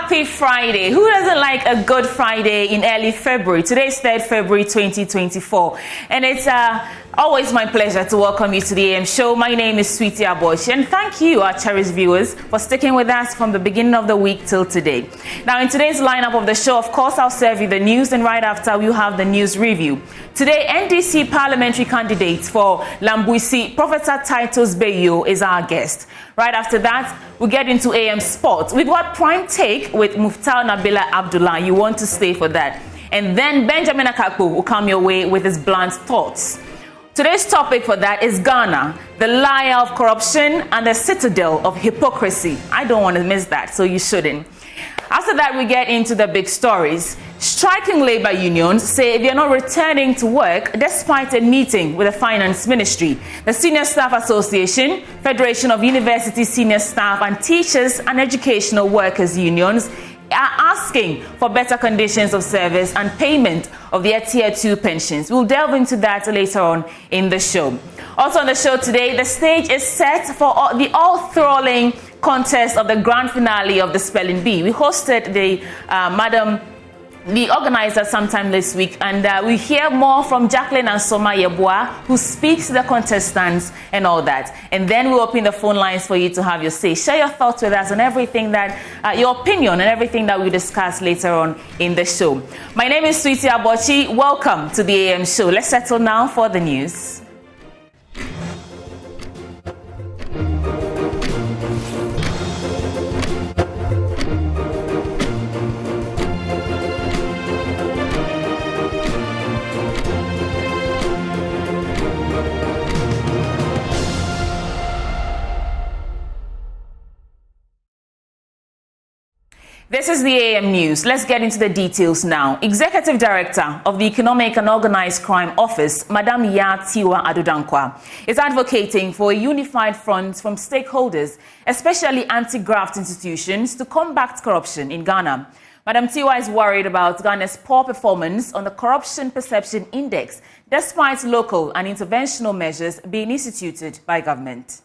Happy Friday. Who doesn't like a good Friday in early February? Today's 3rd February 2024. And it's always my pleasure to welcome you to the AM show. My name is Sweetie Aboshi, and thank you, our cherished viewers, for sticking with us from the beginning of the week till today. Now, in today's lineup of the show, of course, I'll serve you the news, and right after, we'll have the news review. Today, NDC parliamentary candidate for Lambuisi, Professor Titus Bayo, is our guest. Right after that, we'll get into AM Sports. We've got Prime Take with Muftar Nabila Abdullah. You want to stay for that. And then Benjamin Akakpo will come your way with his blunt thoughts. Today's topic for that is Ghana, the lyre of corruption and the citadel of hypocrisy. I don't want to miss that, so you shouldn't. After that, we get into the big stories. Striking labor unions say they're not returning to work despite a meeting with the Finance Ministry. The Senior Staff Association, Federation of University Senior Staff and Teachers and Educational Workers Unions are asking for better conditions of service and payment of their Tier 2 pensions. We'll delve into that later on in the show. Also on the show today, the stage is set for the all-thrilling contest of the grand finale of the Spelling Bee. We hosted the organizer sometime this week, and we hear more from Jacqueline and Soma Yeboah, who speaks to the contestants and all that. And then we'll open the phone lines for you to have your say. Share your thoughts with us on everything that, your opinion and everything that we discuss later on in the show. My name is Sweetie Abochi. Welcome to the AM show. Let's settle now for the news. This is the AM News. Let's get into the details now. Executive Director of the Economic and Organized Crime Office, Madam Ya Tiwa Adudankwa, is advocating for a unified front from stakeholders, especially anti-graft institutions, to combat corruption in Ghana. Madam Tiwa is worried about Ghana's poor performance on the Corruption Perception Index, despite local and interventional measures being instituted by government.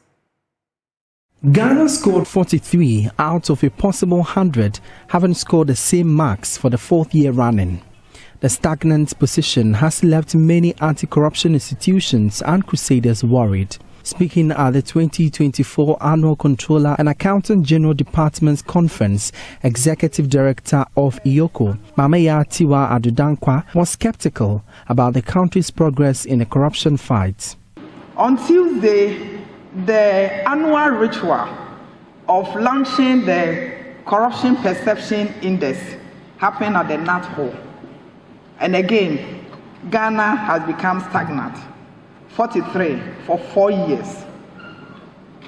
Ghana scored 43 out of a possible 100, having scored the same marks for the fourth year running. The stagnant position has left many anti-corruption institutions and crusaders worried. Speaking at the 2024 Annual Controller and Accountant General Department's Conference, Executive Director of IOCO, Mamaya Tiwa Adudankwa, was skeptical about the country's progress in the corruption fight. On Tuesday, the annual ritual of launching the Corruption Perception Index happened at the Nat Hall. And again, Ghana has become stagnant, 43 for 4 years.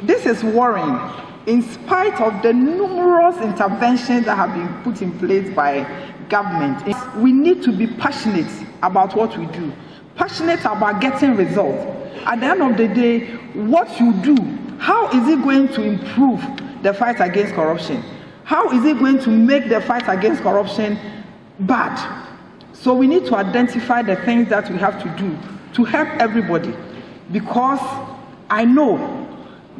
This is worrying in spite of the numerous interventions that have been put in place by government. We need to be passionate about what we do, passionate about getting results. At the end of the day, what you do, how is it going to improve the fight against corruption? How is it going to make the fight against corruption bad? So we need to identify the things that we have to do to help everybody. Because I know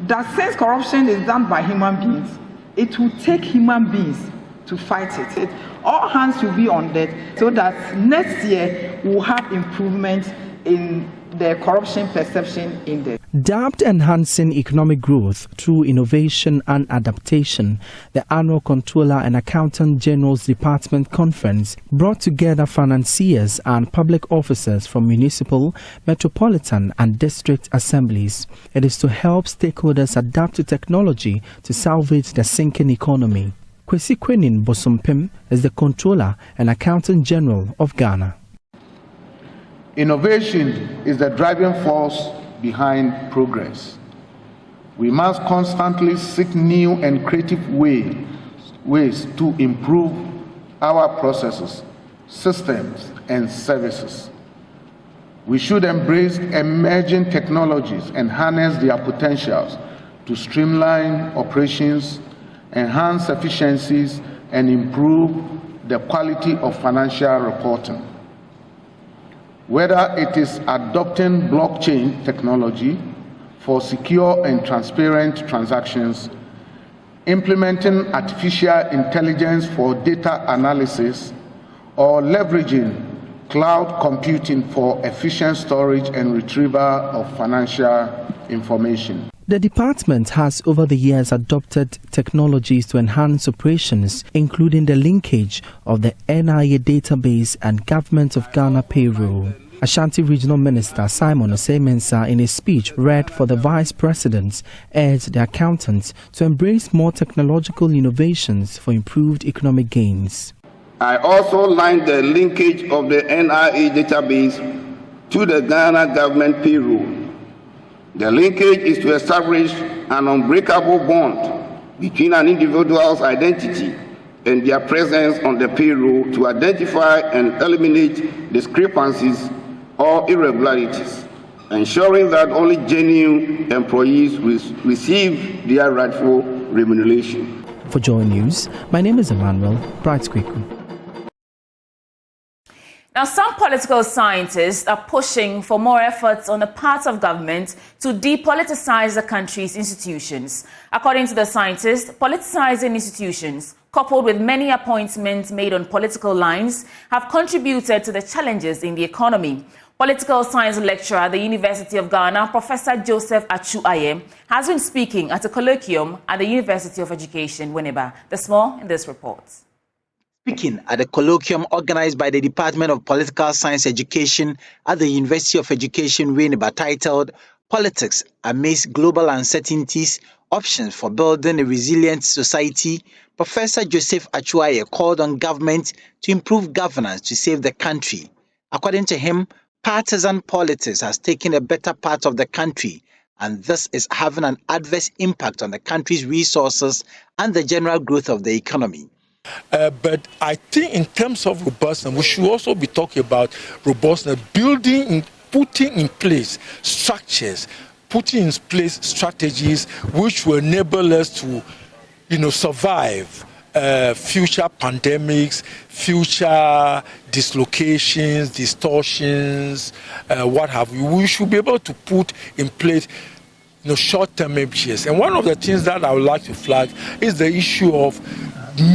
that since corruption is done by human beings, it will take human beings to fight it. All hands will be on deck so that next year we'll have improvement in the Corruption Perception Index. Dubbed Enhancing Economic Growth Through Innovation and Adaptation, the Annual Controller and Accountant General's Department Conference brought together financiers and public officers from municipal, metropolitan and district assemblies. It is to help stakeholders adapt to technology to salvage the sinking economy. Kwesi Kwenin Bosompim is the Controller and Accountant General of Ghana. Innovation is the driving force behind progress. We must constantly seek new and creative ways to improve our processes, systems, and services. We should embrace emerging technologies and harness their potentials to streamline operations, enhance efficiencies, and improve the quality of financial reporting. Whether it is adopting blockchain technology for secure and transparent transactions, implementing artificial intelligence for data analysis, or leveraging cloud computing for efficient storage and retrieval of financial information. The department has over the years adopted technologies to enhance operations, including the linkage of the NIA database and Government of Ghana payroll. Ashanti Regional Minister Simon Osei-Mensah, in a speech read for the Vice President, urged the accountants to embrace more technological innovations for improved economic gains. I also lined the linkage of the NIA database to the Ghana government payroll. The linkage is to establish an unbreakable bond between an individual's identity and their presence on the payroll to identify and eliminate discrepancies or irregularities, ensuring that only genuine employees receive their rightful remuneration. For Joy News, my name is Emmanuel Bright-Kweku. Now, some political scientists are pushing for more efforts on the part of government to depoliticize the country's institutions. According to the scientists, politicizing institutions, coupled with many appointments made on political lines, have contributed to the challenges in the economy. Political science lecturer at the University of Ghana, Professor Joseph Achuaye, has been speaking at a colloquium at the University of Education, Winneba. There's more in this report. Speaking at a colloquium organized by the Department of Political Science Education at the University of Education, Winneba, titled Politics Amidst Global Uncertainties, Options for Building a Resilient Society, Professor Joseph Achuaye called on government to improve governance to save the country. According to him, partisan politics has taken a better part of the country, and this is having an adverse impact on the country's resources and the general growth of the economy. But I think in terms of robustness, we should also be talking about robustness, putting in place structures, putting in place strategies which will enable us to, survive future pandemics, future dislocations, distortions, what have you. We should be able to put in place short-term measures. And one of the things that I would like to flag is the issue of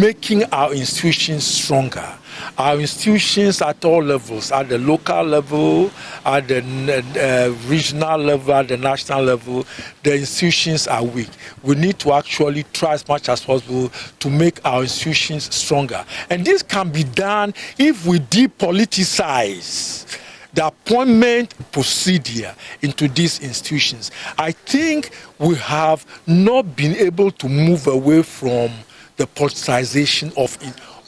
making our institutions stronger. Our institutions at all levels, at the local level, at the regional level, at the national level, the institutions are weak. We need to actually try as much as possible to make our institutions stronger. And this can be done if we depoliticize the appointment procedure into these institutions. I think we have not been able to move away from the politicization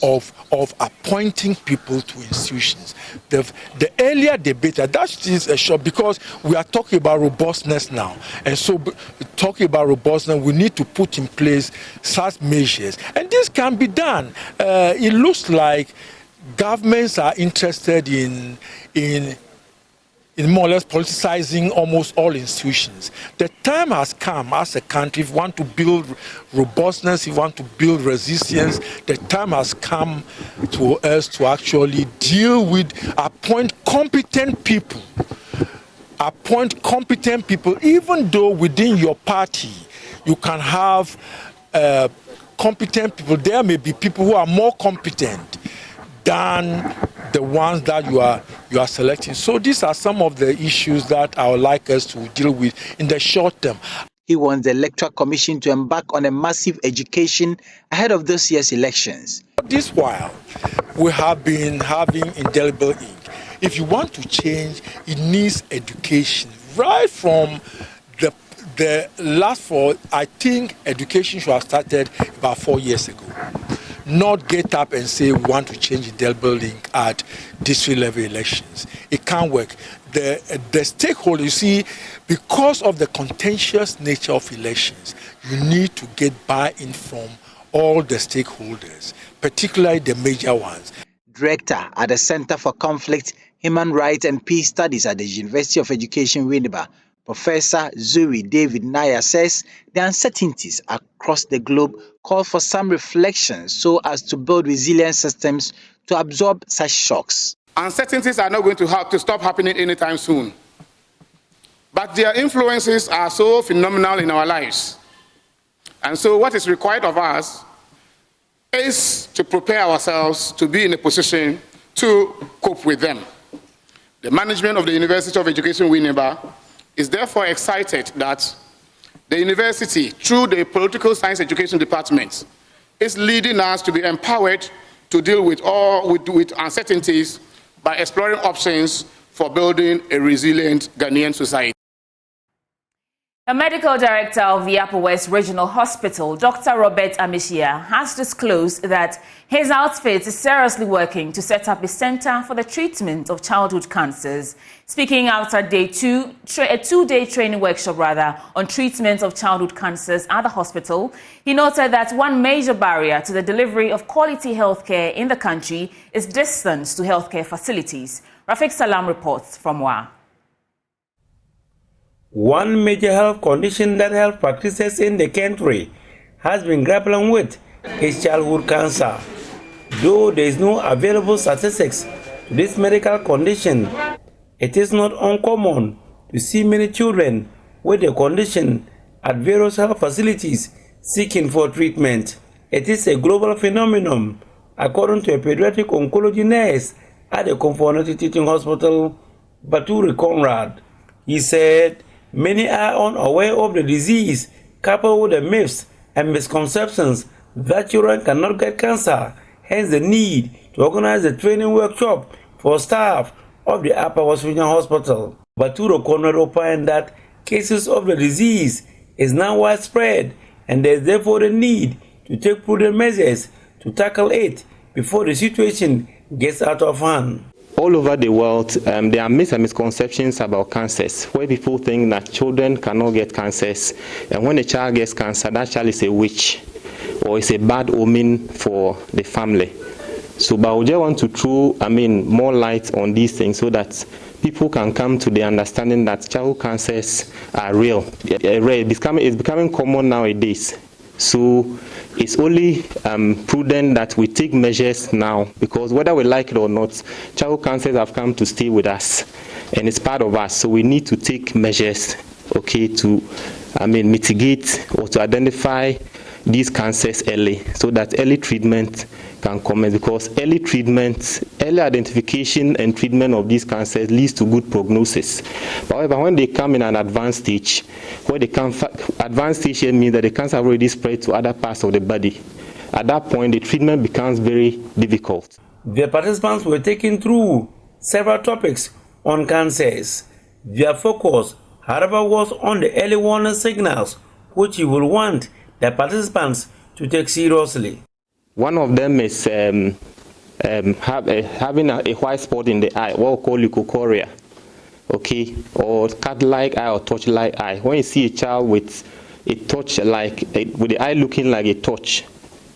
of appointing people to institutions. The earlier debate, that is a short, because we are talking about robustness now. And so talking about robustness, we need to put in place such measures. And this can be done. It looks like governments are interested in more or less politicizing almost all institutions. The time has come as a country, if you want to build robustness, if you want to build resilience, the time has come to us to actually deal with, appoint competent people, even though within your party you can have competent people. There may be people who are more competent than the ones that you are selecting. So these are some of the issues that I would like us to deal with in the short term. He wants the Electoral Commission to embark on a massive education ahead of this year's elections. This while, we have been having indelible ink. If you want to change, it needs education. Right from the last four, I think education should have started about 4 years ago. Not get up and say we want to change indelible link at district level elections. It can't work. The stakeholders, you see, because of the contentious nature of elections, you need to get buy-in from all the stakeholders, particularly the major ones. Director at the Center for Conflict, Human Rights and Peace Studies at the University of Education, Winneba, Professor Zuri David Naya says the uncertainties across the globe call for some reflection so as to build resilient systems to absorb such shocks. Uncertainties are not going to have to stop happening anytime soon. But their influences are so phenomenal in our lives. And so what is required of us is to prepare ourselves to be in a position to cope with them. The management of the University of Education Winneba is therefore excited that the university, through the Political Science Education Department, is leading us to be empowered to deal with uncertainties by exploring options for building a resilient Ghanaian society. The medical director of the Upper West Regional Hospital, Dr. Robert Amishia, has disclosed that his outfit is seriously working to set up a center for the treatment of childhood cancers. Speaking after a two-day training workshop on treatment of childhood cancers at the hospital, he noted that one major barrier to the delivery of quality healthcare in the country is distance to healthcare facilities. Rafiq Salam reports from WA. One major health condition that health practitioners in the country has been grappling with is childhood cancer. Though there is no available statistics to this medical condition, it is not uncommon to see many children with the condition at various health facilities seeking for treatment. It is a global phenomenon, according to a pediatric oncology nurse at the Community Teaching Hospital, Baturi Conrad. He said many are unaware of the disease, coupled with the myths and misconceptions that children cannot get cancer, hence the need to organize a training workshop for staff of the Upper West Regional Hospital. Baturo Conrad opined that cases of the disease is now widespread and there is therefore the need to take prudent measures to tackle it before the situation gets out of hand. All over the world, there are myths and misconceptions about cancers, where people think that children cannot get cancers, and when a child gets cancer, that child is a witch or is a bad omen for the family. So, but I just want to throw, more light on these things so that people can come to the understanding that childhood cancers are real. It's becoming common nowadays. So it's only prudent that we take measures now, because whether we like it or not, childhood cancers have come to stay with us and it's part of us. So we need to take measures, to mitigate or to identify these cancers early, so that early treatment can commence, because early treatment, early identification and treatment of these cancers leads to good prognosis. However, when they come in an advanced stage, advanced stage here means that the cancer already spread to other parts of the body. At that point, the treatment becomes very difficult. The participants were taken through several topics on cancers. Their focus, however, was on the early warning signals, which you will want the participants to take seriously. One of them is having a white spot in the eye, what we call leukocoria, or cat-like eye or torch-like eye. When you see a child with a torch with the eye looking like a torch,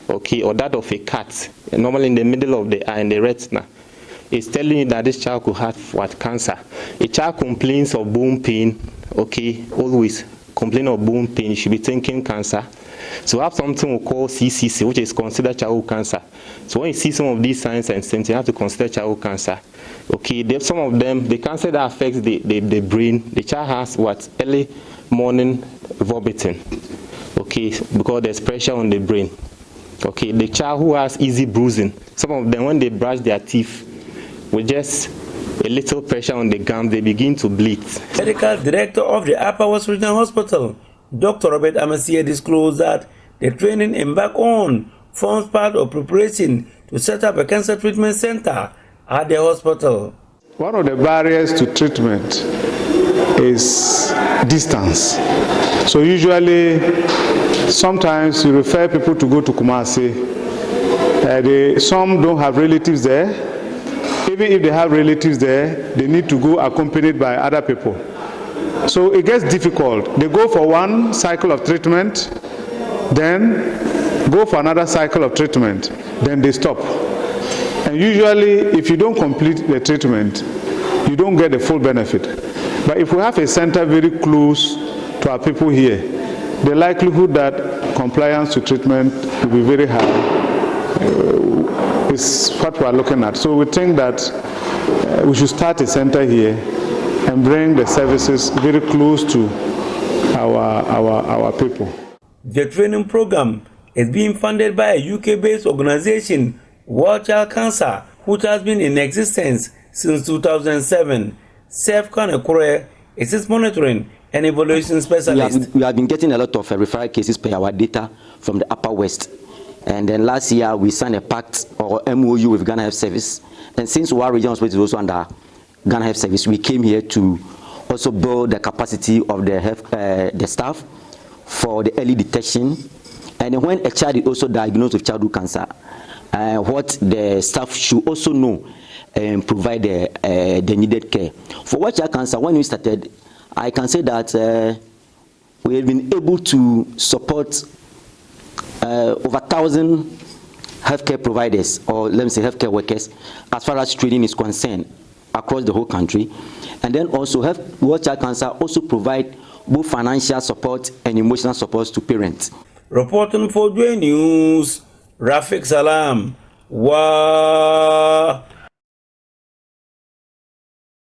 or that of a cat, normally in the middle of the eye, in the retina, it's telling you that this child could have cancer. A child complains of bone pain, always complain of bone pain, you should be thinking cancer. So we have something we call CCC, which is considered childhood cancer. So when you see some of these signs and symptoms, you have to consider childhood cancer. Some of them, the cancer that affects the brain, the child has early morning vomiting, because there's pressure on the brain. The child who has easy bruising, some of them when they brush their teeth, with just a little pressure on the gums, they begin to bleed. Medical director of the Upper West Regional Hospital, Dr. Robert Amishia, disclosed that the training embarked on forms part of preparation to set up a cancer treatment center at the hospital. One of the barriers to treatment is distance. So usually, sometimes you refer people to go to Kumasi. Some don't have relatives there. Even if they have relatives there, they need to go accompanied by other people. So it gets difficult. They go for one cycle of treatment, then go for another cycle of treatment, then they stop. And usually, if you don't complete the treatment, you don't get the full benefit. But if we have a center very close to our people here, the likelihood that compliance to treatment will be very high is what we are looking at. So we think that we should start a center here and bring the services very close to our people. The training program is being funded by a UK-based organization, World Child Cancer, which has been in existence since 2007. Sef Kanekure is its monitoring and evaluation specialist. We have been getting a lot of referral cases per our data from the Upper West. And then last year, we signed a pact or MOU with Ghana Health Service. And since our regional hospital is also under Ghana Health Service, we came here to also build the capacity of the staff for the early detection. And when a child is also diagnosed with childhood cancer, what the staff should also know and provide the needed care. For what child cancer, when we started, I can say that we have been able to support over 1,000 healthcare providers, or let me say healthcare workers, as far as training is concerned across the whole country. And then also World Child Cancer also provide both financial support and emotional support to parents. Reporting for Joy News, Rafik Salam. Wow.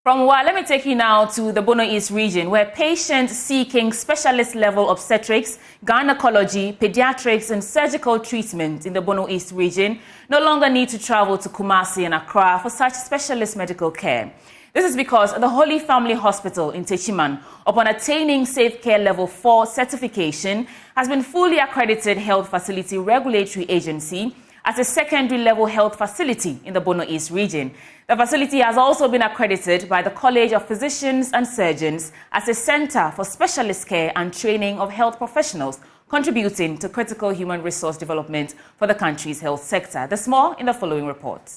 From Wa, let me take you now to the Bono East region, where patients seeking specialist-level obstetrics, gynecology, pediatrics, and surgical treatment in the Bono East region no longer need to travel to Kumasi and Accra for such specialist medical care. This is because the Holy Family Hospital in Techiman, upon attaining Safe Care Level 4 certification, has been fully accredited health facility regulatory agency as a secondary-level health facility in the Bono East region. The facility has also been accredited by the College of Physicians and Surgeons as a center for specialist care and training of health professionals, contributing to critical human resource development for the country's health sector. There's more in the following report.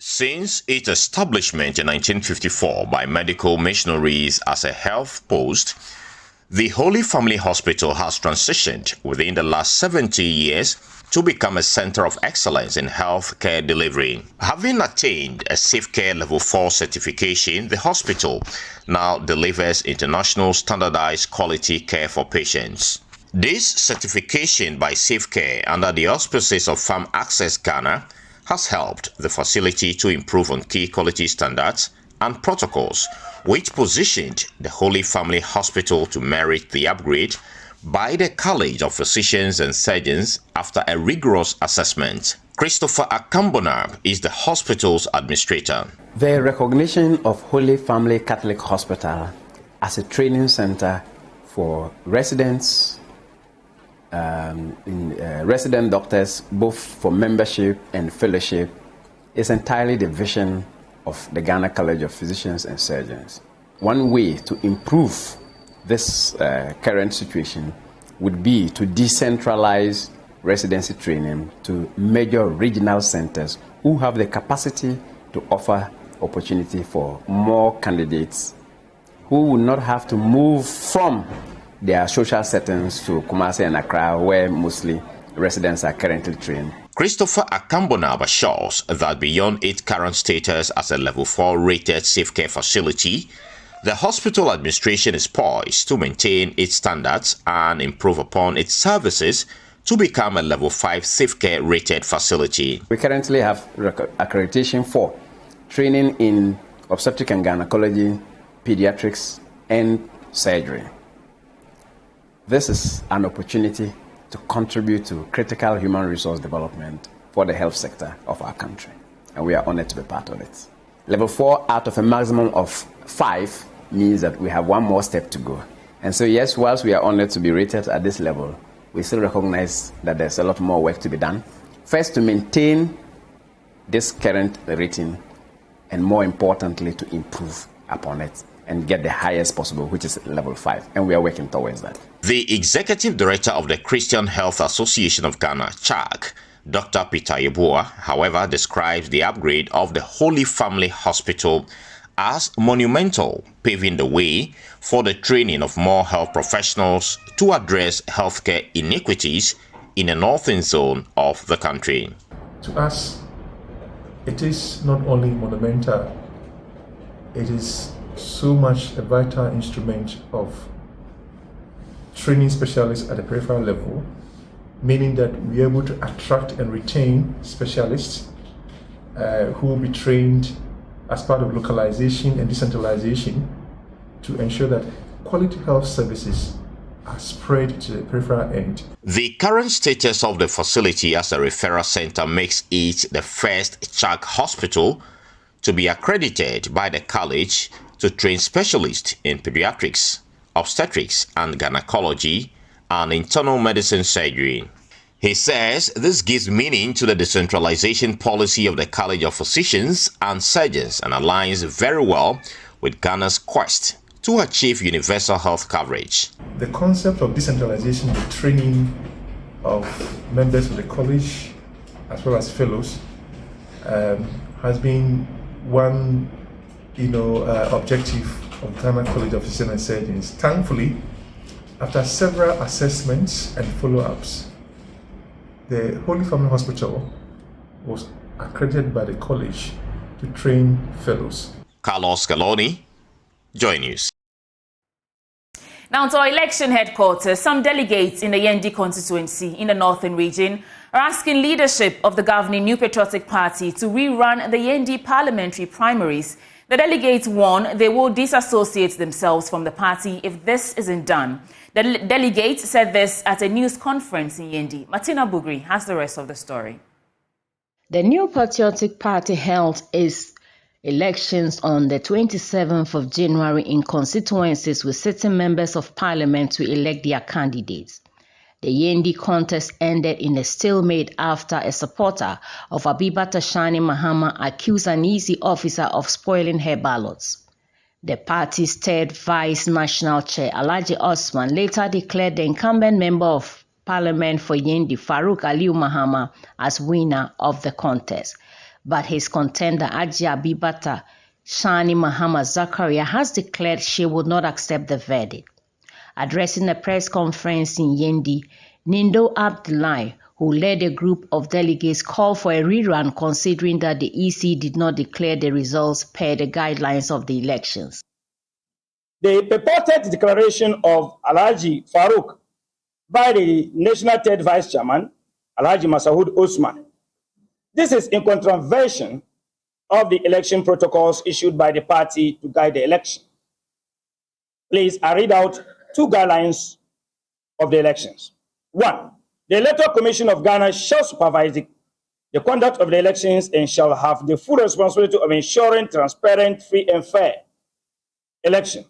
Since its establishment in 1954 by medical missionaries as a health post, the Holy Family Hospital has transitioned within the last 70 years to become a center of excellence in health care delivery. Having attained a Safe Care Level 4 certification, the hospital now delivers international standardized quality care for patients. This certification by Safe Care under the auspices of Farm Access Ghana has helped the facility to improve on key quality standards and protocols, which positioned the Holy Family Hospital to merit the upgrade by the College of Physicians and Surgeons after a rigorous assessment. Christopher Akambonab is the hospital's administrator. The recognition of Holy Family Catholic Hospital as a training center for residents, resident doctors, both for membership and fellowship, is entirely the vision of the Ghana College of Physicians and Surgeons. One way to improve this current situation would be to decentralize residency training to major regional centers who have the capacity to offer opportunity for more candidates who will not have to move from their social settings to Kumasi and Accra, where mostly residents are currently trained. Christopher Akambonab assures that beyond its current status as a Level 4 rated safe care facility, the hospital administration is poised to maintain its standards and improve upon its services to become a Level 5 safe care rated facility. We currently have accreditation for training in obstetric and gynecology, pediatrics, and surgery. This is an opportunity to contribute to critical human resource development for the health sector of our country, and we are honored to be part of it. Level 4 out of a maximum of 5 means that we have one more step to go. And so yes, whilst we are honored to be rated at this level, we still recognize that there's a lot more work to be done. First, to maintain this current rating, and more importantly, to improve upon it and get the highest possible, which is level 5. And we are working towards that. The Executive Director of the Christian Health Association of Ghana, CHAG, Dr. Peter Yeboah, however, describes the upgrade of the Holy Family Hospital as monumental, paving the way for the training of more health professionals to address healthcare inequities in the northern zone of the country. To us, it is not only monumental, it is so much a vital instrument of training specialists at the peripheral level, meaning that we are able to attract and retain specialists who will be trained as part of localization and decentralization to ensure that quality health services are spread to the peripheral end. The current status of the facility as a referral center makes it the first CHAG hospital to be accredited by the college to train specialists in pediatrics, obstetrics and gynecology and internal medicine surgery. He says this gives meaning to the decentralization policy of the College of Physicians and Surgeons and aligns very well with Ghana's quest to achieve universal health coverage. The concept of decentralization, the training of members of the college as well as fellows has been one objective of Ghana College of Physicians and Surgeons. Thankfully, after several assessments and follow-ups, the Holy Family Hospital was accredited by the college to train fellows. Carlos Galoni, Joy News. Now to our election headquarters, some delegates in the Yendi constituency in the northern region are asking leadership of the governing New Patriotic Party to rerun the Yendi parliamentary primaries. The delegates warn they will disassociate themselves from the party if this isn't done. The delegates said this at a news conference in Yendi. Martina Bugri has the rest of the story. The New Patriotic Party held its elections on the 27th of January in constituencies with sitting members of parliament to elect their candidates. The Yendi contest ended in a stalemate after a supporter of Abibata Shani Mahama accused an EC officer of spoiling her ballots. The party's third vice national chair, Alhaji Osman, later declared the incumbent member of parliament for Yendi, Farouk Aliu Mahama, as winner of the contest. But his contender, Ajia Abibata Shani Mahama Zakaria, has declared she would not accept the verdict. Addressing a press conference in Yendi, Nindo Abdullahi, who led a group of delegates, called for a rerun considering that the EC did not declare the results per the guidelines of the elections. The purported declaration of Alhaji Farouk by the National Third Vice Chairman, Alhaji Masoud Osman. This is in contravention of the election protocols issued by the party to guide the election. Please, I read out two guidelines of the elections. 1. The Electoral Commission of Ghana shall supervise the conduct of the elections and shall have the full responsibility of ensuring transparent, free, and fair election.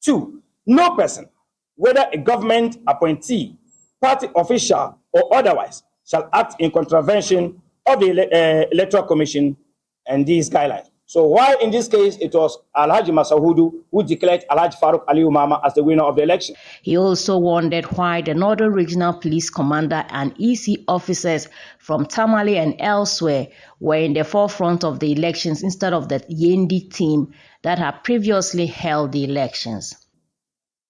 2. No person, whether a government appointee, party official, or otherwise, shall act in contravention of the Electoral Commission and these guidelines. So while in this case it was Alhaji Masahudu who declared Alhaji Farouk Aliu Mahama as the winner of the election. He also wondered why the Northern Regional Police Commander and EC officers from Tamale and elsewhere were in the forefront of the elections instead of the Yendi team that had previously held the elections.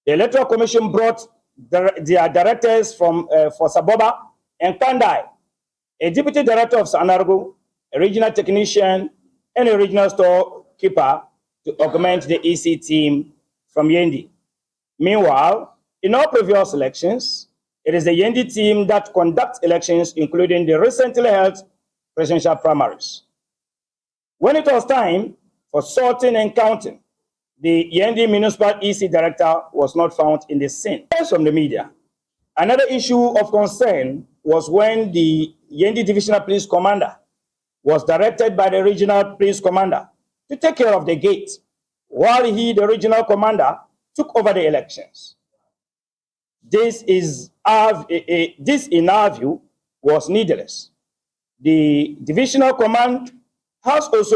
The Electoral Commission brought their directors from for Saboba and Kandai, a deputy director of Sanargo, a regional technician, and a regional storekeeper to augment the EC team from Yendi. Meanwhile, in all previous elections, it is the Yendi team that conducts elections, including the recently held presidential primaries. When it was time for sorting and counting, the Yendi Municipal EC Director was not found in the scene. From the media, another issue of concern was when the Yendi Divisional Police Commander was directed by the Regional Police Commander to take care of the gate, while he, the Regional Commander, took over the elections. This, in our view, was needless. The Divisional Command has always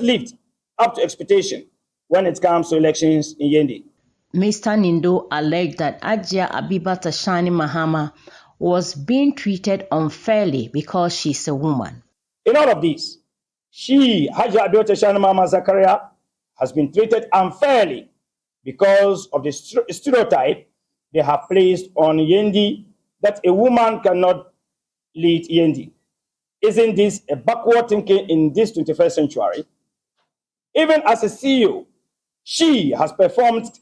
lived up to expectation when it comes to elections in Yendi. Mr. Nindo alleged that Ajia Abibata Shani Mahama was being treated unfairly because she's a woman. In all of this, Ajia Abibata Shani Mahama Zakaria has been treated unfairly because of the stereotype they have placed on Yendi that a woman cannot lead Yendi. Isn't this a backward thinking in this 21st century? Even as a CEO, she has performed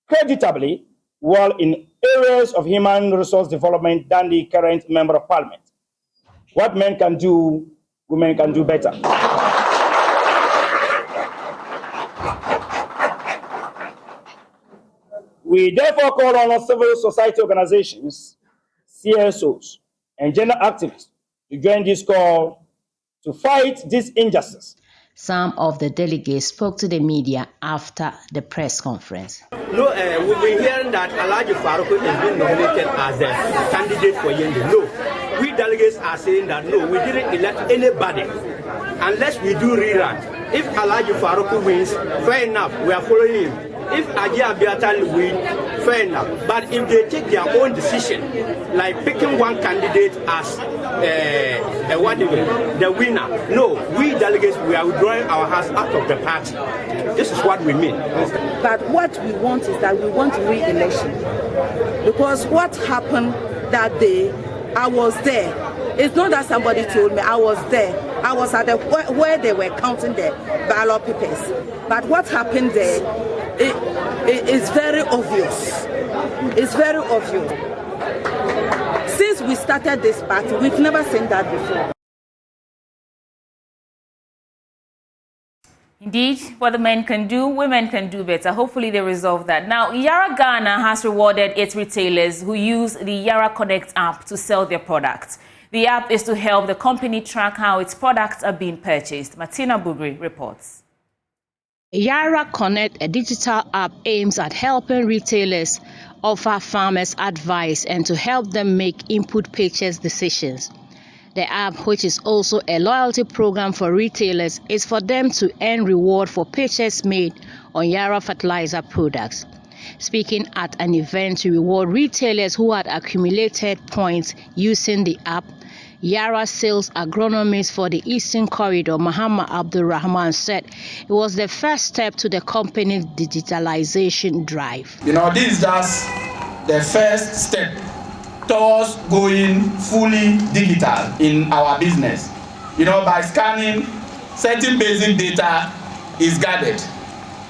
creditably well in areas of human resource development than the current member of parliament. What men can do, women can do better. We therefore call on civil society organizations, CSOs, and general activists to join this call to fight this injustice. Some of the delegates spoke to the media after the press conference. No, we've been hearing that Alhaji Farouk has been nominated as a candidate for Yendi. No, we delegates are saying that no, we didn't elect anybody unless we do rerun. If Alhaji Farouk wins, fair enough, we are following him. If Ajia Abiatal wins, fair enough. But if they take their own decision, like picking one candidate as the winner, no, we delegates, we are withdrawing our hands out of the party. This is what we mean. But what we want is that we want re-election. Because what happened that day, I was there. It's not that somebody told me, I was there. I was at where they were counting the ballot papers. But what happened there, it is very obvious. It's very obvious. Since we started this party, we've never seen that before. Indeed, what the men can do, women can do better. Hopefully they resolve that. Now, Yara Ghana has rewarded its retailers who use the Yara Connect app to sell their products. The app is to help the company track how its products are being purchased. Martina Bugri reports. Yara Connect, a digital app, aims at helping retailers offer farmers advice and to help them make input purchase decisions. The app, which is also a loyalty program for retailers, is for them to earn reward for purchase made on Yara fertilizer products. Speaking at an event to reward retailers who had accumulated points using the app, Yara sales agronomist for the Eastern Corridor, Muhammad Abdul Rahman, said it was the first step to the company's digitalization drive. This is just the first step towards going fully digital in our business. By scanning, certain basic data is gathered.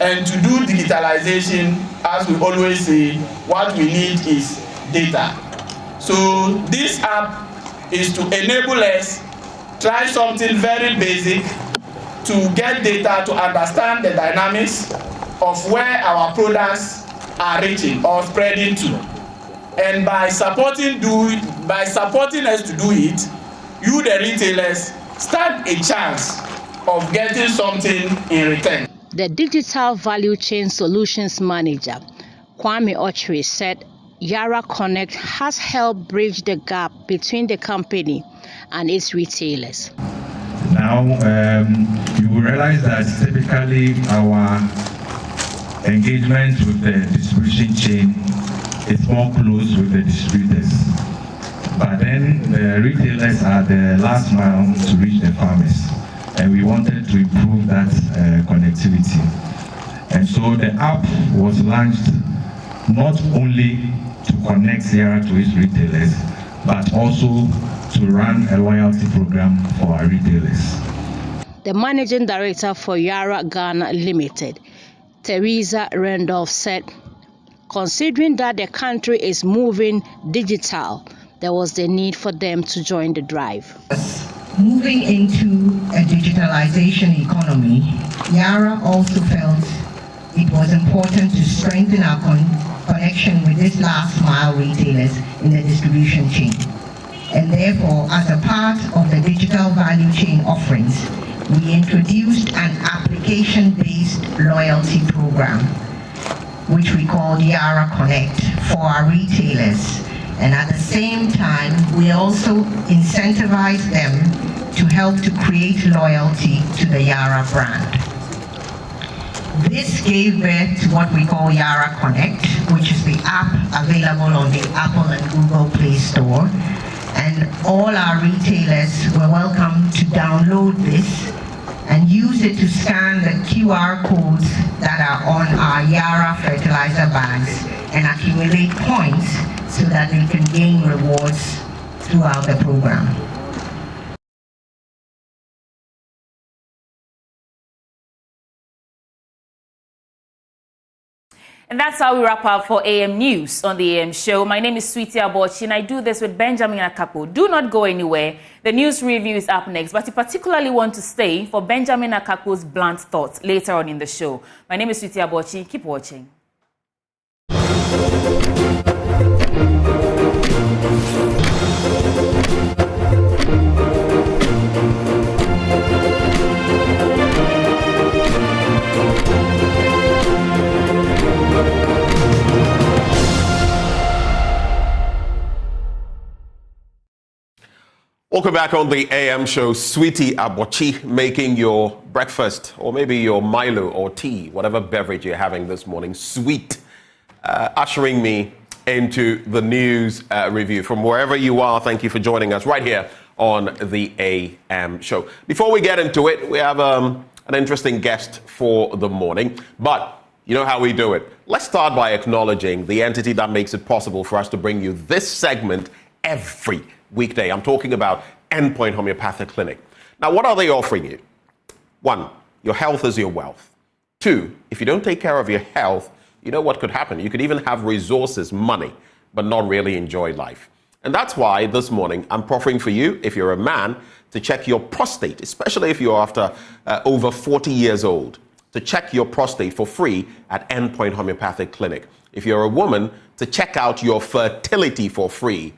And to do digitalization, as we always say, what we need is data. So this app is to enable us try something very basic to get data to understand the dynamics of where our products are reaching or spreading to. And by supporting us to do it, you, the retailers, stand a chance of getting something in return. The Digital Value Chain Solutions Manager, Kwame Ochre, said Yara Connect has helped bridge the gap between the company and its retailers. Now, you will realize that typically our engagement with the distribution chain is more close with the distributors. But then the retailers are the last mile to reach the farmers. And we wanted to improve that connectivity. And so the app was launched not only to connect Yara to its retailers, but also to run a loyalty program for our retailers. The managing director for Yara Ghana Limited, Teresa Randolph, said, considering that the country is moving digital, there was the need for them to join the drive. Moving into a digitalization economy, Yara also felt it was important to strengthen our connection with these last mile retailers in the distribution chain. And therefore, as a part of the digital value chain offerings, we introduced an application-based loyalty program, which we called Yara Connect, for our retailers. And at the same time, we also incentivize them to help to create loyalty to the Yara brand. This gave birth to what we call Yara Connect, which is the app available on the Apple and Google Play Store. And all our retailers were welcome to download this and use it to scan the QR codes that are on our Yara fertilizer bags and accumulate points so that they can gain rewards throughout the program. And that's how we wrap up for AM News on the AM Show. My name is Sweetie Abochi, and I do this with Benjamin Akapo. Do not go anywhere. The news review is up next, but you particularly want to stay for Benjamin Akapo's blunt thoughts later on in the show. My name is Sweetie Abochi. Keep watching. Welcome back on the AM show. Sweetie Abochi making your breakfast, or maybe your Milo or tea, whatever beverage you're having this morning, sweet, ushering me into the news review. From wherever you are, thank you for joining us right here on the AM show. Before we get into it, we have an interesting guest for the morning, but you know how we do it. Let's start by acknowledging the entity that makes it possible for us to bring you this segment every weekday. I'm talking about Endpoint Homeopathic Clinic. Now, what are they offering you? 1, your health is your wealth. 2, if you don't take care of your health, you know what could happen. You could even have resources, money, but not really enjoy life. And that's why this morning I'm proffering for you, if you're a man, to check your prostate, especially if you're after over 40 years old, to check your prostate for free at Endpoint Homeopathic Clinic. If you're a woman, to check out your fertility for free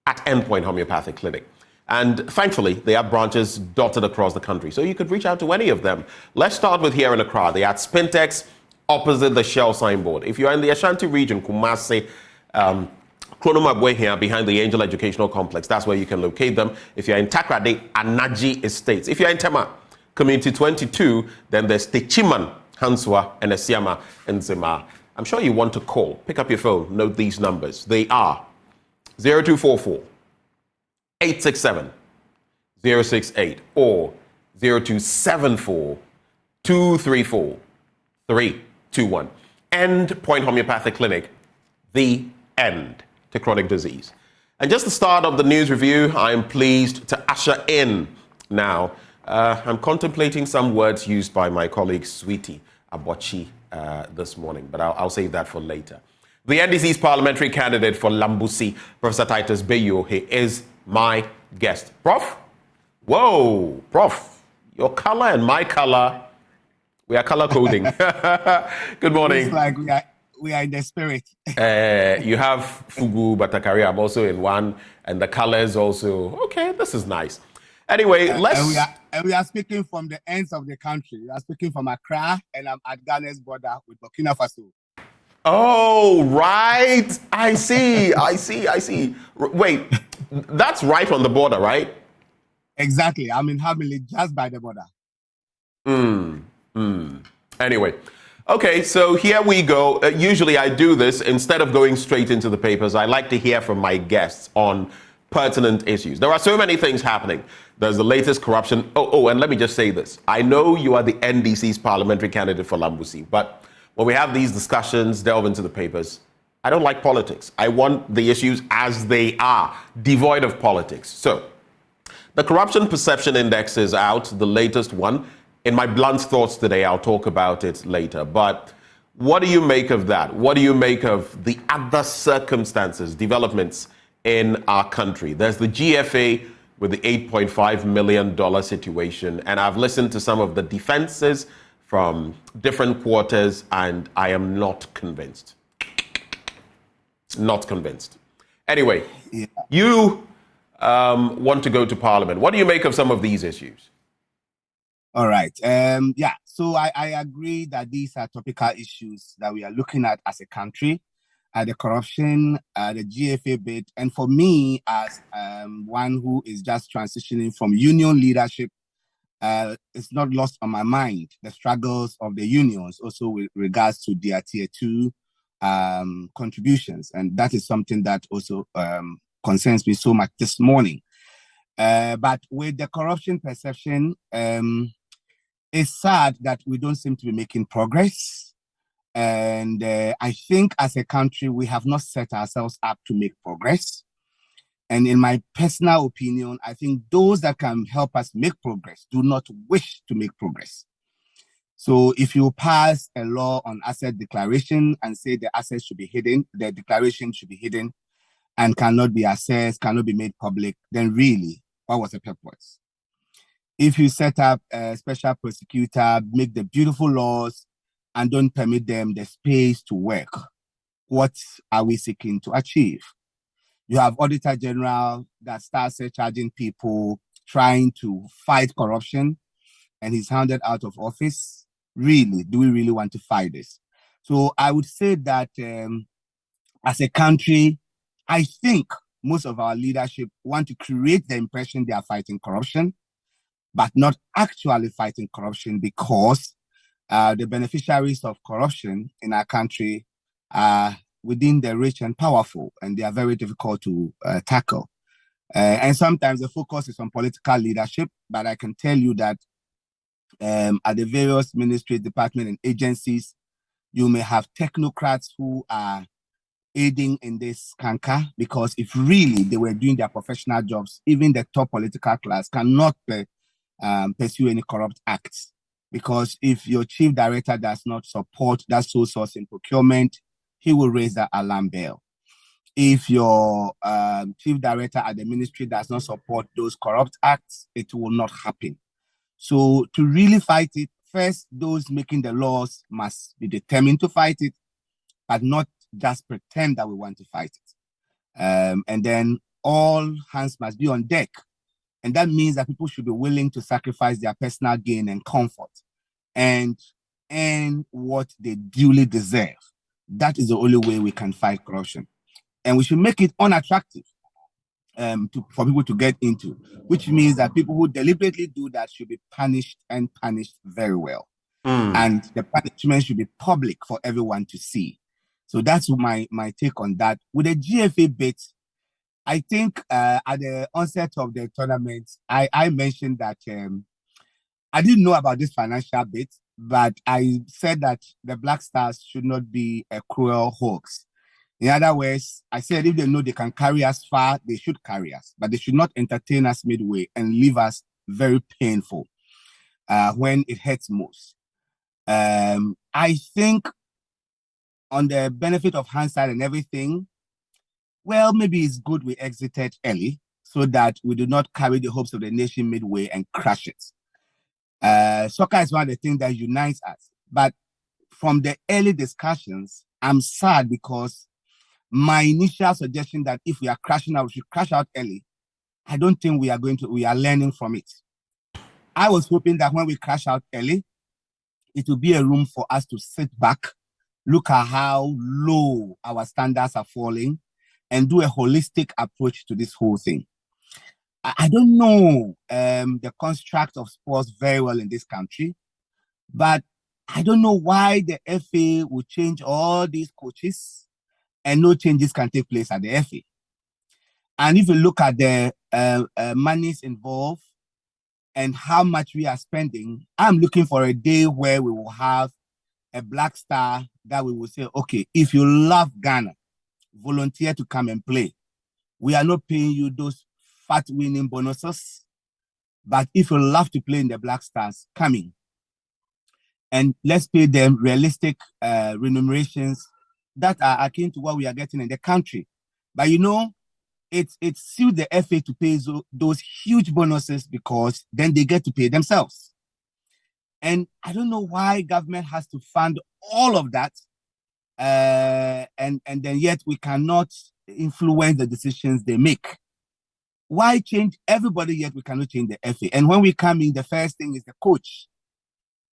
at Endpoint Homeopathic Clinic. And thankfully, they have branches dotted across the country, so you could reach out to any of them. Let's start with here in Accra. They're at Spintex, opposite the Shell signboard. If you're in the Ashanti region, Kumasi, Kronomabwe here, behind the Angel Educational Complex, that's where you can locate them. If you're in Takrade, Anaji Estates. If you're in Tema, Community 22, then there's Techiman, Hanswa, and Esiama, and Zema. I'm sure you want to call. Pick up your phone, note these numbers. They are 0244 867 068 or 0274 234 321. Endpoint Homeopathic Clinic, the end to chronic disease. And just the start of the news review, I'm pleased to usher in now. I'm contemplating some words used by my colleague Sweetie Abochi this morning, but I'll save that for later. The NDC's parliamentary candidate for Lambusi, Professor Titus Bayo, he is my guest. Prof? Whoa, Prof, your color and my color, we are color coding. Good morning. It's like we are in the spirit. You have Fugu Batakari, I'm also in one, and the colors also. Okay, this is nice. Anyway, we are speaking from the ends of the country. We are speaking from Accra, and I'm at Ghana's border with Burkina Faso. Oh, right. I see. Wait, that's right on the border, right? Exactly. I'm in Hamilton, just by the border. Anyway, okay, so here we go. Usually I do this. Instead of going straight into the papers, I like to hear from my guests on pertinent issues. There are so many things happening. There's the latest corruption. Oh, and let me just say this. I know you are the NDC's parliamentary candidate for Lambusi, but when we have these discussions, delve into the papers, I don't like politics. I want the issues as they are, devoid of politics. So, the Corruption Perception Index is out, the latest one. In my blunt thoughts today, I'll talk about it later. But what do you make of that? What do you make of the other circumstances, developments in our country? There's the GFA with the $8.5 million situation, and I've listened to some of the defenses from different quarters, and I am not convinced. Not convinced. Anyway, you want to go to Parliament. What do you make of some of these issues? All right. So I agree that these are topical issues that we are looking at as a country. The corruption, the GFA bit, and for me, as one who is just transitioning from union leadership, it's not lost on my mind the struggles of the unions, also with regards to their tier 2 contributions, and that is something that also concerns me so much this morning. But with the corruption perception, it's sad that we don't seem to be making progress. And I think as a country, we have not set ourselves up to make progress. And in my personal opinion, I think those that can help us make progress do not wish to make progress. So if you pass a law on asset declaration and say the assets should be hidden, the declaration should be hidden and cannot be assessed, cannot be made public, then really, what was the purpose? If you set up a special prosecutor, make the beautiful laws and don't permit them the space to work, what are we seeking to achieve? You have Auditor General that starts charging people, trying to fight corruption, and he's hounded out of office. Really, do we really want to fight this? So I would say that as a country, I think most of our leadership want to create the impression they are fighting corruption, but not actually fighting corruption, because the beneficiaries of corruption in our country are within the rich and powerful, and they are very difficult to tackle. And sometimes the focus is on political leadership, but I can tell you that at the various ministries, departments, and agencies, you may have technocrats who are aiding in this canker, because if really they were doing their professional jobs, even the top political class cannot pursue any corrupt acts. Because if your chief director does not support that sole source in procurement, he will raise the alarm bell. If your chief director at the ministry does not support those corrupt acts, it will not happen. So to really fight it, first, those making the laws must be determined to fight it, but not just pretend that we want to fight it. And then all hands must be on deck. And that means that people should be willing to sacrifice their personal gain and comfort and what they duly deserve. That is the only way we can fight corruption. And we should make it unattractive for people to get into, which means that people who deliberately do that should be punished, and punished very well. And the punishment should be public for everyone to see. So that's my take on that. With the GFA bit, I think at the onset of the tournament, I mentioned that I didn't know about this financial bit, but I said that the Black Stars should not be a cruel hoax. In other words, I said if they know they can carry us far, they should carry us, but they should not entertain us midway and leave us very painful when it hurts most. I think on the benefit of hindsight and everything, well, maybe it's good we exited early so that we do not carry the hopes of the nation midway and crash it. Soccer is one of the things that unites us. But from the early discussions, I'm sad because my initial suggestion that if we are crashing out, we should crash out early. I don't think we are learning from it. I was hoping that when we crash out early, it will be a room for us to sit back, look at how low our standards are falling, and do a holistic approach to this whole thing. I don't know the construct of sports very well in this country, but I don't know why the FA will change all these coaches and no changes can take place at the FA. And if you look at the monies involved and how much we are spending, I'm looking for a day where we will have a Black Star that we will say, okay, if you love Ghana, volunteer to come and play. We are not paying you those fat winning bonuses, but if you love to play in the Black Stars, come in. And let's pay them realistic remunerations that are akin to what we are getting in the country. But you know, it suits the FA to pay those huge bonuses because then they get to pay themselves. And I don't know why government has to fund all of that, and then yet we cannot influence the decisions they make. Why change everybody yet we cannot change the FA? And when we come in, the first thing is the coach.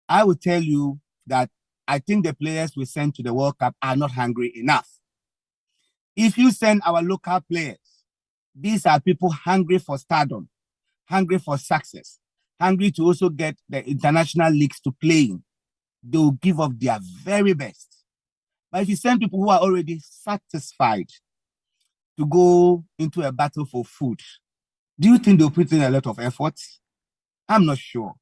I will tell you that I think the players we send to the World Cup are not hungry enough. If you send our local players, these are people hungry for stardom, hungry for success, hungry to also get the international leagues to play in. They will give up their very best. But if you send people who are already satisfied to go into a battle for food, do you think they'll put in a lot of effort? I'm not sure.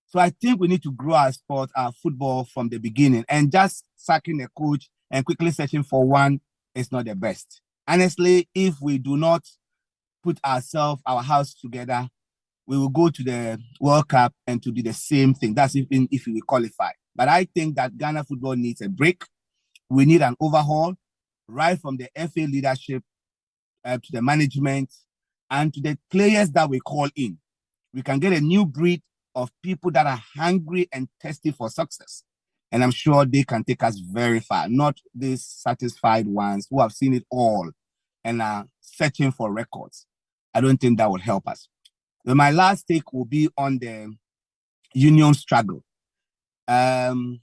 So I think we need to grow our sport, our football from the beginning, and just sacking a coach and quickly searching for one is not the best. Honestly, if we do not put ourselves, our house together, we will go to the World Cup and to do the same thing. That's if we qualify. But I think that Ghana football needs a break. We need an overhaul, right from the FA leadership to the management and to the players that we call in. We can get a new breed of people that are hungry and thirsty for success. And I'm sure they can take us very far, not these satisfied ones who have seen it all and are searching for records. I don't think that will help us. But my last take will be on the union struggle. Ben,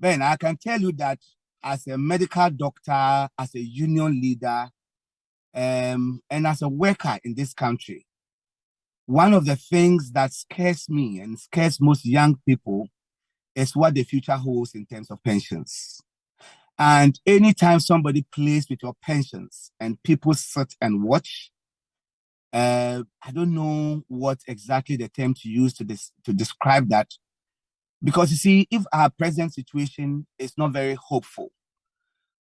I can tell you that as a medical doctor, as a union leader, and as a worker in this country, one of the things that scares me and scares most young people is what the future holds in terms of pensions. And anytime somebody plays with your pensions and people sit and watch, I don't know what exactly the term to use to describe that. Because you see, if our present situation is not very hopeful,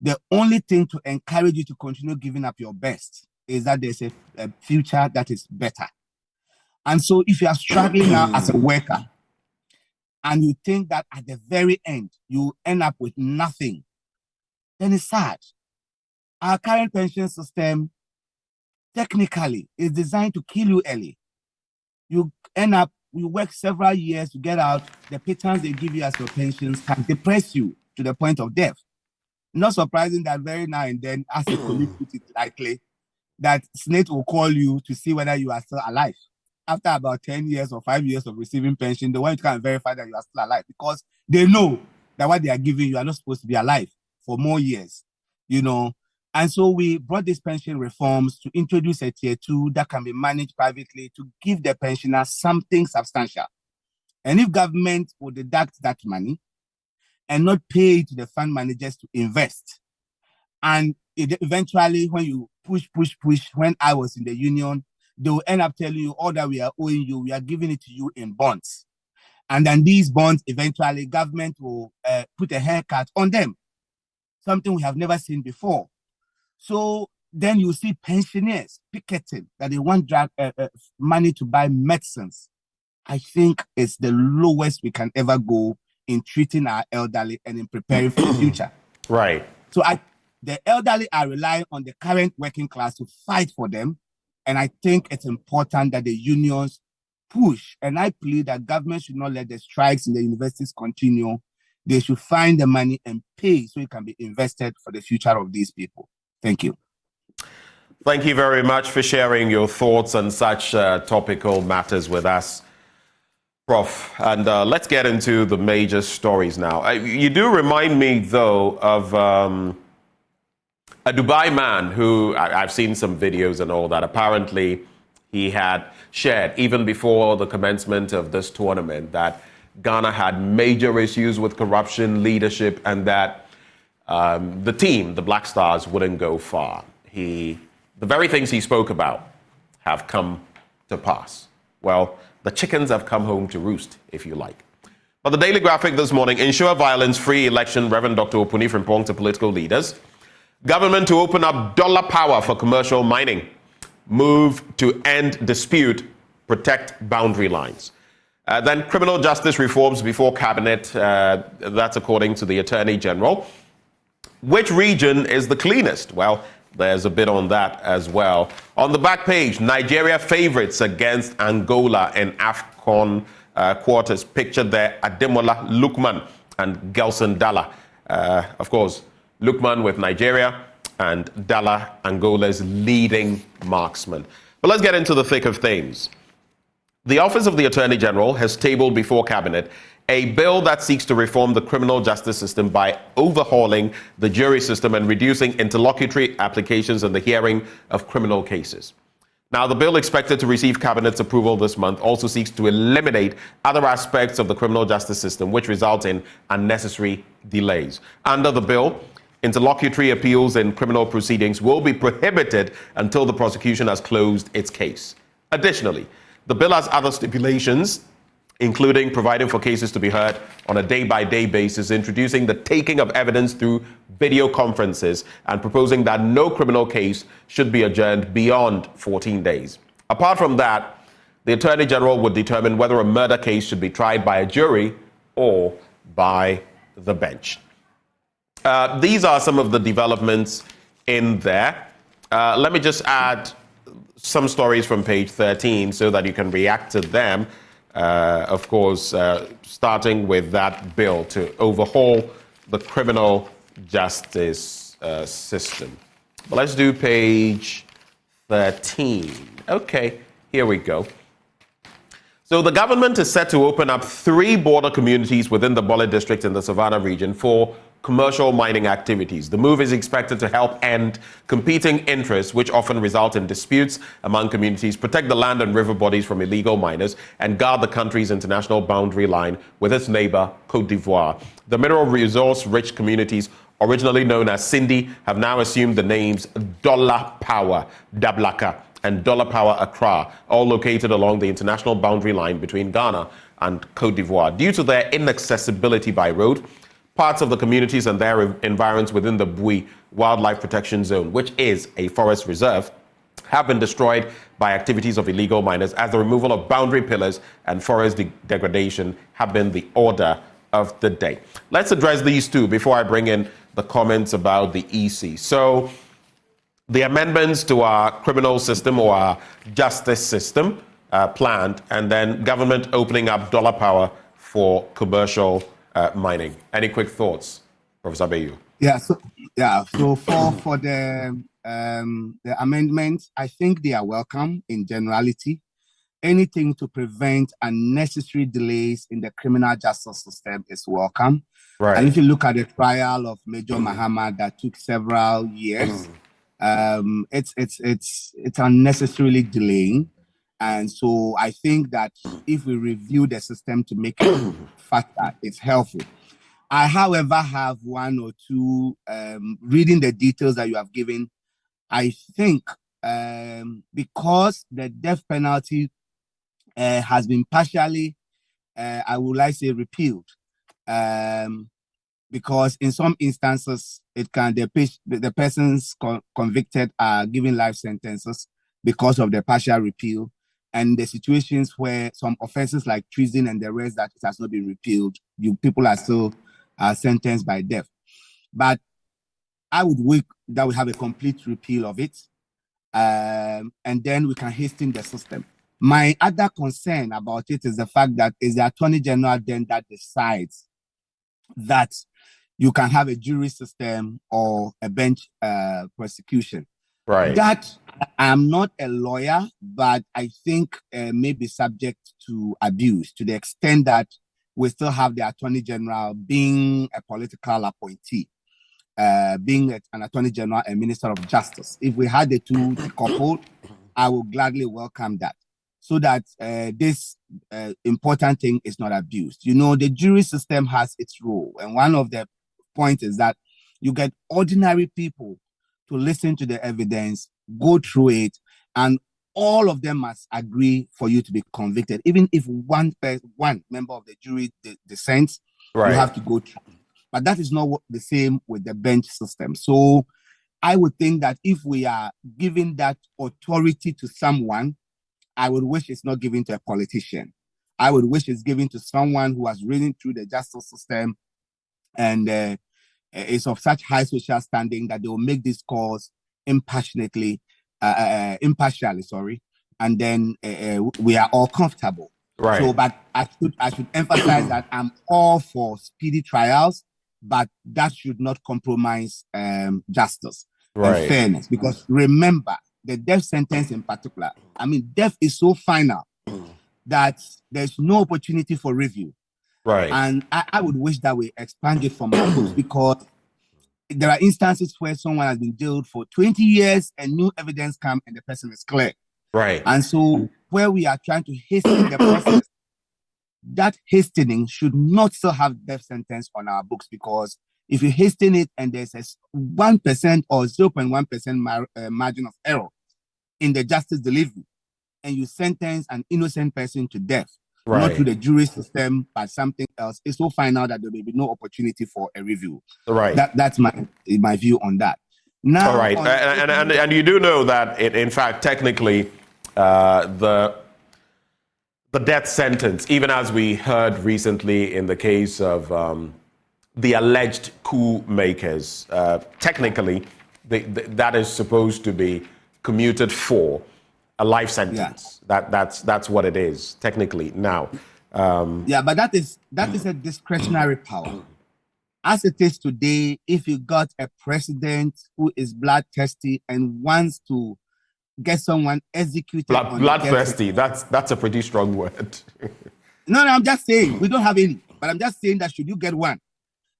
the only thing to encourage you to continue giving up your best is that there's a future that is better. And so if you are struggling now as a worker, and you think that at the very end, you end up with nothing, then it's sad. Our current pension system, technically, is designed to kill you early. You end up, you work several years to get out, the payments they give you as your pensions can depress you to the point of death. Not surprising that very now and then, as a colleague put it likely, that SNAIT will call you to see whether you are still alive. After about 10 years or 5 years of receiving pension, they want to kind of verify that you are still alive because they know that what they are giving you are not supposed to be alive for more years, you know. And so we brought these pension reforms to introduce a tier 2 that can be managed privately to give the pensioners something substantial. And if government will deduct that money and not pay to the fund managers to invest, and eventually when you push, when I was in the union, they will end up telling you all that we are owing you, we are giving it to you in bonds. And then these bonds, eventually government will put a haircut on them, something we have never seen before. So then you see pensioners picketing that they want money to buy medicines. I think it's the lowest we can ever go in treating our elderly and in preparing for the future. Right. So the elderly are relying on the current working class to fight for them. And I think it's important that the unions push. And I plead that government should not let the strikes in the universities continue. They should find the money and pay so it can be invested for the future of these people. Thank you. Thank you very much for sharing your thoughts on such topical matters with us, Prof. And let's get into the major stories now. You do remind me, though, of a Dubai man who, I've seen some videos and all that. Apparently, he had shared, even before the commencement of this tournament, that Ghana had major issues with corruption, leadership, and that the team, the Black Stars, wouldn't go far. The very things he spoke about have come to pass. Well, the chickens have come home to roost, if you like. But the Daily Graphic this morning: ensure violence-free election, Reverend Dr. Opuni Frimpong to political leaders. Government to open up dollar power for commercial mining. Move to end dispute, protect boundary lines. Then criminal justice reforms before cabinet. That's according to the Attorney General. Which region is the cleanest? Well, there's a bit on that as well. On the back page, Nigeria favorites against Angola in AFCON quarters. Pictured there, Ademola Lookman and Gelson Dalla. Of course, Lookman with Nigeria and Dalla, Angola's leading marksman. But let's get into the thick of things. The Office of the Attorney General has tabled before Cabinet a bill that seeks to reform the criminal justice system by overhauling the jury system and reducing interlocutory applications and the hearing of criminal cases. Now, the bill expected to receive Cabinet's approval this month also seeks to eliminate other aspects of the criminal justice system which result in unnecessary delays. Under the bill, interlocutory appeals in criminal proceedings will be prohibited until the prosecution has closed its case. Additionally, the bill has other stipulations, including providing for cases to be heard on a day-by-day basis, introducing the taking of evidence through video conferences, and proposing that no criminal case should be adjourned beyond 14 days. Apart from that, the Attorney General would determine whether a murder case should be tried by a jury or by the bench. These are some of the developments in there. Let me just add some stories from page 13 so that you can react to them. of course, starting with that bill to overhaul the criminal justice system. But let's do page 13. Okay, here we go. So the government is set to open up 3 border communities within the Bole district in the Savannah region for commercial mining activities. The move is expected to help end competing interests, which often result in disputes among communities, protect the land and river bodies from illegal miners, and guard the country's international boundary line with its neighbor, Côte d'Ivoire. The mineral resource-rich communities, originally known as Cindy, have now assumed the names Dollar Power Dablaka and Dollar Power Accra, all located along the international boundary line between Ghana and Côte d'Ivoire. Due to their inaccessibility by road, parts of the communities and their environs within the Bui Wildlife Protection Zone, which is a forest reserve, have been destroyed by activities of illegal miners, as the removal of boundary pillars and forest degradation have been the order of the day. Let's address these two before I bring in the comments about the EC. So, the amendments to our criminal system or our justice system planned, and then government opening up dollar power for commercial mining. Any quick thoughts, Professor Bayu? So for the amendments, I think they are welcome in generality. Anything to prevent unnecessary delays in the criminal justice system is welcome. Right. And if you look at the trial of Major Muhammad that took several years, it's unnecessarily delaying. And so I think that if we review the system to make it faster, it's helpful. I, however, have one or two, reading the details that you have given, I think because the death penalty has been partially, I would like to say, repealed, because in some instances, it can the persons convicted are given life sentences because of the partial repeal, and the situations where some offenses like treason and the rest that it has not been repealed, people are still sentenced by death. But I would wish that we have a complete repeal of it, and then we can hasten the system. My other concern about it is the fact that it's the Attorney General then that decides that you can have a jury system or a bench prosecution. Right. That, I'm not a lawyer, but I think may be subject to abuse to the extent that we still have the Attorney General being a political appointee, being an Attorney General and Minister of Justice. If we had the two coupled, I would gladly welcome that, so that this important thing is not abused. You know, the jury system has its role, and one of the points is that you get ordinary people to listen to the evidence, go through it, and all of them must agree for you to be convicted. Even if one member of the jury dissents, right, you have to go through. But that is not the same with the bench system. So I would think that if we are giving that authority to someone, I would wish it's not given to a politician. I would wish it's given to someone who has risen through the justice system and is of such high social standing that they will make these calls impartially, and then we are all comfortable. Right. So, but I should emphasize that I'm all for speedy trials, but that should not compromise justice and fairness. Because remember, the death sentence in particular, I mean, death is so final that there's no opportunity for review. Right. And I would wish that we expand it from our books, because there are instances where someone has been jailed for 20 years and new evidence comes and the person is clear. Right. And so where we are trying to hasten the process, that hastening should not still have death sentence on our books, because if you hasten it and there's a 1% or 0.1% margin of error in the justice delivery, and you sentence an innocent person to death, not through the jury system, but something else, it's so final that there will be no opportunity for a review. Right. That's my view on that. Now, all right, and you do know that in fact, technically, the death sentence, even as we heard recently in the case of the alleged coup makers, technically, that is supposed to be commuted for. a life sentence. Yeah. That's what it is technically now. Yeah, but that is a discretionary power. As it is today, if you got a president who is bloodthirsty and wants to get someone executed, bloodthirsty. That's a pretty strong word. No, I'm just saying we don't have any. But I'm just saying that should you get one,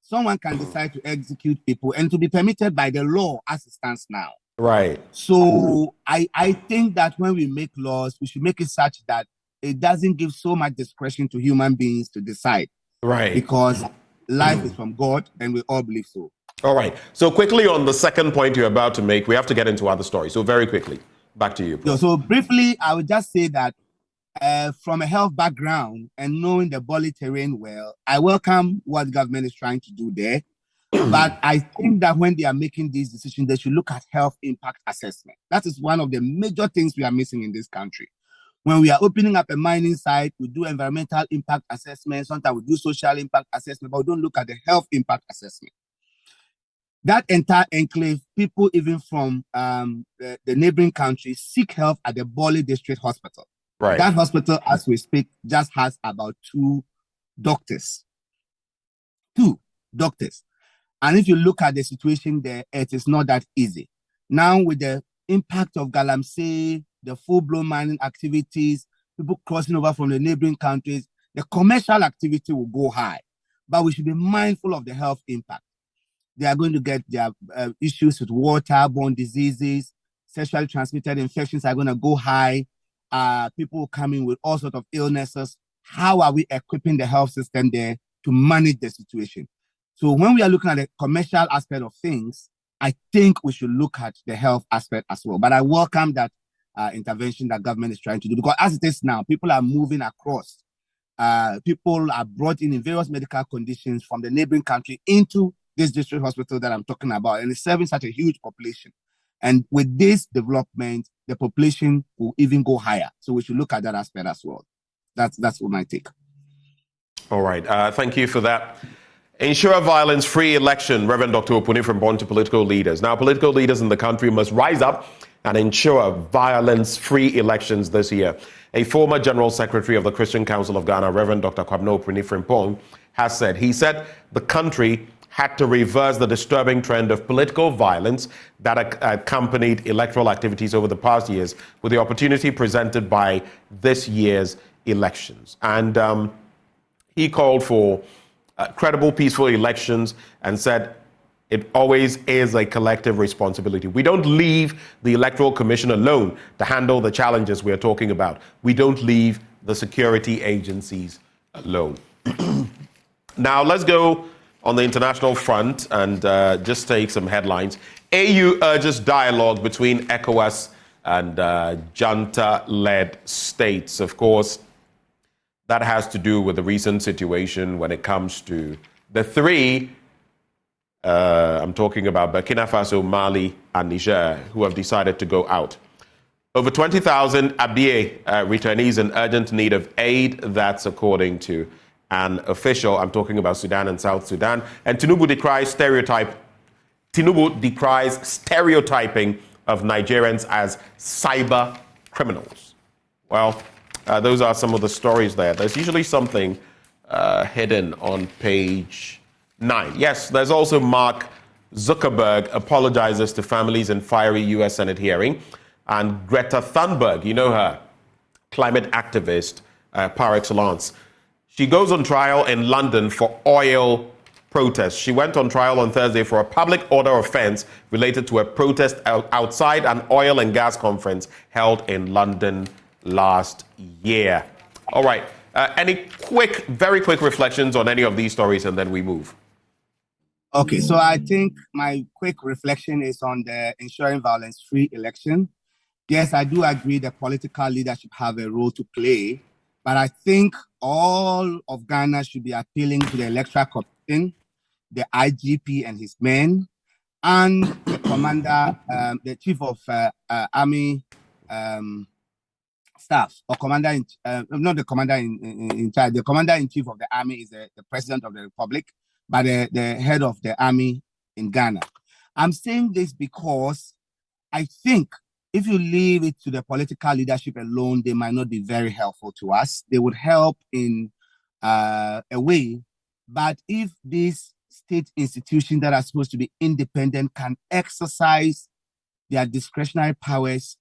someone can decide to execute people and to be permitted by the law as it stands now. Right. So I think that when we make laws, we should make it such that it doesn't give so much discretion to human beings to decide. Right. Because life is from God, and we all believe so. All right. So quickly on the second point you're about to make, we have to get into other stories. So very quickly, back to you. So briefly, I would just say that from a health background and knowing the Bali terrain well, I welcome what government is trying to do there. But I think that when they are making these decisions, they should look at health impact assessment. That is one of the major things we are missing in this country. When we are opening up a mining site, we do environmental impact assessment. Sometimes we do social impact assessment, but we don't look at the health impact assessment. That entire enclave, people even from the neighboring countries seek help at the Bali District Hospital. Right. That hospital, as we speak, just has about 2 doctors. 2 doctors. And if you look at the situation there, it is not that easy. Now, with the impact of Galamsey, the full-blown mining activities, people crossing over from the neighboring countries, the commercial activity will go high. But we should be mindful of the health impact. They are going to get their issues with waterborne diseases, sexually transmitted infections are going to go high. People coming with all sorts of illnesses. How are we equipping the health system there to manage the situation? So when we are looking at the commercial aspect of things, I think we should look at the health aspect as well. But I welcome that intervention that government is trying to do, because as it is now, people are moving across. People are brought in various medical conditions from the neighboring country into this district hospital that I'm talking about, and it's serving such a huge population. And with this development, the population will even go higher. So we should look at that aspect as well. That's what my take. All right. Thank you for that. Ensure violence-free election, Reverend Dr. Opuni from Born to Political Leaders. Now, political leaders in the country must rise up and ensure violence-free elections this year. A former General Secretary of the Christian Council of Ghana, Reverend Dr. Kwabena Opuni Frimpong, has said, the country had to reverse the disturbing trend of political violence that accompanied electoral activities over the past years with the opportunity presented by this year's elections. And he called for credible, peaceful elections and said it always is a collective responsibility. We don't leave the Electoral Commission alone to handle the challenges we're talking about. We don't leave the security agencies alone. Now, let's go on the international front and just take some headlines. AU urges dialogue between ECOWAS and junta-led states. Of course, that has to do with the recent situation when it comes to the 3, I'm talking about Burkina Faso, Mali, and Niger, who have decided to go out. Over 20,000 Abyei returnees in urgent need of aid. That's according to an official. I'm talking about Sudan and South Sudan. And Tinubu decries stereotyping of Nigerians as cyber criminals. Well, those are some of the stories there. There's usually something hidden on page 9. Yes, there's also Mark Zuckerberg apologizes to families in fiery U.S. Senate hearing. And Greta Thunberg, you know her, climate activist par excellence. She goes on trial in London for oil protests. She went on trial on Thursday for a public order offense related to a protest outside an oil and gas conference held in London last year. All right. Any very quick reflections on any of these stories, and then we move? Okay, so I think my quick reflection is on the ensuring violence-free election. Yes, I do agree that political leadership have a role to play, but I think all of Ghana should be appealing to the Electoral Commission, the IGP and his men, and the commander, the chief of army staff, or commander, not the commander in charge. The commander in chief of the army is the president of the republic, but the head of the army in Ghana. I'm saying this because I think if you leave it to the political leadership alone, they might not be very helpful to us. They would help in a way, but if these state institutions that are supposed to be independent can exercise their discretionary powers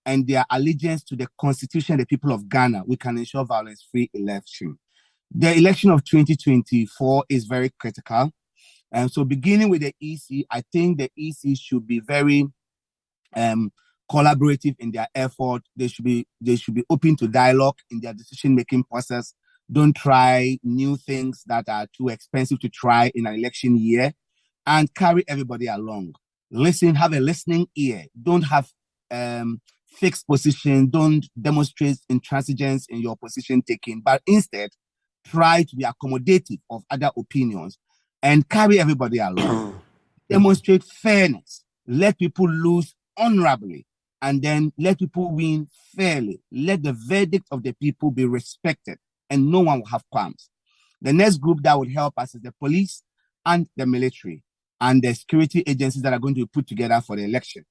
and their allegiance to the Constitution and the people of Ghana, we can ensure violence-free election. The election of 2024 is very critical. And so beginning with the EC, I think the EC should be very collaborative in their effort. They should be open to dialogue in their decision-making process. Don't try new things that are too expensive to try in an election year, and carry everybody along. Listen, have a listening ear. Don't have fixed position. Don't demonstrate intransigence in your position taking, but instead try to be accommodative of other opinions and carry everybody along. Demonstrate fairness. Let people lose honorably, and then let people win fairly. Let the verdict of the people be respected, and no one will have qualms. The next group that would help us is the police and the military and the security agencies that are going to be put together for the election.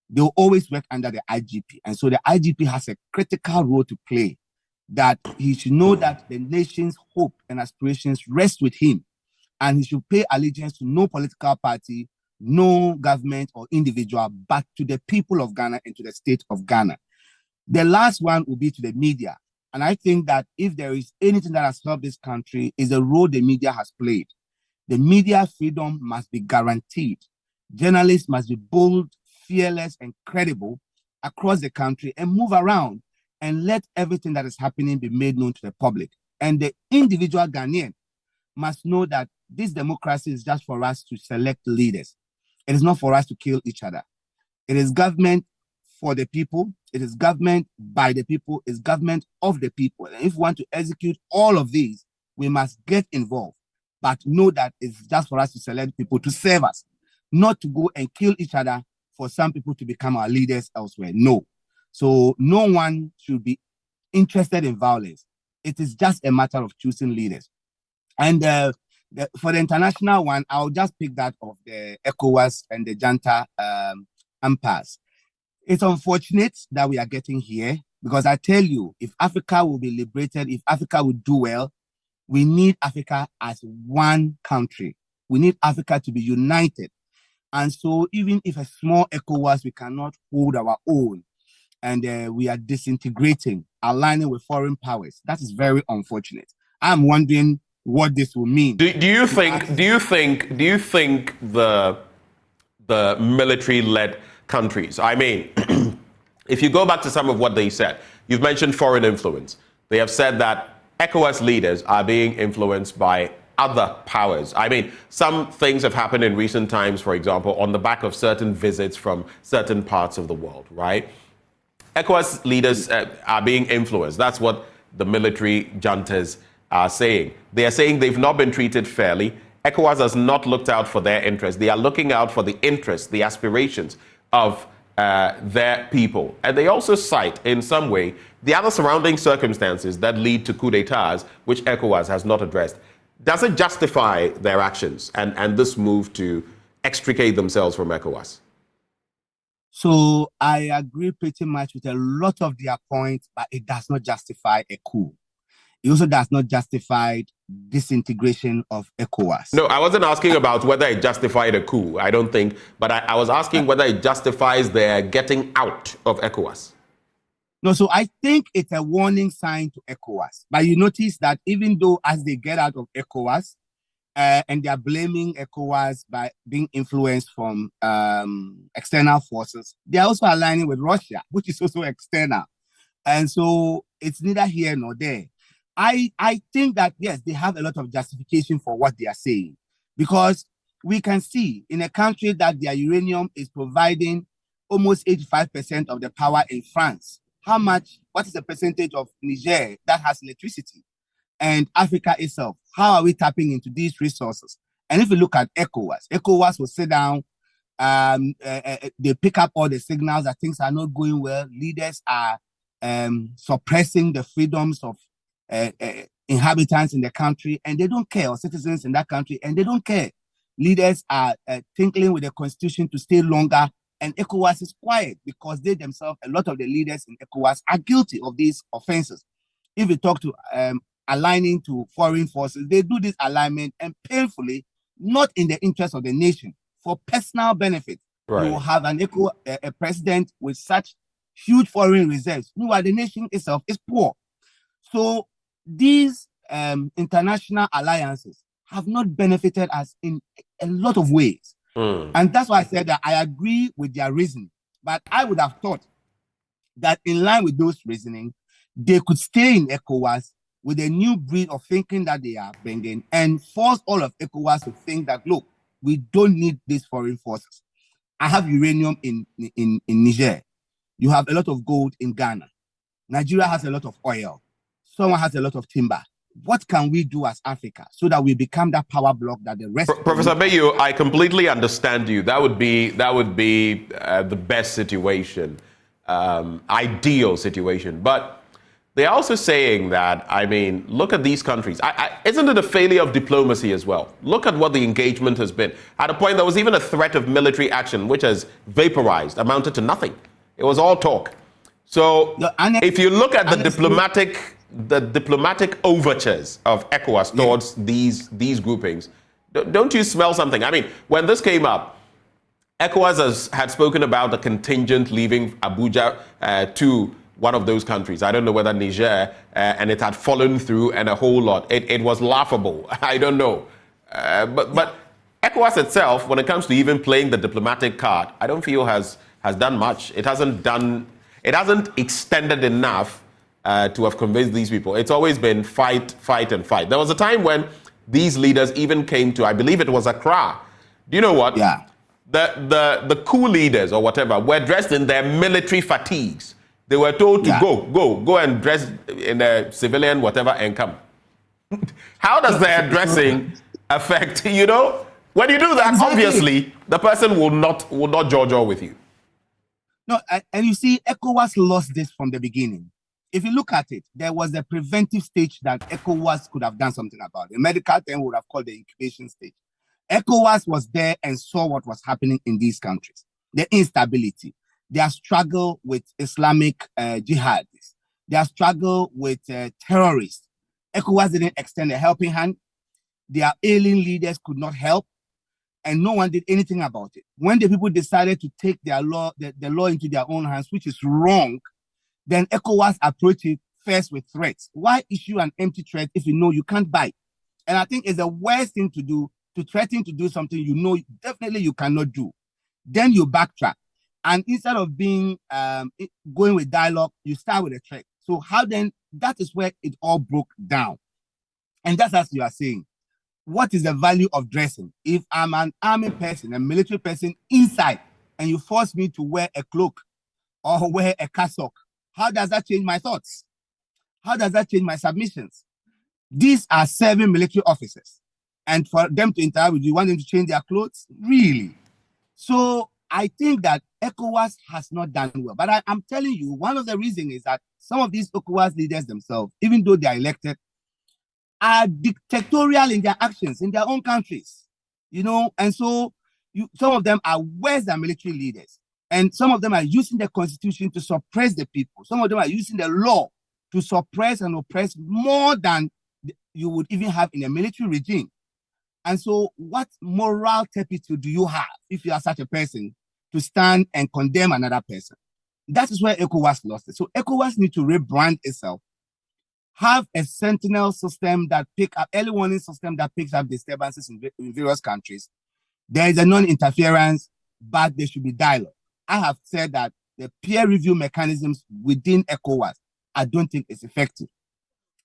They'll always work under the IGP. And so the IGP has a critical role to play, that he should know that the nation's hope and aspirations rest with him. And he should pay allegiance to no political party, no government or individual, but to the people of Ghana and to the state of Ghana. The last one will be to the media. And I think that if there is anything that has helped this country, is the role the media has played. The media freedom must be guaranteed. Journalists must be bold, fearless, and credible across the country and move around and let everything that is happening be made known to the public. And the individual Ghanaian must know that this democracy is just for us to select leaders. It is not for us to kill each other. It is government for the people. It is government by the people. It's government of the people. And if we want to execute all of these, we must get involved, but know that it's just for us to select people to serve us, not to go and kill each other for some people to become our leaders elsewhere. No. So no one should be interested in violence. It is just a matter of choosing leaders. And for the international one, I'll just pick that of the ECOWAS and the Junta impasse. It's unfortunate that we are getting here, because I tell you, if Africa will be liberated, if Africa will do well, we need Africa as one country. We need Africa to be united. And so even if a small ECOWAS, we cannot hold our own, and we are disintegrating, aligning with foreign powers. That is very unfortunate. I'm wondering what this will mean. Do you think the military-led countries, I mean, if you go back to some of what they said, you've mentioned foreign influence. They have said that ECOWAS leaders are being influenced by other powers. I mean, some things have happened in recent times, for example, on the back of certain visits from certain parts of the world, right? ECOWAS leaders are being influenced. That's what the military juntas are saying. They are saying they've not been treated fairly. ECOWAS has not looked out for their interests. They are looking out for the interests, the aspirations of their people. And they also cite, in some way, the other surrounding circumstances that lead to coup d'etats, which ECOWAS has not addressed. Does it justify their actions and this move to extricate themselves from ECOWAS? So I agree pretty much with a lot of their points, but it does not justify a coup. It also does not justify disintegration of ECOWAS. No, I wasn't asking about whether it justified a coup, I don't think, but I was asking whether it justifies their getting out of ECOWAS. No, so I think it's a warning sign to ECOWAS. But you notice that even though as they get out of ECOWAS, and they are blaming ECOWAS by being influenced from external forces, they are also aligning with Russia, which is also external. And so it's neither here nor there. I think that, yes, they have a lot of justification for what they are saying, because we can see in a country that their uranium is providing almost 85% of the power in France. What is the percentage of Niger that has electricity? And Africa itself, how are we tapping into these resources? And if you look at ECOWAS will sit down, they pick up all the signals that things are not going well. Leaders are suppressing the freedoms of inhabitants in the country, and they don't care, or citizens in that country, and they don't care. Leaders are tinkling with the constitution to stay longer and ECOWAS is quiet because they themselves, a lot of the leaders in ECOWAS are guilty of these offenses. If you talk to aligning to foreign forces, they do this alignment and painfully, not in the interest of the nation, for personal benefit. Right. You have a president with such huge foreign reserves. Meanwhile, the nation itself is poor. So these international alliances have not benefited us in a lot of ways. And that's why I said that I agree with their reasoning. But I would have thought that in line with those reasoning, they could stay in ECOWAS with a new breed of thinking that they are bringing and force all of ECOWAS to think that, look, we don't need these foreign forces. I have uranium in Niger. You have a lot of gold in Ghana. Nigeria has a lot of oil. Someone has a lot of timber. What can we do as Africa so that we become that power block that the rest? Professor Bayo, I completely understand you. That would be the best situation, ideal situation. But they're also saying that, I mean, look at these countries. Isn't it a failure of diplomacy as well? Look at what the engagement has been. At a point, there was even a threat of military action, which has vaporized, amounted to nothing. It was all talk. So if you look at the diplomatic overtures of ECOWAS towards these groupings, don't you smell something? I mean, when this came up, ECOWAS had spoken about a contingent leaving Abuja to one of those countries. I don't know whether Niger, and it had fallen through and a whole lot. It was laughable. I don't know. But ECOWAS itself, when it comes to even playing the diplomatic card, I don't feel has done much. It hasn't extended enough to have convinced these people. It's always been fight, fight, and fight. There was a time when these leaders even came to, I believe it was Accra. Do you know what? Yeah. The coup leaders or whatever were dressed in their military fatigues. They were told to go and dress in a civilian whatever and come. How does their dressing affect, you know? When you do that, obviously, the person will not jaw with you. No, and you see, ECOWAS lost this from the beginning. If you look at it, there was a preventive stage that ECOWAS could have done something about. The medical term would have called the incubation stage. ECOWAS was there and saw what was happening in these countries. The instability, their struggle with Islamic jihadists, their struggle with terrorists. ECOWAS didn't extend a helping hand. Their alien leaders could not help, and no one did anything about it. When the people decided to take their law, the law into their own hands, which is wrong, then ECOWAS approached it first with threats. Why issue an empty threat if you know you can't buy? And I think it's the worst thing to do, to threaten to do something you know definitely you cannot do. Then you backtrack. And instead of being going with dialogue, you start with a threat. So how then, that is where it all broke down. And that's as you are saying. What is the value of dressing? If I'm an army person, a military person inside, and you force me to wear a cloak or wear a cassock, how does that change my thoughts? How does that change my submissions? These are serving military officers. And for them to interact with you, want them to change their clothes? Really? So I think that ECOWAS has not done well. But I'm telling you, one of the reasons is that some of these ECOWAS leaders themselves, even though they are elected, are dictatorial in their actions in their own countries. You know, and so some of them are worse than military leaders. And some of them are using the constitution to suppress the people. Some of them are using the law to suppress and oppress more than you would even have in a military regime. And so what moral turpitude do you have if you are such a person to stand and condemn another person? That is where ECOWAS lost it. So ECOWAS needs to rebrand itself, have a sentinel system that early warning system that picks up disturbances in various countries. There is a non-interference, but there should be dialogue. I have said that the peer review mechanisms within ECOWAS, I don't think it's effective.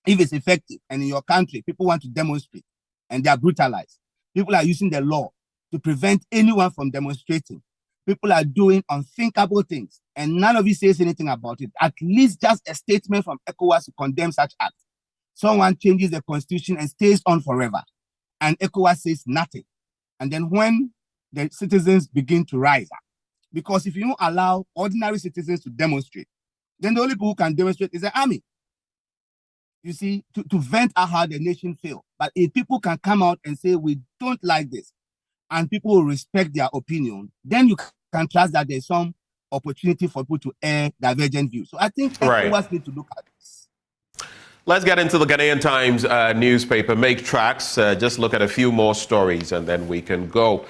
If it's effective and in your country, people want to demonstrate and they are brutalized, people are using the law to prevent anyone from demonstrating. People are doing unthinkable things and none of you says anything about it. At least just a statement from ECOWAS to condemn such acts. Someone changes the constitution and stays on forever. And ECOWAS says nothing. And then when the citizens begin to rise up, because if you don't allow ordinary citizens to demonstrate, then the only people who can demonstrate is the army. You see, to vent out how the nation feels. But if people can come out and say, we don't like this, and people will respect their opinion, then you can trust that there's some opportunity for people to air divergent views. So I think everyone needs to look at this. Let's get into the Ghanaian Times newspaper. Make tracks. Just look at a few more stories and then we can go.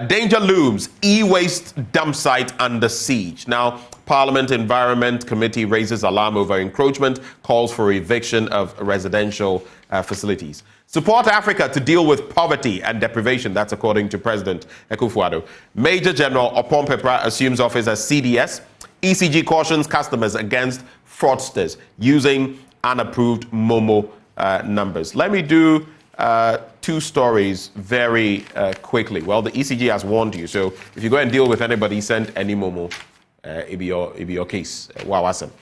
Danger looms. E-waste dump site under siege. Now, Parliament Environment Committee raises alarm over encroachment, calls for eviction of residential facilities. Support Africa to deal with poverty and deprivation. That's according to President Akufo-Addo. Major General Opon Pepra assumes office as CDS. ECG cautions customers against fraudsters using unapproved Momo numbers. Let me do two stories very quickly. Well, the ECG has warned you, so if you go and deal with anybody, send any Momo, it'll be your case. Wow, awesome.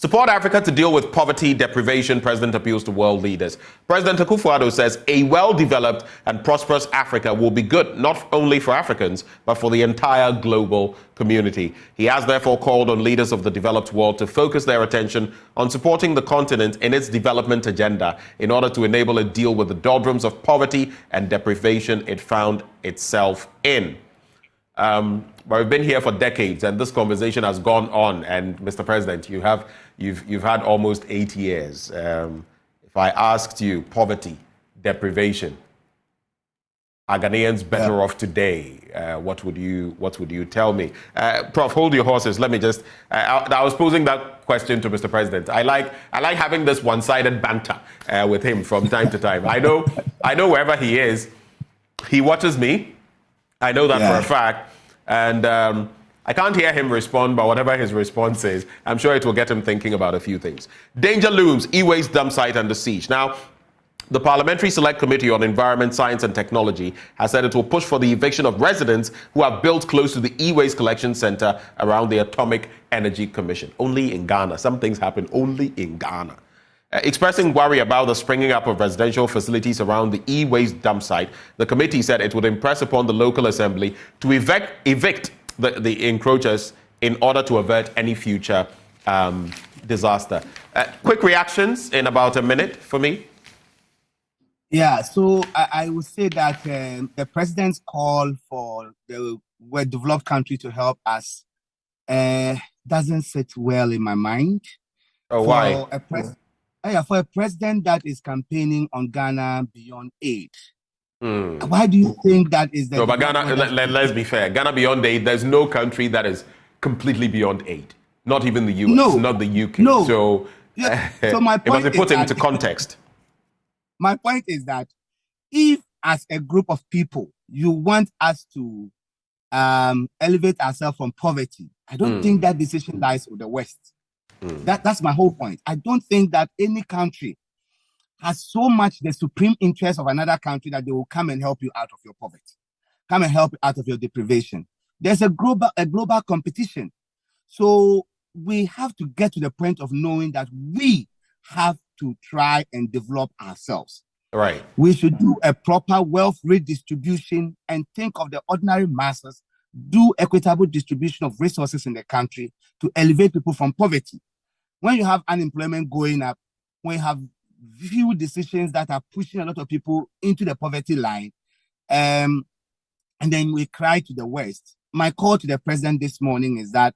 Support Africa to deal with poverty, deprivation. President appeals to world leaders. President Akufo-Addo says a well-developed and prosperous Africa will be good, not only for Africans, but for the entire global community. He has therefore called on leaders of the developed world to focus their attention on supporting the continent in its development agenda in order to enable it deal with the doldrums of poverty and deprivation it found itself in. But we've been here for decades, and this conversation has gone on. And Mr. President, you've had almost 8 years. If I asked you, poverty, deprivation, are Ghanaians better off today? What would you tell me? Prof, hold your horses. Let me just. I was posing that question to Mr. President. I like having this one-sided banter with him from time to time. I know wherever he is, he watches me. I know that for a fact. And I can't hear him respond, but whatever his response is, I'm sure it will get him thinking about a few things. Danger looms, e-waste dump site under siege. Now, the Parliamentary Select Committee on Environment, Science and Technology has said it will push for the eviction of residents who have built close to the e-waste collection center around the Atomic Energy Commission. Only in Ghana. Some things happen only in Ghana. Expressing worry about the springing up of residential facilities around the e-waste dump site, the committee said it would impress upon the local assembly to evict the encroachers in order to avert any future disaster. Quick reactions in about a minute for me. Yeah, so I would say that the president's call for the developed country to help us doesn't sit well in my mind. Oh, why? For a president that is campaigning on Ghana beyond aid. Why do you think that is the... No, but Ghana, let's be fair. Ghana beyond aid, there's no country that is completely beyond aid. Not even the US, not the UK. No. So my point it must be put into context. My point is that if as a group of people, you want us to elevate ourselves from poverty, I don't think that decision lies with the West. That's my whole point. I don't think that any country has so much the supreme interest of another country that they will come and help you out of your poverty, come and help you out of your deprivation. There's a global competition. So we have to get to the point of knowing that we have to try and develop ourselves. Right. We should do a proper wealth redistribution and think of the ordinary masses, do equitable distribution of resources in the country to elevate people from poverty. When you have unemployment going up, when you have few decisions that are pushing a lot of people into the poverty line, and then we cry to the West. My call to the president this morning is that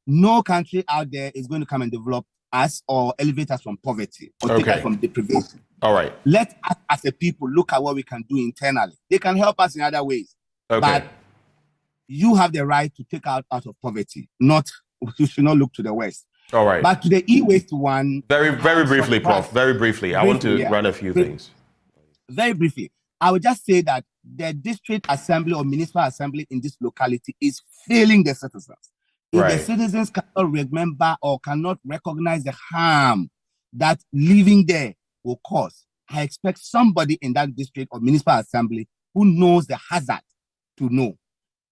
no country out there is going to come and develop us or elevate us from poverty or take us from deprivation. All right. Let us as a people look at what we can do internally. They can help us in other ways. Okay. But you have the right to take out of poverty. You should not look to the West. All right. But to the e-waste one... Very briefly, Prof. Very briefly. I want to run a few things. Very briefly. I would just say that the district assembly or municipal assembly in this locality is failing the citizens. If the citizens cannot remember or cannot recognize the harm that living there will cause, I expect somebody in that district or municipal assembly who knows the hazard to know.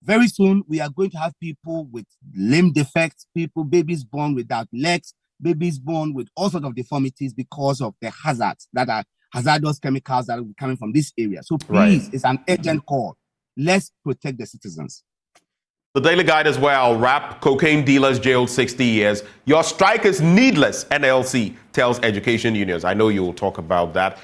Very soon, we are going to have people with limb defects, babies born without legs, babies born with all sorts of deformities because of the hazards that are hazardous chemicals that are coming from this area. So please, it's an urgent call. Let's protect the citizens. The Daily Guide as well. Rap cocaine dealers jailed 60 years. Your strike is needless, NLC tells education unions. I know you will talk about that.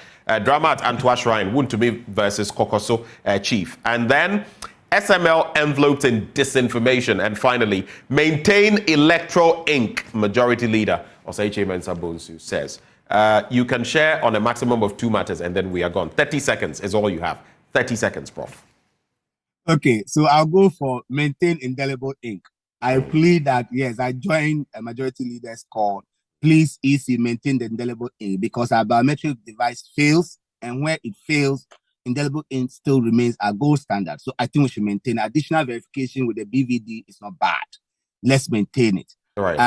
Drama at Antwa Shrine, Wuntumi versus Kokoso chief. And then SML enveloped in disinformation. And finally, maintain electoral ink. Majority Leader Oseiche Mensah Bonsu says. You can share on a maximum of 2 matters and then we are gone. 30 seconds is all you have. 30 seconds, Prof. Okay, so I'll go for maintain indelible ink. I plead that, yes, I join a Majority Leader's call. Please, EC, maintain the indelible ink because our biometric device fails, and where it fails, indelible ink still remains our gold standard. So I think we should maintain additional verification with the BVD. It's not bad. Let's maintain it. All right.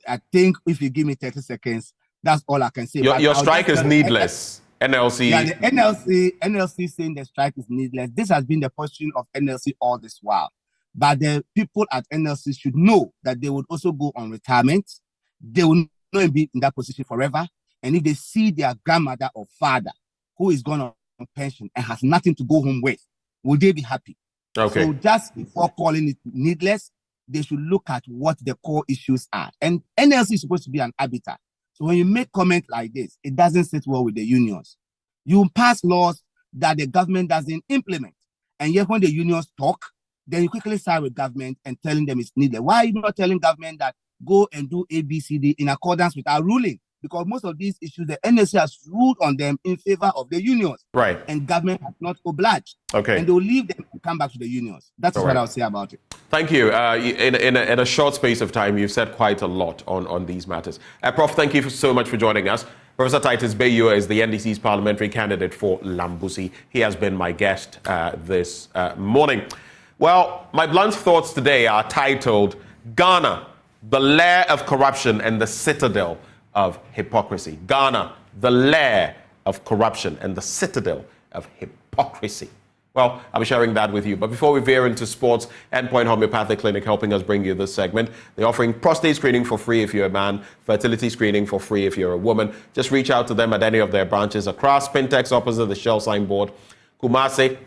I think if you give me 30 seconds, that's all I can say. Your strike is needless. NLC. Yeah, the NLC saying the strike is needless. This has been the position of NLC all this while. But the people at NLC should know that they would also go on retirement. They will not be in that position forever. And if they see their grandmother or father who is gone on pension and has nothing to go home with, will they be happy? Okay. So just before calling it needless, they should look at what the core issues are. And NLC is supposed to be an arbiter. So when you make comment like this, it doesn't sit well with the unions. You pass laws that the government doesn't implement. And yet when the unions talk, then you quickly side with government and telling them it's needed. Why are you not telling government that go and do ABCD in accordance with our ruling? Because most of these issues, the NSC has ruled on them in favor of the unions. Right. And government has not obliged. Okay. And they'll leave them and come back to the unions. That's what I'll say about it. Thank you. In a short space of time, you've said quite a lot on these matters. Prof, thank you so much for joining us. Professor Titus Bayua is the NDC's parliamentary candidate for Lambusi. He has been my guest this morning. Well, my blunt thoughts today are titled, Ghana, the Lair of Corruption and the Citadel of Hypocrisy. Ghana, the Lair of Corruption and the Citadel of Hypocrisy. Well, I'm sharing that with you. But before we veer into sports, Endpoint Homeopathic Clinic helping us bring you this segment. They're offering prostate screening for free if you're a man, fertility screening for free if you're a woman. Just reach out to them at any of their branches across Spintex opposite the Shell signboard, Kumasi,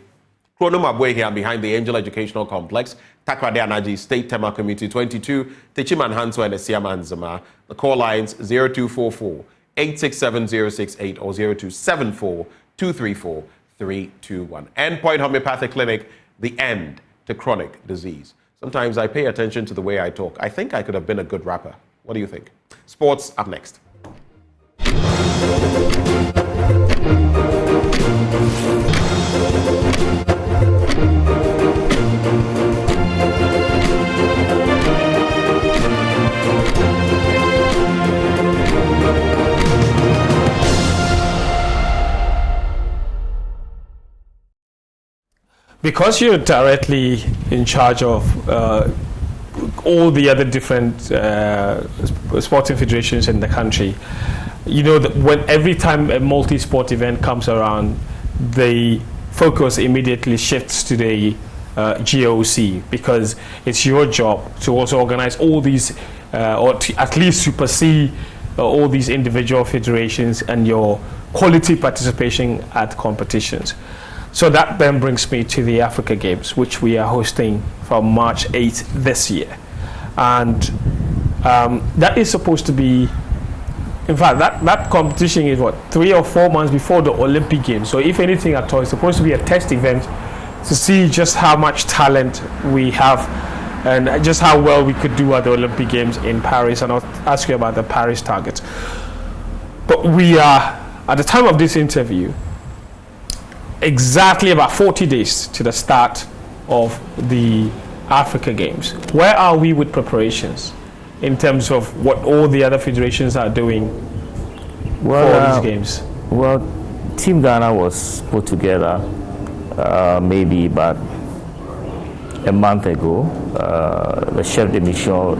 Kronomabwe here behind the Angel Educational Complex, Takrade Anaji State Tema Community 22, Techiman Hanso and Esiaman Zama. The call lines 0244 867 068 or 0274 234 321. Endpoint Homeopathic Clinic, the end to chronic disease. Sometimes I pay attention to the way I talk. I think I could have been a good rapper. What do you think? Sports up next. Because you're directly in charge of all the other different sporting federations in the country, you know that when every time a multi-sport event comes around, the focus immediately shifts to the GOC, because it's your job to also organize all these, or to at least supersede all these individual federations and your quality participation at competitions. So that then brings me to the Africa Games, which we are hosting from March 8th this year. And that is supposed to be, in fact, that competition is 3 or 4 months before the Olympic Games. So if anything at all, it's supposed to be a test event to see just how much talent we have and just how well we could do at the Olympic Games in Paris. And I'll ask you about the Paris targets. But we are, at the time of this interview, exactly about 40 days to the start of the Africa Games. Where are we with preparations in terms of what all the other federations are doing for these games? Well, Team Ghana was put together maybe about a month ago. The chef de mission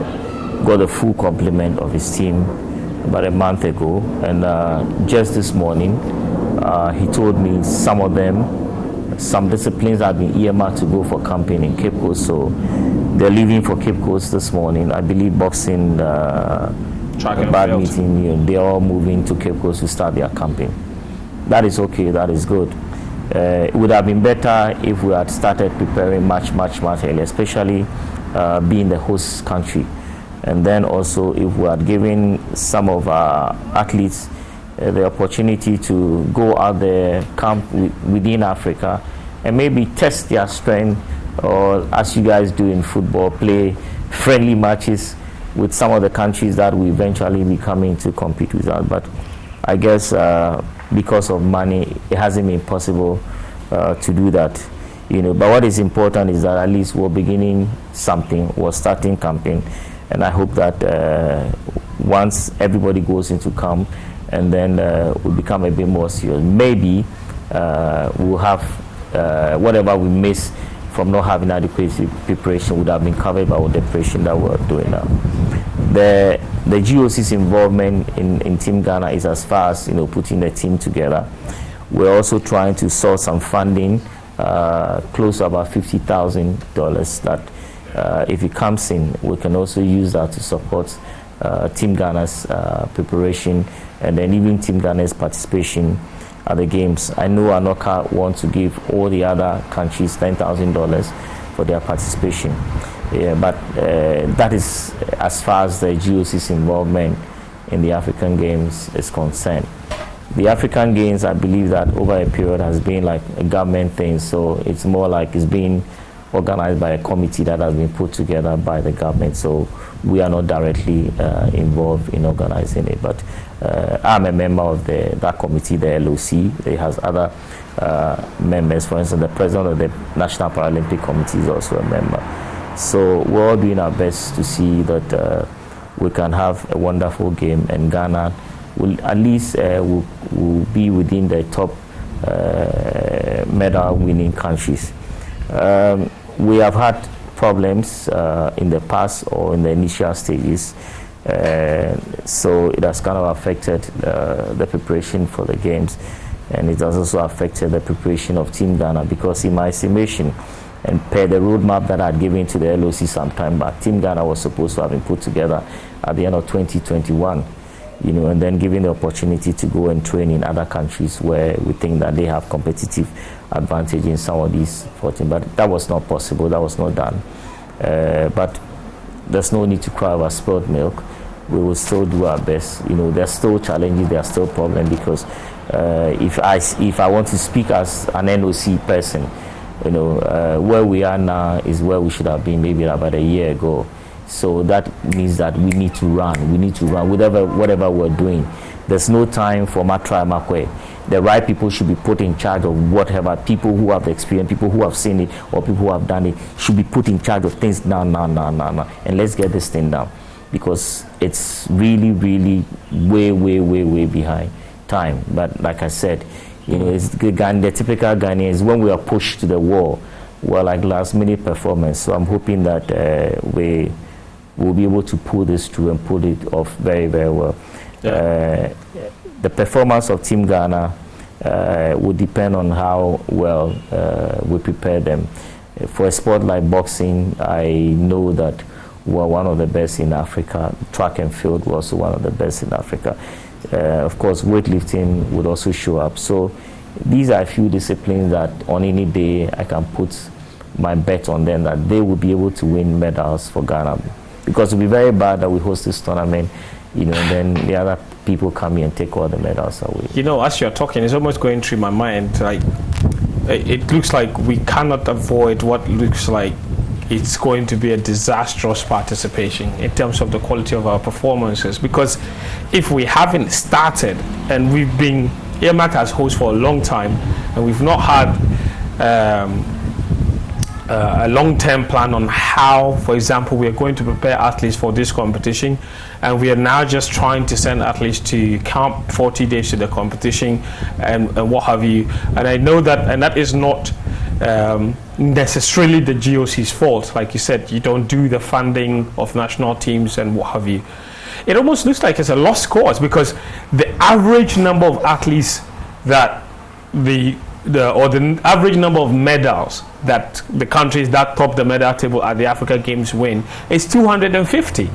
got a full complement of his team about a month ago, and just this morning he told me some disciplines have been earmarked to go for camping in Cape Coast, so they're leaving for Cape Coast this morning. I believe boxing, badminton, they're all moving to Cape Coast to start their camping. That is okay, that is good. It would have been better if we had started preparing much earlier, especially being the host country. And then also if we had given some of our athletes the opportunity to go out there, camp within Africa, and maybe test their strength or as you guys do in football, play friendly matches with some of the countries that we eventually be coming to compete with us. But I guess because of money, it hasn't been possible to do that. But what is important is that at least we're beginning something, we're starting campaign, and I hope that once everybody goes into camp and then we become a bit more serious, maybe we'll have whatever we miss from not having adequate preparation would have been covered by all the preparation that we're doing now. The GOC's involvement in Team Ghana is as far as putting the team together. We're also trying to source some funding, close to about $50,000 that if it comes in, we can also use that to support Team Ghana's preparation and then even Team Ghana's participation at the games. I know Assoc wants to give all the other countries $10,000 for their participation. Yeah, but that is as far as the GOC's involvement in the African Games is concerned. The African Games, I believe that over a period has been like a government thing, so it's more like it's being organized by a committee that has been put together by the government, so we are not directly involved in organizing it. But I'm a member of that committee, the LOC. It has other members. For instance, the president of the National Paralympic Committee is also a member. So we're all doing our best to see that we can have a wonderful game, and Ghana will at least will be within the top medal winning countries. We have had problems in the past or in the initial stages, so it has kind of affected the preparation for the games, and it has also affected the preparation of Team Ghana, because in my estimation, and per the roadmap that I had given to the LOC some time back, Team Ghana was supposed to have been put together at the end of 2021, and then given the opportunity to go and train in other countries where we think that they have competitive advantage in some of these sporting. But that was not possible, that was not done. But there's no need to cry over spilled milk. We will still do our best. There's still challenges, there's still problems, because if I want to speak as an NOC person, where we are now is where we should have been maybe about a year ago. So that means that we need to run. We need to run whatever we're doing. There's no time for Matra Makwe. The right people should be put in charge of whatever. People who have the experience, people who have seen it, or people who have done it should be put in charge of things now. And let's get this thing down, because it's really, really way behind time. But like I said, it's the typical Ghanaians, when we are pushed to the wall, we're like last minute performance. So I'm hoping that we will be able to pull this through and pull it off very, very well. Yeah. The performance of Team Ghana will depend on how well we prepare them. For a sport like boxing, I know that we're one of the best in Africa. Track and field, we're also one of the best in Africa. Of course, weightlifting would also show up. So these are a few disciplines that on any day I can put my bet on them that they will be able to win medals for Ghana. Because it will be very bad that we host this tournament, and then the other people come here and take all the medals away. As you're talking, it's almost going through my mind, like, it looks like we cannot avoid what looks like it's going to be a disastrous participation in terms of the quality of our performances. Because if we haven't started, and we've been earmarked as hosts for a long time, and we've not had a long-term plan on how, for example, we are going to prepare athletes for this competition, and we are now just trying to send athletes to camp 40 days to the competition and what have you. And I know that, and that is not necessarily the GOC's fault. Like you said, you don't do the funding of national teams and what have you. It almost looks like it's a lost cause, because the average number of athletes that the average number of medals that the countries that top the medal table at the Africa Games win is 250.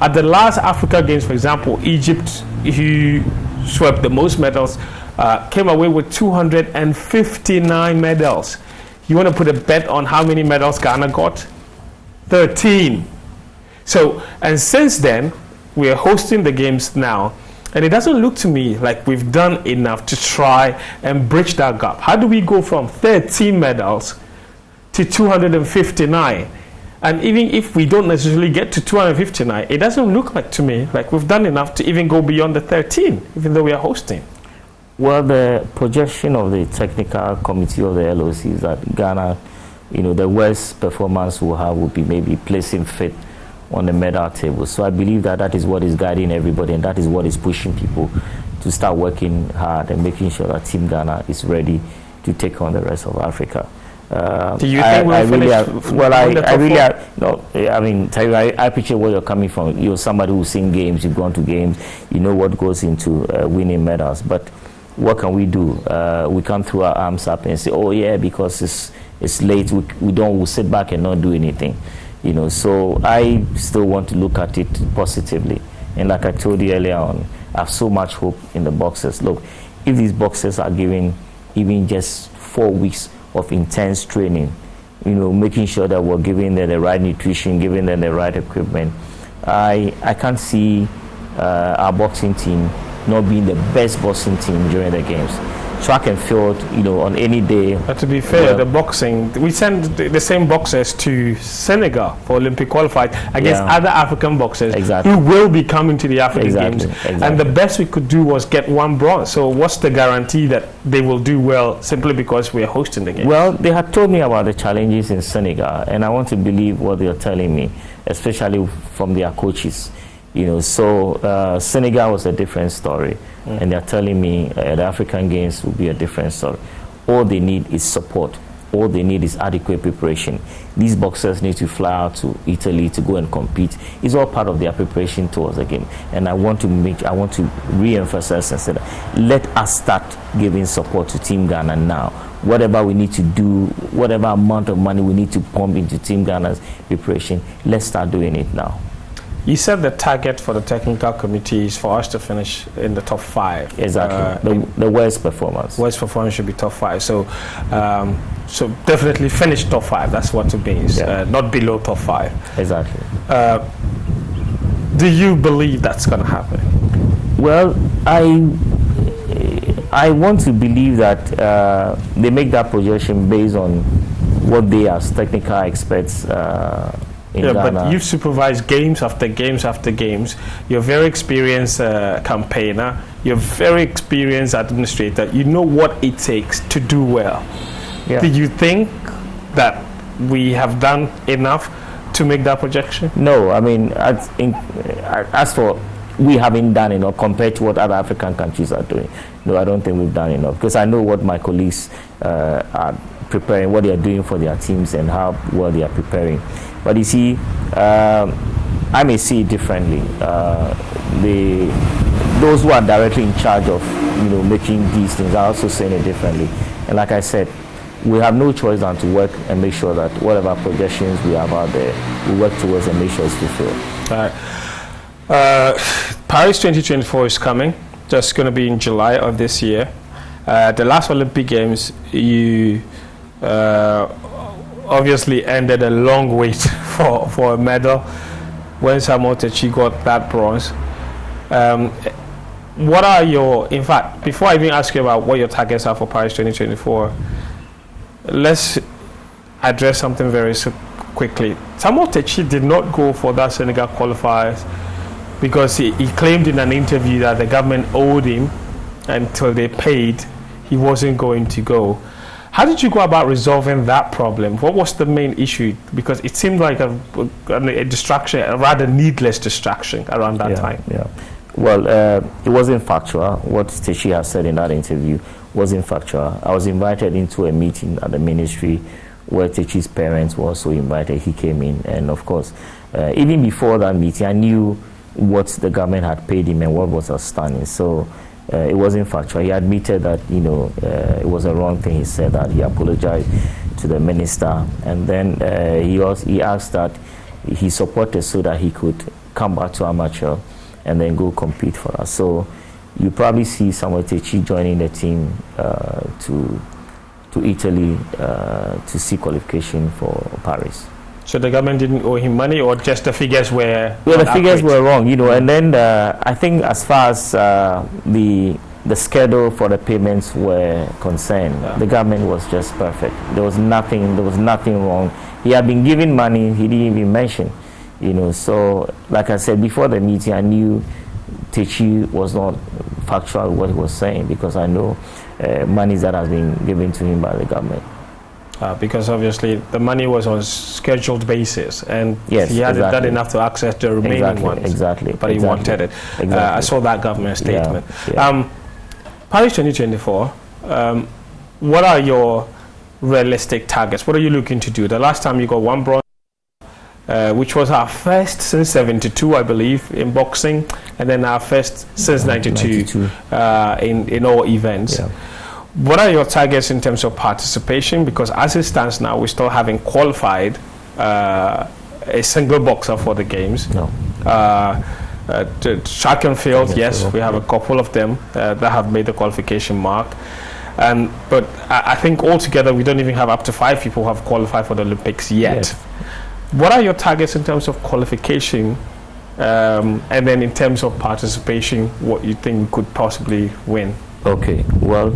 At the last Africa Games, for example, Egypt, who swept the most medals, came away with 259 medals. You want to put a bet on how many medals Ghana got? 13. So, and since then, we are hosting the games now, and it doesn't look to me like we've done enough to try and bridge that gap. How do we go from 13 medals to 259. And even if we don't necessarily get to 259, it doesn't look like to me like we've done enough to even go beyond the 13, even though we are hosting. Well, the projection of the technical committee of the LOC is that Ghana, the worst performance we'll have would be maybe placing fifth on the medal table. So I believe that that is what is guiding everybody, and that is what is pushing people to start working hard and making sure that Team Ghana is ready to take on the rest of Africa. Do you think we'll finish? Well, I mean, I appreciate where you're coming from. You're somebody who's seen games, you've gone to games, you know what goes into winning medals. But what can we do? We can't throw our arms up and say, oh yeah, because it's late, we'll sit back and not do anything. So I still want to look at it positively. And like I told you earlier on, I have so much hope in the boxers. Look, if these boxers are given even just 4 weeks of intense training, making sure that we're giving them the right nutrition, giving them the right equipment, I can't see our boxing team not being the best boxing team during the games. Track and field, on any day. But to be fair, the boxing, we send the same boxers to Senegal for Olympic qualified against other African boxers who will be coming to the African Games. And the best we could do was get 1 bronze. So what's the guarantee that they will do well simply because we are hosting the Games? Well, they had told me about the challenges in Senegal, and I want to believe what they are telling me, especially from their coaches. So Senegal was a different story, and they're telling me the African Games will be a different story. All they need is support. All they need is adequate preparation. These boxers need to fly out to Italy to go and compete. It's all part of their preparation towards the game. And I want to re-emphasize and say that let us start giving support to Team Ghana now. Whatever we need to do, whatever amount of money we need to pump into Team Ghana's preparation, let's start doing it now. You said the target for the technical committee is for us to finish in the top 5. Exactly. The worst performance. Worst performance should be top 5. So, so definitely finish top 5. That's what it means. Not below top 5. Exactly. Do you believe that's going to happen? Well, I want to believe that they make that projection based on what they as technical experts. But you've supervised games after games after games. You're a very experienced campaigner. You're a very experienced administrator. You know what it takes to do well. Do you think that we have done enough to make that projection? No, I mean, as for we haven't done enough compared to what other African countries are doing. No, I don't think we've done enough, because I know what my colleagues are preparing, what they are doing for their teams and how well they are preparing. But you see, I may see it differently. Those who are directly in charge of making these things are also saying it differently. And like I said, we have no choice than to work and make sure that whatever projections we have out there, we work towards and make sure it's fulfilled. All right. Paris 2024 is coming. That's going to be in July of this year. The last Olympic Games, you obviously ended a long wait for a medal when Samuel Techi got that bronze. What are in fact, before I even ask you about what your targets are for Paris 2024, let's address something very quickly. Samuel Techi did not go for that Senegal qualifiers because he claimed in an interview that the government owed him until they paid, he wasn't going to go. How did you go about resolving that problem? What was the main issue? Because it seemed like a distraction, a rather needless distraction around that time. Yeah. Well, it wasn't factual. What Techi has said in that interview wasn't factual. I was invited into a meeting at the ministry where Techi's parents were also invited. He came in, and of course, even before that meeting, I knew what the government had paid him and what was outstanding. So it wasn't factual. He admitted that it was a wrong thing. He said that he apologized to the minister, and then he asked that he supported so that he could come back to amateur and then go compete for us. So you probably see Samuel Techi joining the team to Italy to seek qualification for Paris. So the government didn't owe him money, or just the figures were? Well, the figures were wrong, and then I think as far as the the schedule for the payments were concerned, the government was just perfect. There was nothing wrong. He had been given money, he didn't even mention, So, like I said before the meeting, I knew Techi was not factual what he was saying, because I know money that has been given to him by the government. Because obviously the money was on a scheduled basis, and yes, he hadn't done enough to access the remaining ones. Exactly. But he wanted it. I saw that government statement. Paris 2024, what are your realistic targets? What are you looking to do? The last time you got 1 bronze, which was our first since 72, I believe, in boxing, and then our first since 92 in all events. Yeah. What are your targets in terms of participation? Because as it stands now, we still haven't qualified a single boxer for the games. No. Track and field, yes, we have a couple of them that have made the qualification mark. But I think altogether we don't even have up to 5 people who have qualified for the Olympics yet. Yes. What are your targets in terms of qualification, and then in terms of participation, what you think could possibly win? Okay, well,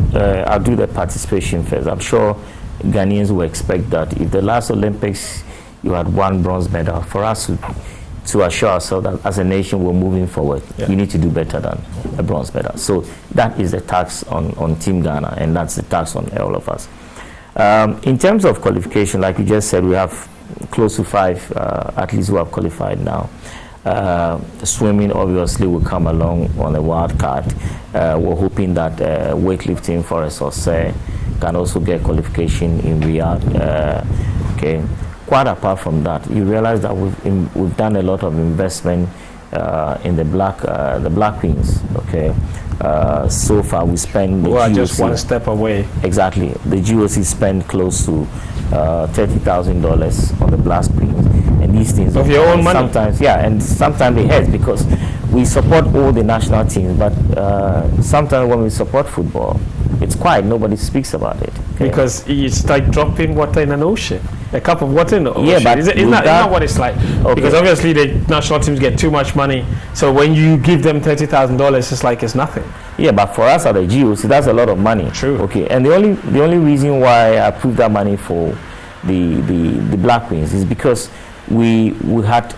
I'll do the participation first. I'm sure Ghanaians will expect that if the last Olympics you had 1 bronze medal, for us to assure ourselves that as a nation we're moving forward, we need to do better than a bronze medal. So that is the tax on Team Ghana, and that's the tax on all of us. In terms of qualification, like you just said, we have close to 5 athletes who have qualified now. Swimming obviously will come along on a wild card. We're hoping that weightlifting for us can also get qualification in Riyadh. Okay. Quite apart from that, you realize that we've done a lot of investment in the Black Queens. Okay. So far we spend the GOC, just one step away. Exactly. The GOC spent close to $30,000 on the Black Queens. And these things of your own money. Sometimes, and sometimes it hurts because we support all the national teams, but sometimes when we support football, it's quiet. Nobody speaks about it. Okay? Because it's like dropping water in an ocean. A cup of water in the ocean. Yeah, but isn't that what it's like? Okay. Because obviously the national teams get too much money. So when you give them $30,000, it's like it's nothing. Yeah, but for us at the GOC, that's a lot of money. True. Okay, and the only reason why I approved that money for the Black Queens is because we had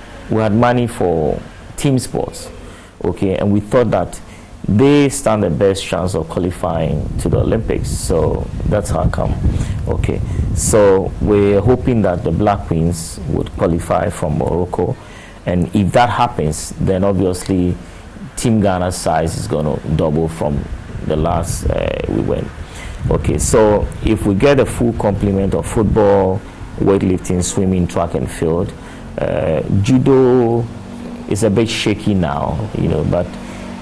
money for team sports, okay, and we thought that they stand the best chance of qualifying to the Olympics, so that's how come. Okay, so we're hoping that the Black Queens would qualify from Morocco, and if that happens, then obviously Team Ghana's size is going to double from the last we went. Okay, so if we get a full complement of football, weightlifting, swimming, track and field, judo is a bit shaky now, but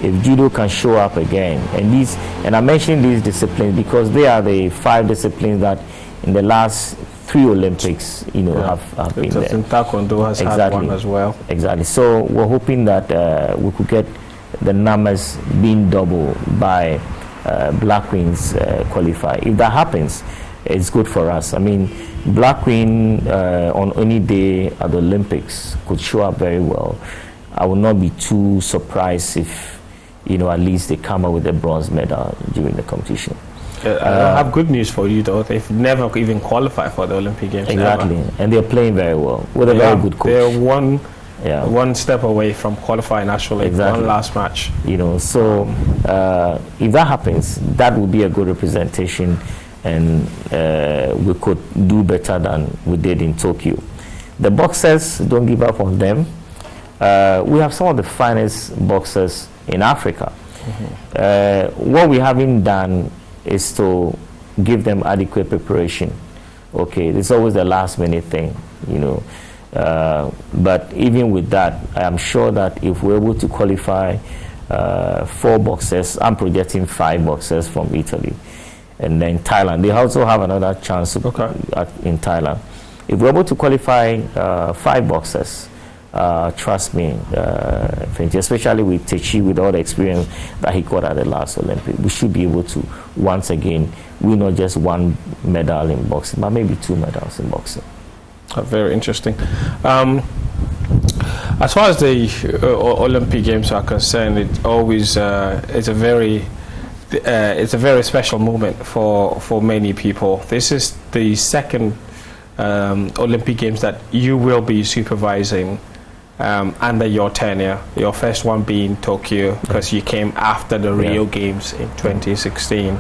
if judo can show up again, and I mention these disciplines because they are the 5 disciplines that in the last 3 Olympics, have been there. Taekwondo has had one as well. Exactly. So we're hoping that we could get the numbers being double by Black Queens qualify. If that happens, it's good for us. I mean, Black Queen on any day at the Olympics could show up very well. I would not be too surprised if, at least they come up with a bronze medal during the competition. I have good news for you, though. They've never even qualified for the Olympic Games. Exactly, and they're playing very well with a very good coach. They're one step away from qualifying, actually. Exactly. One last match. So if that happens, that will be a good representation, and we could do better than we did in Tokyo. The boxers, don't give up on them. We have some of the finest boxers in Africa. Mm-hmm. What we haven't done is to give them adequate preparation. Okay, it's always the last minute thing, but even with that, I am sure that if we're able to qualify 4 boxers, I'm projecting 5 boxers from Italy, and then Thailand. They also have another chance in Thailand. If we're able to qualify 5 boxers, trust me, especially with Techi, with all the experience that he got at the last Olympic, we should be able to once again win not just 1 medal in boxing, but maybe 2 medals in boxing. Very interesting. As far as the Olympic Games are concerned, it always it's a very it's a very special moment for many people. This is the second Olympic Games that you will be supervising under your tenure. Your first one being Tokyo, because you came after the Rio Games in 2016.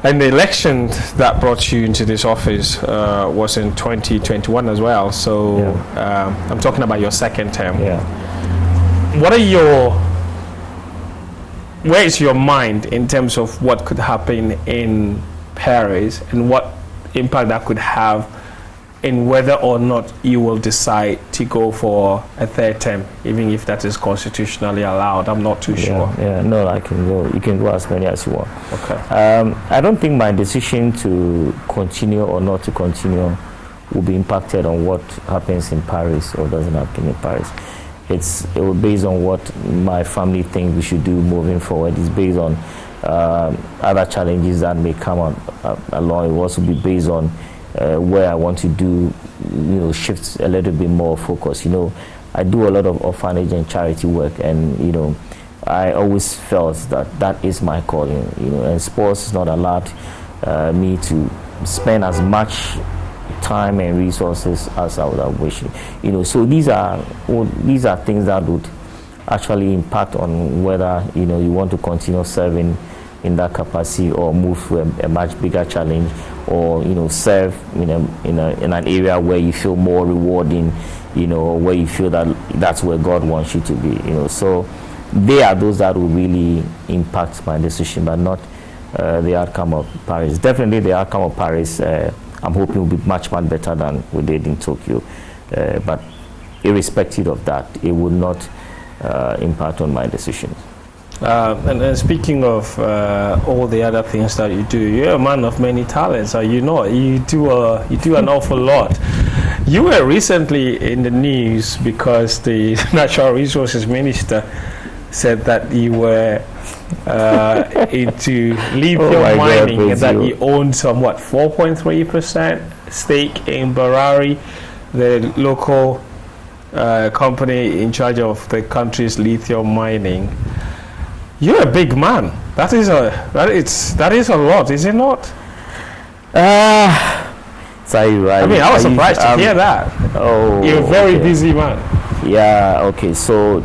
And the election that brought you into this office was in 2021 as well. So I'm talking about your second term. Where is your mind in terms of what could happen in Paris and what impact that could have in whether or not you will decide to go for a third term, even if that is constitutionally allowed? I'm not too sure. No, I can go. You can go as many as you want. Okay. I don't think my decision to continue or not to continue will be impacted on what happens in Paris or doesn't happen in Paris. It will be based on what my family thinks we should do moving forward. It's based on other challenges that may come along. It will also be based on where I want to do, shift a little bit more focus. I do a lot of orphanage and charity work, and I always felt that is my calling. And sports is not allowed me to spend as much time and resources as I would have wished. So these are things that would actually impact on whether you want to continue serving in that capacity or move to a much bigger challenge, or serve in an area where you feel more rewarding, where you feel that's where God wants you to be. So they are those that will really impact my decision, but not the outcome of Paris. Definitely the outcome of Paris, I'm hoping will be much better than we did in Tokyo, but irrespective of that, it will not impact on my decisions. And speaking of all the other things that you do, you're a man of many talents. You do an awful lot. You were recently in the news because the Natural Resources Minister said that you were into lithium mining, and that you owned somewhat 4.3% stake in Barari, the local company in charge of the country's lithium mining. You're a big man. That is a lot, is it not? Sorry, right? I mean, I was surprised to hear that. Oh, you're a very busy man. Yeah. Okay. So,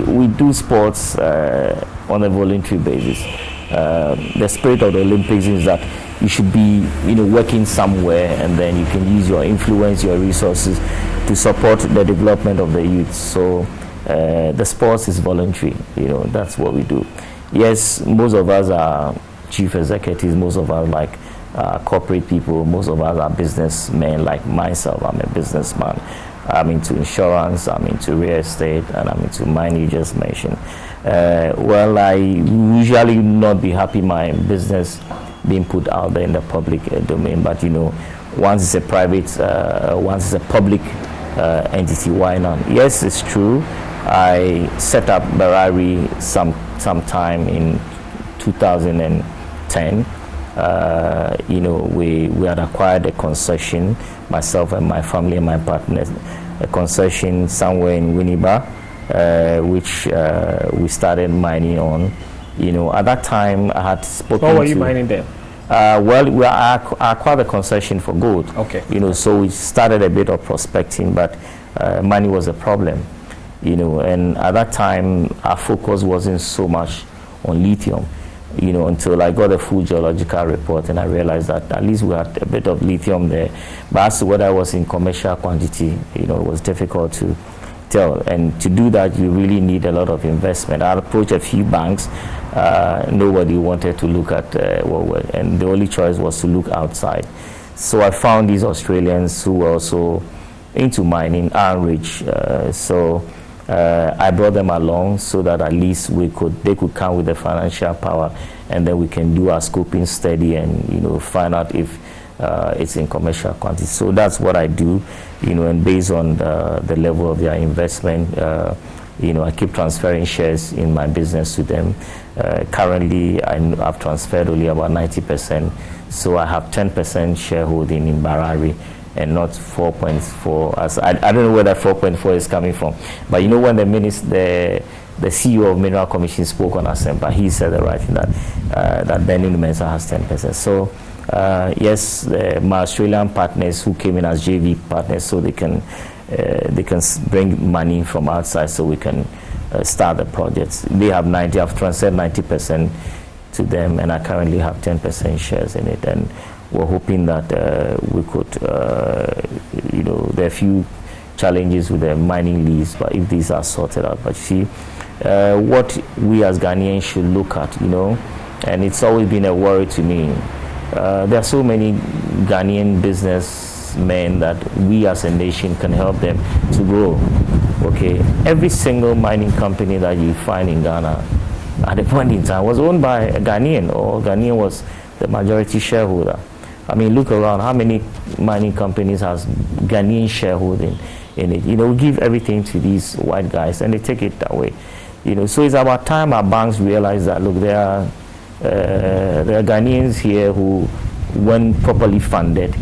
we do sports on a voluntary basis. The spirit of the Olympics is that you should be, working somewhere, and then you can use your influence, your resources to support the development of the youth. So. The sports is voluntary, that's what we do. Yes, most of us are chief executives, most of us like corporate people, most of us are businessmen like myself. I'm a businessman. I'm into insurance, I'm into real estate, and I'm into mining you just mentioned. Well, I usually not be happy my business being put out there in the public domain, but once it's a private, once it's a public entity, why not? Yes, it's true. I set up Barari sometime in 2010. We had acquired a concession, myself and my family and my partners, a concession somewhere in Winneba, which we started mining on. At that time I had spoken. What were you mining there? I acquired a concession for gold. Okay. So we started a bit of prospecting, but money was a problem. And at that time our focus wasn't so much on lithium, until I got a full geological report and I realized that at least we had a bit of lithium there, but as to whether I was in commercial quantity, it was difficult to tell. And to do that, you really need a lot of investment. I approached a few banks, nobody wanted to look at and the only choice was to look outside. So I found these Australians who were also into mining, Rich. I brought them along so that at least they could come with the financial power, and then we can do our scoping study and find out if it's in commercial quantity. So that's what I do, and based on the level of their investment, I keep transferring shares in my business to them. Currently, I've transferred only about 90%, so I have 10% shareholding in Barari, and not 4.4. As I don't know where that 4.4 is coming from, but when the the CEO of Mineral Commission spoke on Asempa. He said the right thing, that Benin Mensa has 10%. So yes, my Australian partners who came in as JV partners, so they can bring money from outside so we can start the projects. They have 90. I've transferred 90% to them, and I currently have 10% shares in it. And we're hoping that we could, there are a few challenges with the mining lease, but if these are sorted out, but see, what we as Ghanaians should look at, and it's always been a worry to me. There are so many Ghanaian businessmen that we as a nation can help them to grow. Okay, every single mining company that you find in Ghana at the point in time was owned by a Ghanaian, or Ghanaian was the majority shareholder. I mean, look around, how many mining companies has Ghanaian shareholding in it? We give everything to these white guys and they take it that way. So it's about time our banks realize that, look, there are Ghanaians here who, when properly funded,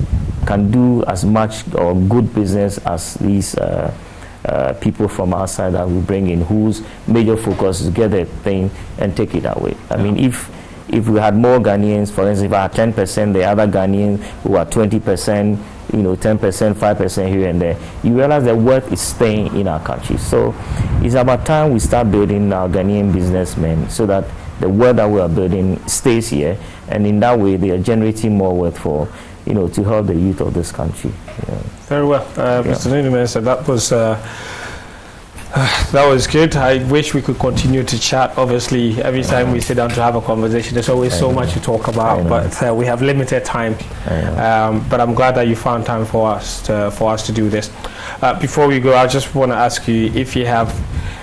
can do as much or good business as these people from outside that we bring in, whose major focus is get the thing and take it that way. I mean, if we had more Ghanaians, for instance, if I had 10%, the other Ghanaians who are 20%, 10%, 5% here and there, you realize that wealth is staying in our country. So it's about time we start building our Ghanaian businessmen so that the wealth that we are building stays here, and in that way they are generating more wealth for, to help the youth of this country. Very well. Mr. Niniman said that was good. I wish we could continue to chat. Obviously, every time we sit down to have a conversation, there's always so much to talk about, but we have limited time. But I'm glad that you found time for us to do this. Before we go, I just want to ask you if you have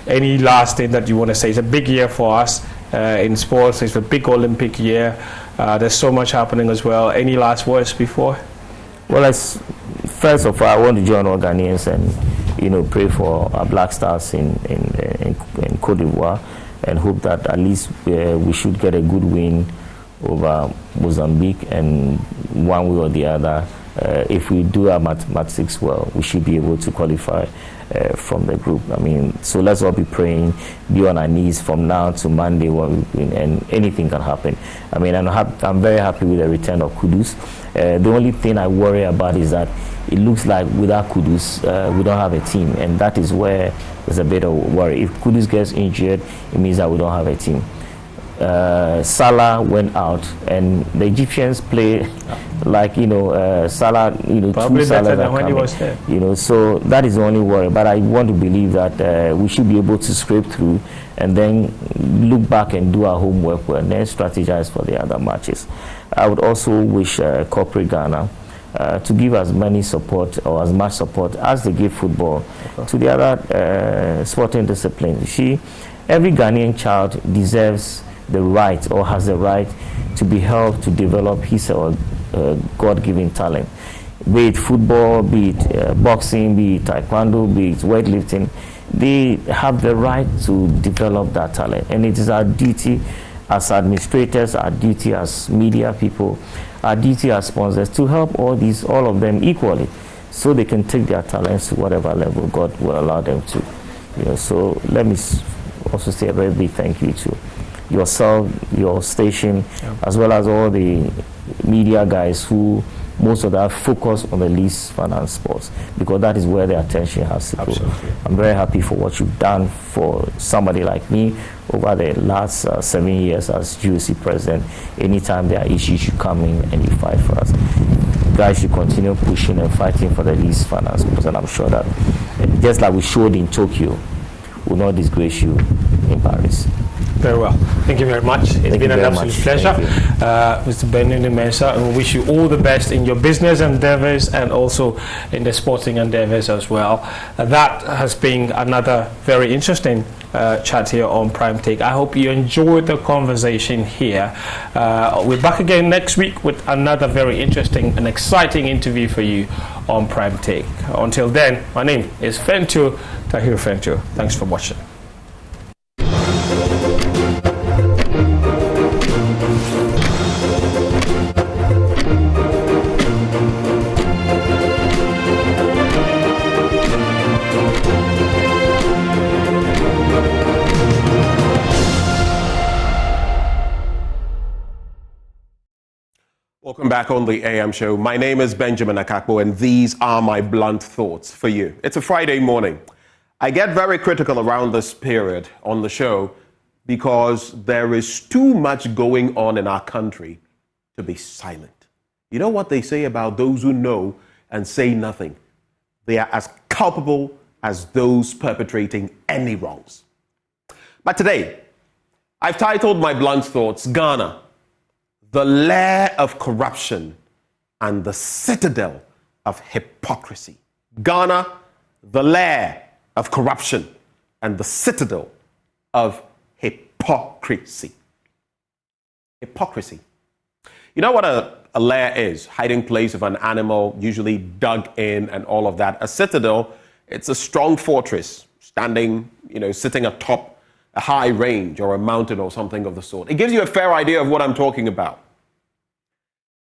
any last thing that you want to say. It's a big year for us in sports. It's a big Olympic year. There's so much happening as well. Any last words before? Well, first of all, I want to join all Ghanaians and pray for our Black Stars in Côte d'Ivoire, and hope that at least we should get a good win over Mozambique, and one way or the other, if we do our mathematics well, we should be able to qualify from the group. I mean, so let's all be praying, be on our knees from now to Monday, and anything can happen. I mean, I'm very happy with the return of Kudus. The only thing I worry about is that it looks like without Kudus, we don't have a team, and that is where there's a bit of worry. If Kudus gets injured, it means that we don't have a team. Salah went out, and the Egyptians play like Salah, probably better than when he was there. So that is the only worry. But I want to believe that we should be able to scrape through, and then look back and do our homework well, and then strategize for the other matches. I would also wish corporate Ghana to give as many support or as much support as they give football to the other sporting disciplines. You see, every Ghanaian child deserves the right, or has the right, to be helped to develop his or God-given talent. Be it football, be it boxing, be it taekwondo, be it weightlifting, they have the right to develop that talent. And it is our duty as administrators, our duty as media people, our duty as sponsors to help all of them equally, so they can take their talents to whatever level God will allow them to. So let me also say a very big thank you to yourself, your station, as well as all the media guys who most of that focus on the least finance sports, because that is where the attention has to go. I'm very happy for what you've done for somebody like me over the last 7 years as GOC president. Anytime there are issues, you come in and you fight for us. Guys should continue pushing and fighting for the least finance sports, and I'm sure that just like we showed in Tokyo, will not disgrace you in Paris. Very well. Thank you very much. It's been an absolute pleasure, Mr. Benin Mensah, and we wish you all the best in your business endeavors and also in the sporting endeavors as well. That has been another very interesting chat here on Prime Take. I hope you enjoyed the conversation here. We're back again next week with another very interesting and exciting interview for you on Prime Take. Until then, my name is Fentu Tahir Fentu. Thanks for watching. Welcome back on the AM show. My name is Benjamin Akakpo, and these are my blunt thoughts for you. It's a Friday morning. I get very critical around this period on the show because there is too much going on in our country to be silent. You know what they say about those who know and say nothing? They are as culpable as those perpetrating any wrongs. But today, I've titled my blunt thoughts, Ghana, the lair of corruption and the citadel of hypocrisy. Ghana, the lair of corruption and the citadel of hypocrisy. Hypocrisy. You know what a lair is? Hiding place of an animal, usually dug in and all of that. A citadel, it's a strong fortress standing, sitting atop a high range or a mountain or something of the sort. It gives you a fair idea of what I'm talking about.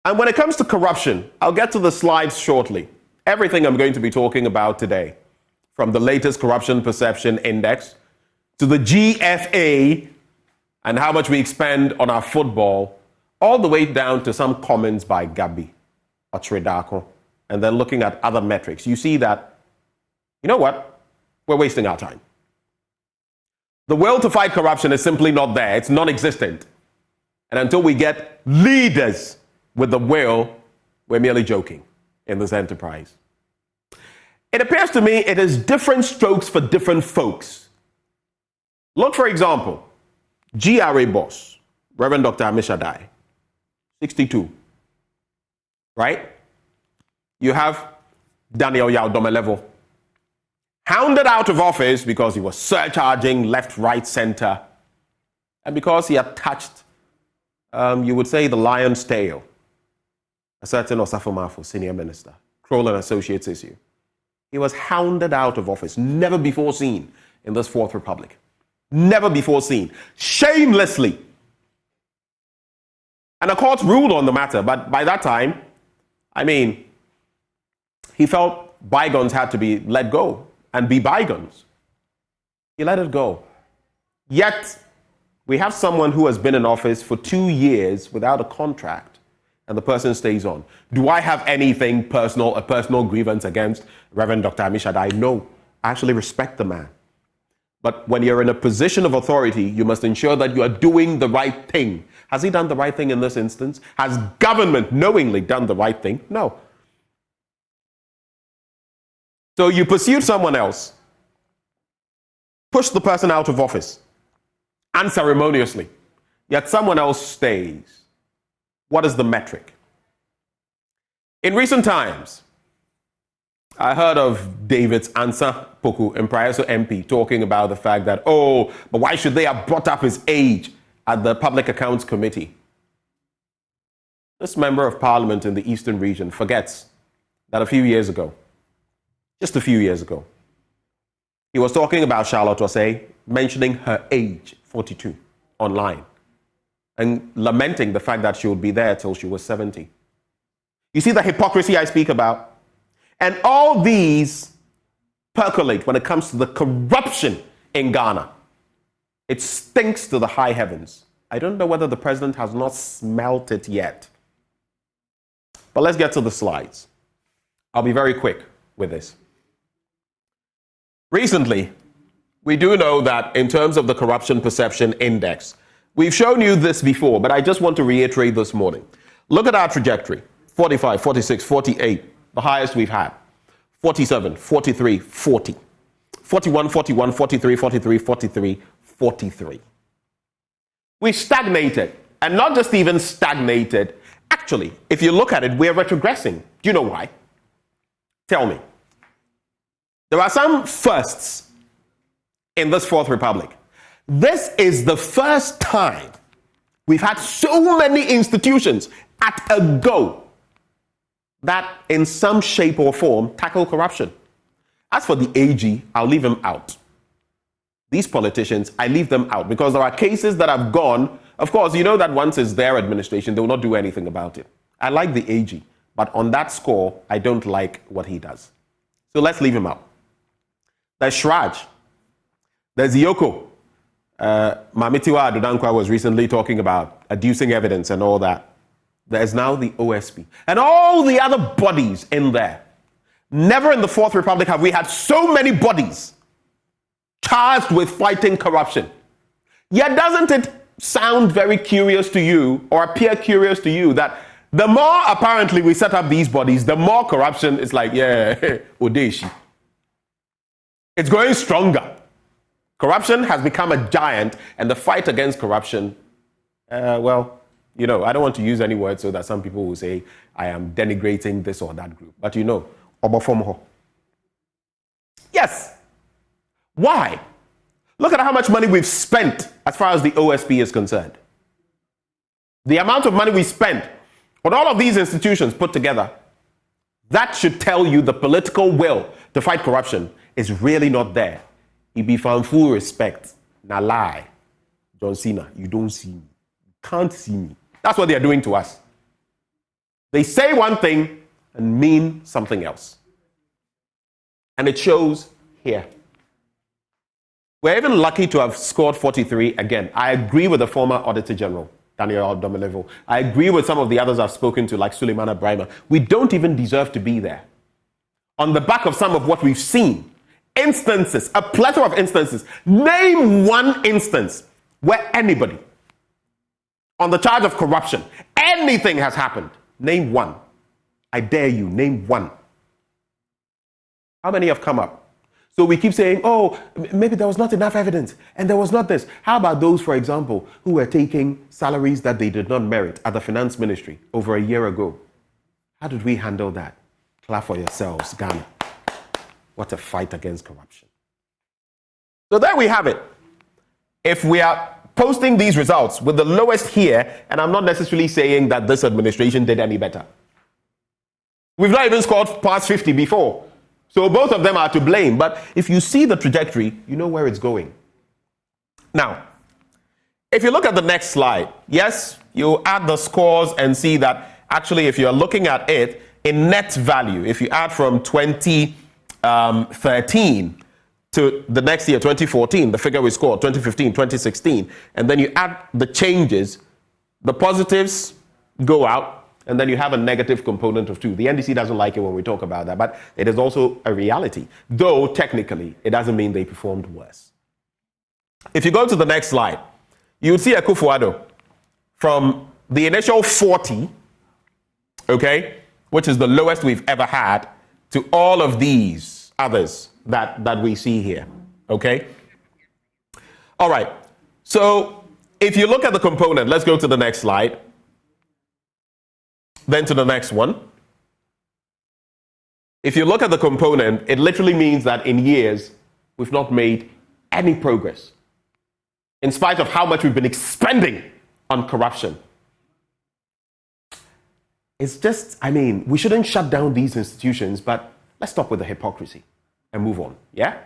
And when it comes to corruption, I'll get to the slides shortly. Everything I'm going to be talking about today, from the latest Corruption Perception Index to the GFA and how much we expend on our football, all the way down to some comments by Gabi or Tredako, and then looking at other metrics, you see that, you know what? We're wasting our time. The will to fight corruption is simply not there. It's non-existent. And until we get leaders with the will, we're merely joking in this enterprise. It appears to me it is different strokes for different folks. Look, for example, GRA boss, Reverend Dr. Amishadai, 62, right? You have Daniel Yaudomelevo, hounded out of office because he was surcharging left, right, center, and because he had touched, you would say, the lion's tail, a certain Osafo senior minister, Kroll and Associates issue. He was hounded out of office, never before seen in this Fourth Republic. Never before seen. Shamelessly. And the court ruled on the matter, but by that time, he felt bygones had to be let go and be bygones. He let it go. Yet, we have someone who has been in office for 2 years without a contract, and the person stays on. Do I have anything personal, a personal grievance against Reverend Dr. Amishadai? No. I actually respect the man. But when you're in a position of authority, you must ensure that you are doing the right thing. Has he done the right thing in this instance? Has government knowingly done the right thing? No. So you pursued someone else, push the person out of office, unceremoniously, yet someone else stays. What is the metric? In recent times, I heard of David's Ansa Poku, Impraiso MP, talking about the fact that, but why should they have brought up his age at the Public Accounts Committee? This member of parliament in the Eastern region forgets that just a few years ago, he was talking about Charlotte Osei, mentioning her age, 42, online, and lamenting the fact that she would be there till she was 70. You see the hypocrisy I speak about? And all these percolate when it comes to the corruption in Ghana. It stinks to the high heavens. I don't know whether the president has not smelt it yet. But let's get to the slides. I'll be very quick with this. Recently, we do know that in terms of the Corruption Perception Index, we've shown you this before, but I just want to reiterate this morning. Look at our trajectory. 45, 46, 48, the highest we've had. 47, 43, 40. 41, 41, 43, 43, 43, 43. We stagnated, and not just even stagnated. Actually, if you look at it, we're retrogressing. Do you know why? Tell me. There are some firsts in this Fourth Republic. This is the first time we've had so many institutions at a go that in some shape or form tackle corruption. As for the AG, I'll leave him out. These politicians, I leave them out because there are cases that have gone. Of course, you know that once it's their administration, they will not do anything about it. I like the AG, but on that score, I don't like what he does. So let's leave him out. There's Shraj. There's Yoko. Mamitiwa Adodankwa was recently talking about adducing evidence and all that. There's now the OSP. And all the other bodies in there. Never in the Fourth Republic have we had so many bodies charged with fighting corruption. Yet doesn't it sound very curious to you, or appear curious to you, that the more apparently we set up these bodies, the more corruption is like, yeah, Odeshi. It's growing stronger. Corruption has become a giant, and the fight against corruption, well, you know, I don't want to use any words so that some people will say I am denigrating this or that group. But you know, Obofomo. Yes. Why? Look at how much money we've spent as far as the OSP is concerned. The amount of money we spent on all of these institutions put together, that should tell you the political will to fight corruption is really not there. It be found full respect. Now lie. John Cena, you don't see me. You can't see me. That's what they're doing to us. They say one thing and mean something else. And it shows here. We're even lucky to have scored 43 again. I agree with the former Auditor General, Daniel Domelevo. I agree with some of the others I've spoken to, like Suleimana Brahima. We don't even deserve to be there. On the back of some of what we've seen, instances, a plethora of instances. Name one instance where anybody on the charge of corruption, anything has happened. Name one. I dare you, name one. How many have come up? So we keep saying, oh, maybe there was not enough evidence and there was not this. How about those, for example, who were taking salaries that they did not merit at the finance ministry over a year ago? How did we handle that? Clap for yourselves, Ghana. What a fight against corruption. So there we have it. If we are posting these results with the lowest here, and I'm not necessarily saying that this administration did any better. We've not even scored past 50 before. So both of them are to blame. But if you see the trajectory, you know where it's going. Now, if you look at the next slide, yes, you add the scores and see that actually if you're looking at it in net value, if you add from 2013 to the next year, 2014, the figure we scored, 2015, 2016, and then you add the changes, the positives go out, and then you have a negative component of 2. The NDC doesn't like it when we talk about that, but it is also a reality. Though, technically, it doesn't mean they performed worse. If you go to the next slide, you would see Akufo-Addo from the initial 40, okay, which is the lowest we've ever had, to all of these others that we see here, okay? All right, so if you look at the component, let's go to the next slide. Then to the next one. If you look at the component, it literally means that in years, we've not made any progress, in spite of how much we've been expending on corruption. It's just, I mean, we shouldn't shut down these institutions, but let's stop with the hypocrisy and move on, yeah?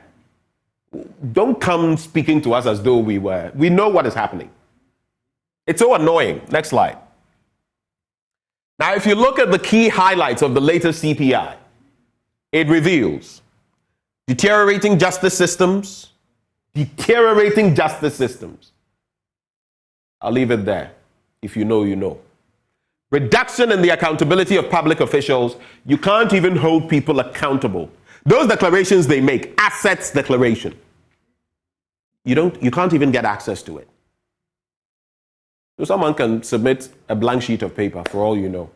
Don't come speaking to us as though we know what is happening. It's so annoying. Next slide. Now, if you look at the key highlights of the latest CPI, it reveals deteriorating justice systems. I'll leave it there. If you know, you know. Reduction in the accountability of public officials. You can't even hold people accountable. Those declarations they make, assets declaration, you can't even get access to it. So someone can submit a blank sheet of paper for all you know.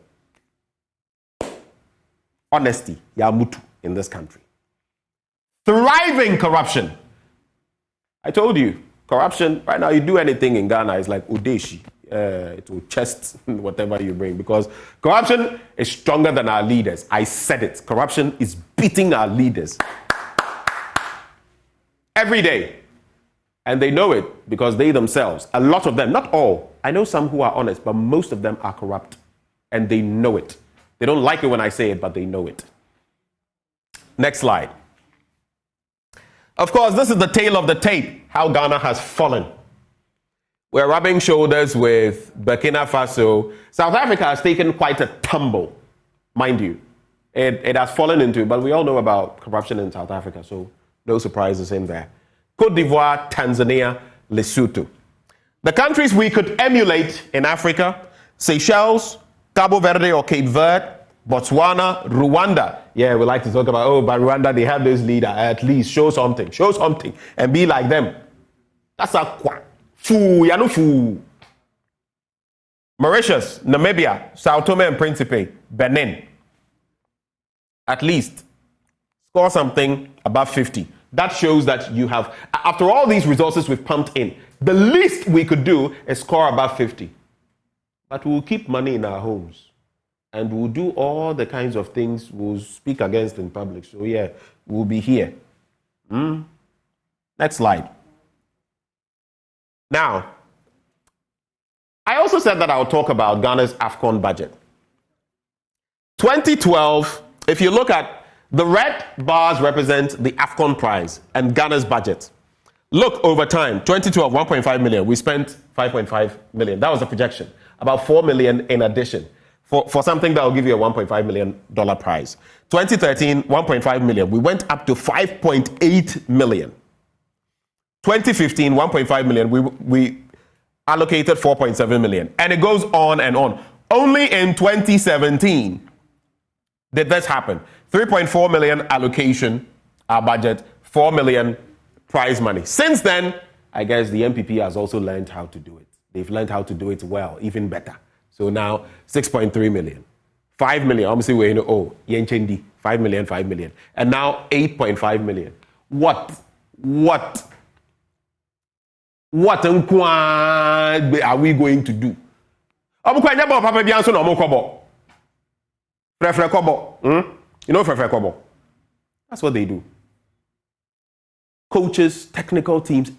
Honesty, yamutu in this country. Thriving corruption. I told you, corruption, right now you do anything in Ghana, it's like Udeshi. It will chest whatever you bring, because corruption is stronger than our leaders. I said it. Corruption is beating our leaders every day. And they know it because they themselves, a lot of them, not all, I know some who are honest, but most of them are corrupt. And they know it. They don't like it when I say it, but they know it. Next slide. Of course, this is the tale of the tape, how Ghana has fallen. We're rubbing shoulders with Burkina Faso. South Africa has taken quite a tumble, mind you. It has fallen into, but we all know about corruption in South Africa, so no surprises in there. Côte d'Ivoire, Tanzania, Lesotho. The countries we could emulate in Africa, Seychelles, Cabo Verde or Cape Verde, Botswana, Rwanda. Yeah, we like to talk about, but Rwanda, they have this leader. At least show something, and be like them. That's a fool, you know, fool. Mauritius, Namibia, Sao Tome and Principe, Benin. At least score something above 50. That shows that you have, after all these resources we've pumped in, the least we could do is score above 50. But we'll keep money in our homes. And we'll do all the kinds of things we'll speak against in public. So yeah, we'll be here. Next slide. Now, I also said that I'll talk about Ghana's AFCON budget. 2012, if you look at the red bars represent the AFCON prize and Ghana's budget. Look over time, 2012, 1.5 million. We spent 5.5 million. That was the projection. About 4 million in addition for something that will give you a $1.5 million prize. 2013, 1.5 million. We went up to 5.8 million. 2015, 1.5 million. We allocated 4.7 million. And it goes on and on. Only in 2017 did this happen. 3.4 million allocation, our budget, 4 million prize money. Since then, I guess the MPP has also learned how to do it. They've learned how to do it well, even better. So now 6.3 million, 5 million. Obviously, we're in 5 million, 5 million. And now 8.5 million. What are we going to do? You know Frefre Kobo? That's what they do. Coaches, technical teams,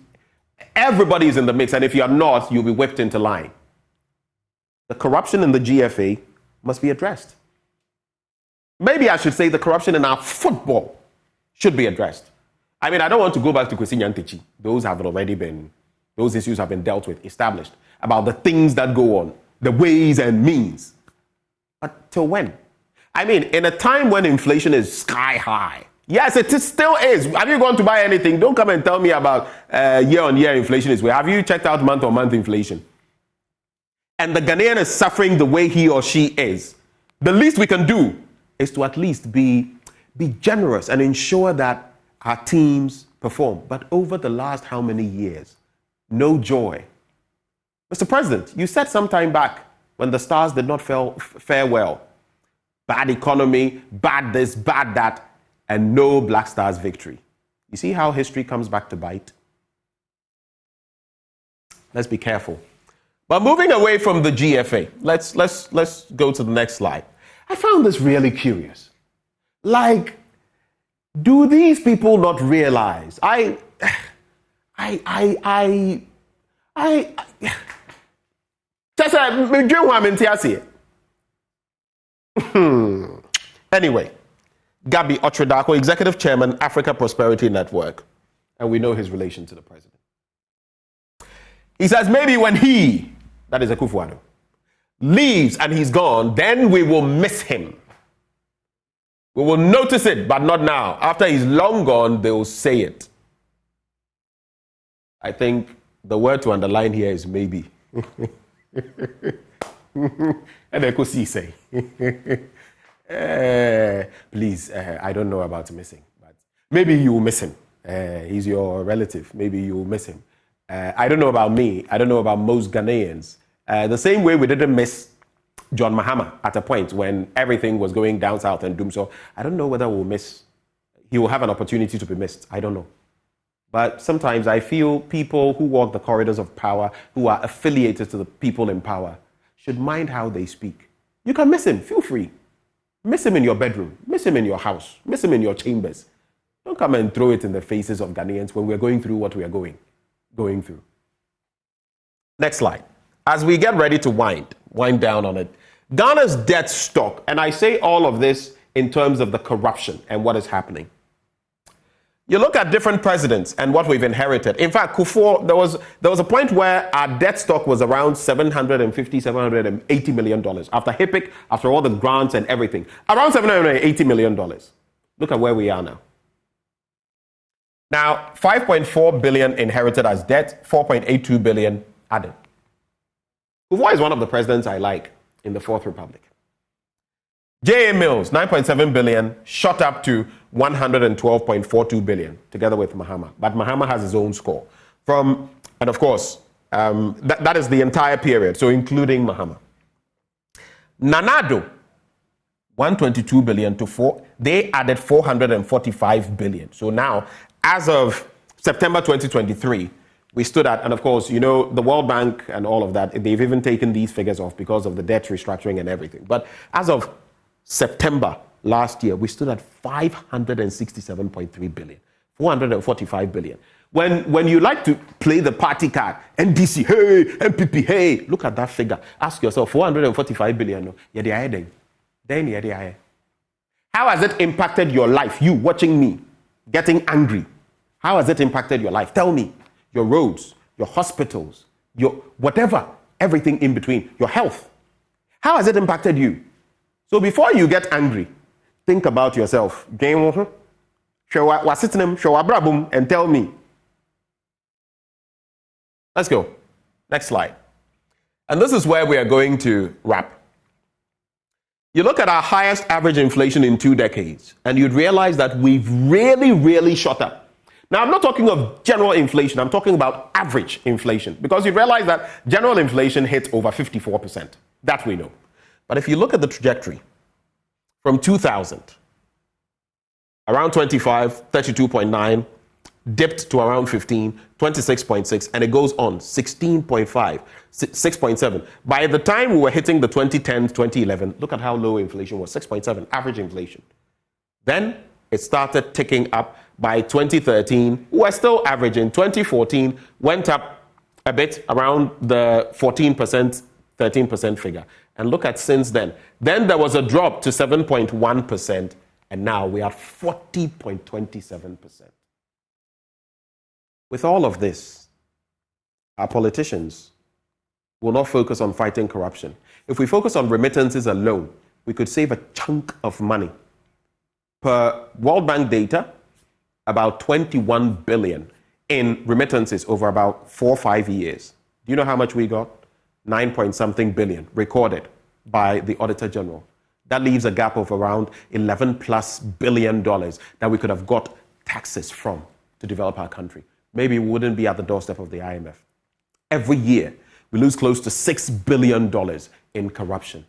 everybody is in the mix. And if you're not, you'll be whipped into line. The corruption in the GFA must be addressed. Maybe I should say the corruption in our football should be addressed. I mean, I don't want to go back to Kwesi Nyantakyi. Those issues have been dealt with, established, about the things that go on, the ways and means. But till when? I mean, in a time when inflation is sky high, yes, it still is. Have you gone to buy anything? Don't come and tell me about year-on-year inflation is where. Have you checked out month-on-month inflation? And the Ghanaian is suffering the way he or she is. The least we can do is to at least be generous and ensure that our teams perform. But over the last how many years? No joy. Mr. President, you said some time back when the Stars did not fare well, bad economy, bad this, bad that, and no Black Stars victory. You see how history comes back to bite? Let's be careful. But moving away from the GFA, let's go to the next slide. I found this really curious. Like, do these people not realize? Anyway, Gabi Otredako, Executive Chairman, Africa Prosperity Network, and we know his relation to the president. He says maybe when he, that is Akufo-Addo, leaves and he's gone, then we will miss him. We will notice it, but not now. After he's long gone, they will say it. I think the word to underline here is maybe. And Ekosi say. Please, I don't know about missing, but maybe you will miss him. He's your relative. Maybe you will miss him. I don't know about me. I don't know about most Ghanaians. The same way we didn't miss John Mahama at a point when everything was going down south and doom. So I don't know whether he will have an opportunity to be missed. I don't know. But sometimes I feel people who walk the corridors of power, who are affiliated to the people in power, should mind how they speak. You can miss him. Feel free. Miss him in your bedroom. Miss him in your house. Miss him in your chambers. Don't come and throw it in the faces of Ghanaians when we're going through what we are going through. Next slide. As we get ready to wind down on it, Ghana's debt stock, and I say all of this in terms of the corruption and what is happening. You look at different presidents and what we've inherited. In fact, Kufuor, there was a point where our debt stock was around $780 million. After HIPIC, after all the grants and everything. Around $780 million. Look at where we are now. Now, 5.4 billion inherited as debt, 4.82 billion added. Kufuor is one of the presidents I like in the Fourth Republic. JA Mills, 9.7 billion, shot up to 112.42 billion, together with Mahama. But Mahama has his own score. And of course, that is the entire period, so including Mahama. Nanado, 122 billion to 4. They added 445 billion. So now, as of September 2023, we stood at, and of course, you know, the World Bank and all of that, they've even taken these figures off because of the debt restructuring and everything. But as of September last year, we stood at 567.3 billion, 445 billion. When you like to play the party card, NDC, hey, MPP, hey, look at that figure. Ask yourself, 445 billion, no? How has it impacted your life? You watching me, getting angry. How has it impacted your life? Tell me. Your roads, your hospitals, your whatever, everything in between, your health. How has it impacted you? So before you get angry, think about yourself. And tell me. Let's go. Next slide. And this is where we are going to wrap. You look at our highest average inflation in 2 decades, and you'd realize that we've really, really shot up. Now, I'm not talking of general inflation. I'm talking about average inflation, because you realize that general inflation hits over 54%. That we know. But if you look at the trajectory from 2000, around 25, 32.9, dipped to around 15, 26.6, and it goes on, 16.5, 6.7. By the time we were hitting the 2010, 2011, look at how low inflation was, 6.7, average inflation. Then it started ticking up. By 2013, we were still averaging. 2014 went up a bit around the 14%, 13% figure. And look at since then. Then there was a drop to 7.1%, and now we are 40.27%. With all of this, our politicians will not focus on fighting corruption. If we focus on remittances alone, we could save a chunk of money. Per World Bank data, about 21 billion in remittances over about 4 or 5 years. Do you know how much we got? 9-point-something billion recorded by the Auditor General. That leaves a gap of around $11+ billion that we could have got taxes from to develop our country. Maybe we wouldn't be at the doorstep of the IMF. Every year, we lose close to $6 billion in corruption.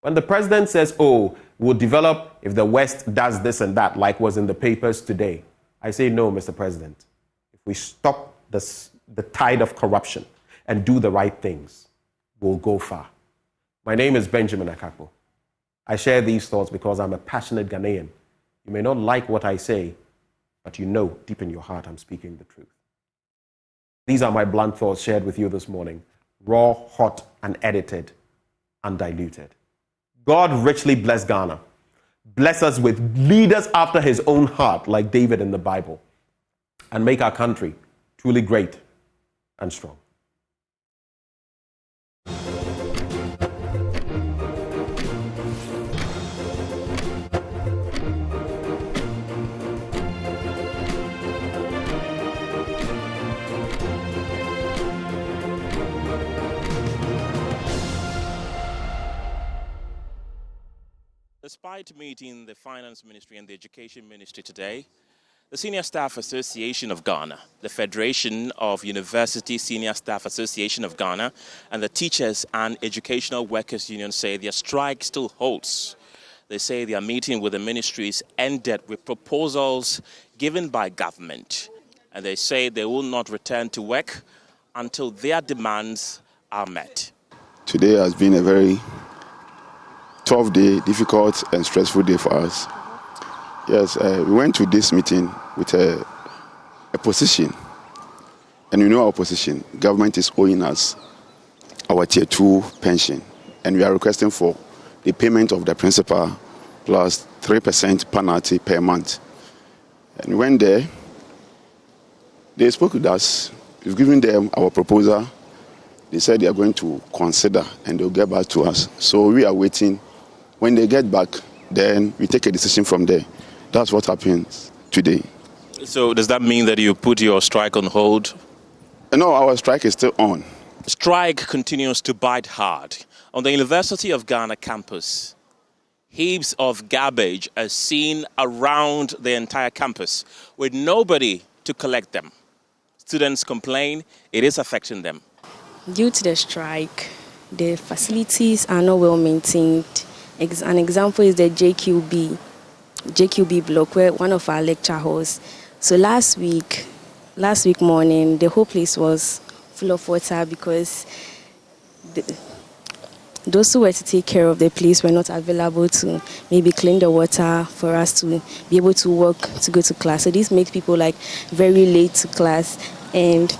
When the president says, oh, we'll develop if the West does this and that, like was in the papers today, I say, no, Mr. President. If we stop the tide of corruption and do the right things, we'll go far. My name is Benjamin Akakpo. I share these thoughts because I'm a passionate Ghanaian. You may not like what I say, but you know deep in your heart I'm speaking the truth. These are my blunt thoughts shared with you this morning, raw, hot, unedited, undiluted. God richly bless Ghana. Bless us with leaders after his own heart, like David in the Bible, and make our country truly great and strong. Despite meeting the Finance Ministry and the Education Ministry today, the Senior Staff Association of Ghana, the Federation of University Senior Staff Association of Ghana, and the Teachers and Educational Workers Union say their strike still holds. They say their meeting with the ministries ended with proposals given by government, and they say they will not return to work until their demands are met. Today has been a very tough day, difficult and stressful day for us. Yes, we went to this meeting with a position, and you know our position. Government is owing us our Tier 2 pension, and we are requesting for the payment of the principal plus 3% penalty per month. And we went there, they spoke with us, we've given them our proposal. They said they are going to consider and they'll get back to us. So we are waiting. When they get back, then we take a decision from there. That's what happens today. So does that mean that you put your strike on hold? No, our strike is still on. Strike continues to bite hard. On the University of Ghana campus, heaps of garbage are seen around the entire campus with nobody to collect them. Students complain it is affecting them. Due to the strike, the facilities are not well maintained. An example is the JQB block, where one of our lecture halls. So last week morning, the whole place was full of water because those who were to take care of the place were not available to maybe clean the water for us to be able to walk to go to class. So this makes people like very late to class, and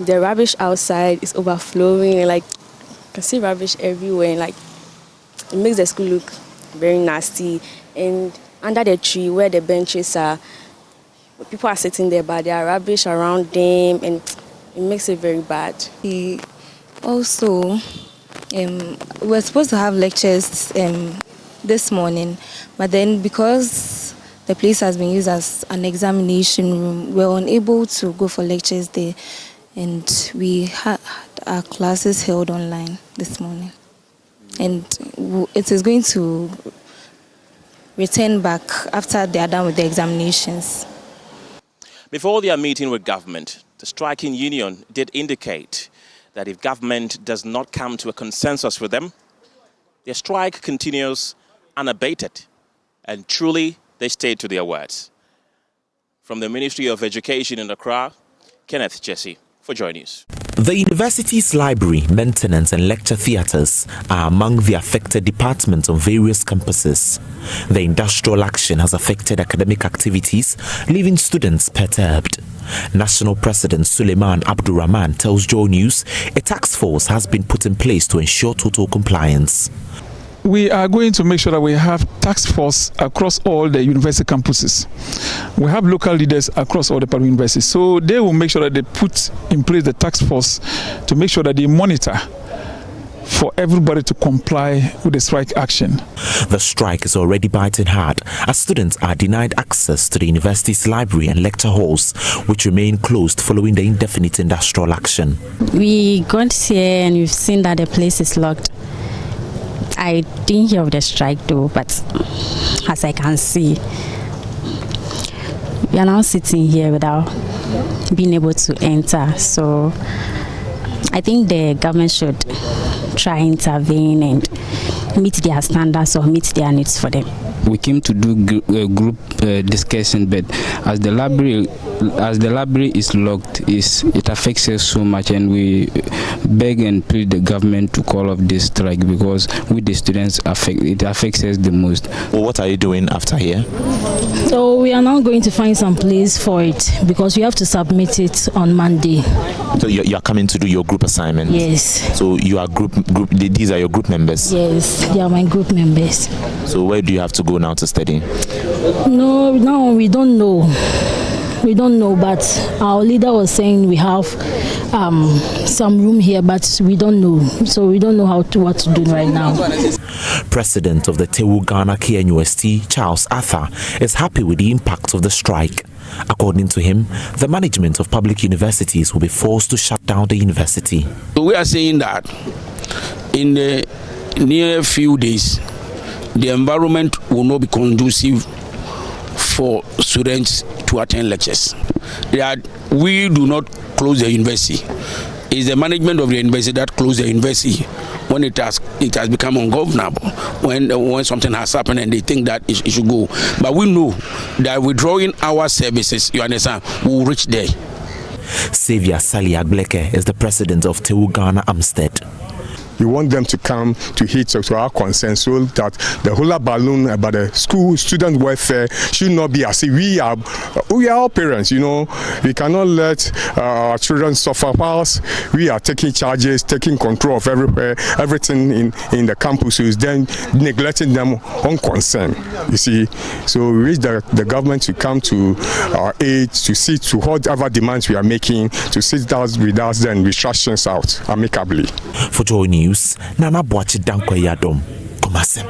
the rubbish outside is overflowing, and like you can see rubbish everywhere, and like it makes the school look very nasty. And under the tree where the benches are, people are sitting there, but there are rubbish around them, and it makes it very bad. We also we're supposed to have lectures this morning, but then because the place has been used as an examination room, we're unable to go for lectures there, and we had our classes held online this morning, and it is going to return back after they are done with the examinations. Before their meeting with government, the striking union did indicate that if government does not come to a consensus with them, their strike continues unabated. And truly, they stayed to their words. From the Ministry of Education in Accra, Kenneth Jesse for Joy News. The university's library, maintenance and lecture theatres are among the affected departments on various campuses. The industrial action has affected academic activities, leaving students perturbed. National President Suleiman Abdurrahman tells Joy News a task force has been put in place to ensure total compliance. We are going to make sure that we have task force across all the university campuses. We have local leaders across all the public universities, so they will make sure that they put in place the task force to make sure that they monitor for everybody to comply with the strike action. The strike is already biting hard as students are denied access to the university's library and lecture halls, which remain closed following the indefinite industrial action. We got here and we've seen that the place is locked. I didn't hear of the strike though, but as I can see, we are now sitting here without being able to enter. So I think the government should try intervene and meet their standards or meet their needs for them. We came to do group discussion, but as the library is locked, it affects us so much, and we beg and plead the government to call off this strike because with the students it affects us the most. Well, what are you doing after here? So we are now going to find some place for it because we have to submit it on Monday. So you are coming to do your group assignment? Yes. So you are group. These are your group members? Yes, they are my group members. So where do you have to go now to study? No, we don't know. We don't know, but our leader was saying we have some room here, but we don't know. So we don't know what to do right now. President of the Tewu Ghana KNUST, Charles Arthur, is happy with the impact of the strike. According to him, the management of public universities will be forced to shut down the university. So we are saying that in the near few days, the environment will not be conducive for students to attend lectures. We do not close the university. It's the management of the university that closed the university when it has become ungovernable, when something has happened and they think that it should go. But we know that withdrawing our services, you understand, we will reach there. Xavier Sali Agbleke is the president of Tewu Ghana Amstead. We want them to come to hit to our concerns so that the hula balloon about the school student welfare should not be as if we are all parents, you know. We cannot let our children suffer whilst we are taking charges, taking control of everything in the campuses, then neglecting them on concern, you see. So we wish the government to come to our aid, to see to whatever demands we are making, to sit down with us, then restrictions out amicably. For Joy News, Nana Boachi Dankwa Yadom, Komasem.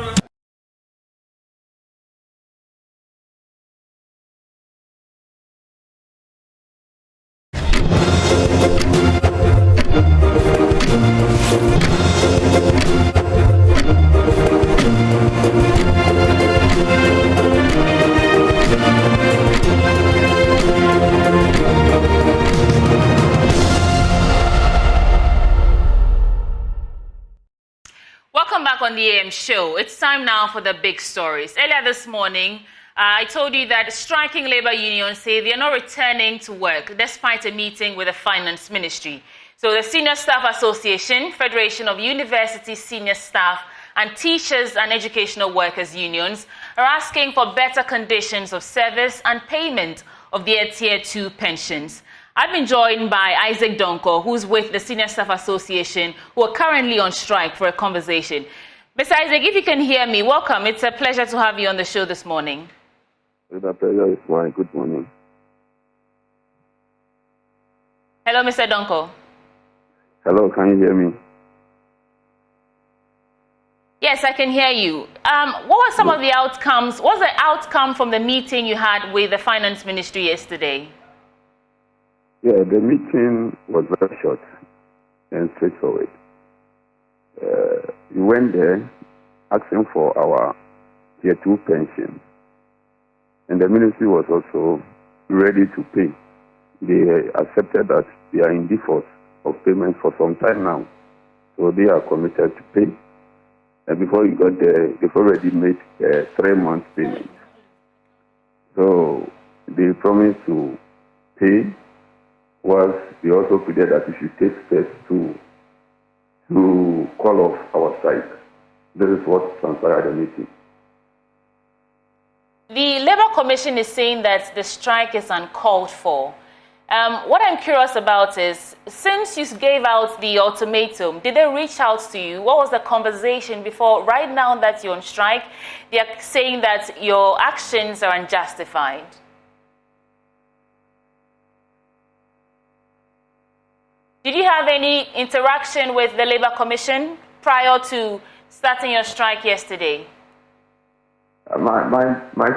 Welcome back on the AM show. It's time now for the big stories. Earlier this morning, I told you that striking labor unions say they are not returning to work despite a meeting with the Finance Ministry. So the Senior Staff Association, Federation of University Senior Staff, and Teachers and Educational Workers Unions are asking for better conditions of service and payment of their Tier 2 pensions. I've been joined by Isaac Donko, who's with the Senior Staff Association, who are currently on strike, for a conversation. Mr. Isaac, if you can hear me, welcome. It's a pleasure to have you on the show this morning. It's a pleasure. It's mine. Good morning. Hello, Mr. Donko. Hello, can you hear me? Yes, I can hear you. What were some of the outcomes? What was the outcome from the meeting you had with the Finance Ministry yesterday? Yeah, the meeting was very short and straightforward. We went there asking for our Tier 2 pension, and the ministry was also ready to pay. They accepted that they are in default of payment for some time now, so they are committed to pay. And before you got there, they've already made a 3-month payment. So they promised to pay, whilst they also pleaded that we should take steps to call off our strike. This is what transpired at the meeting. The Labour Commission is saying that the strike is uncalled for. What I'm curious about is, since you gave out the ultimatum, did they reach out to you? What was the conversation before? Right now that you're on strike, they are saying that your actions are unjustified. Did you have any interaction with the Labour Commission prior to starting your strike yesterday? My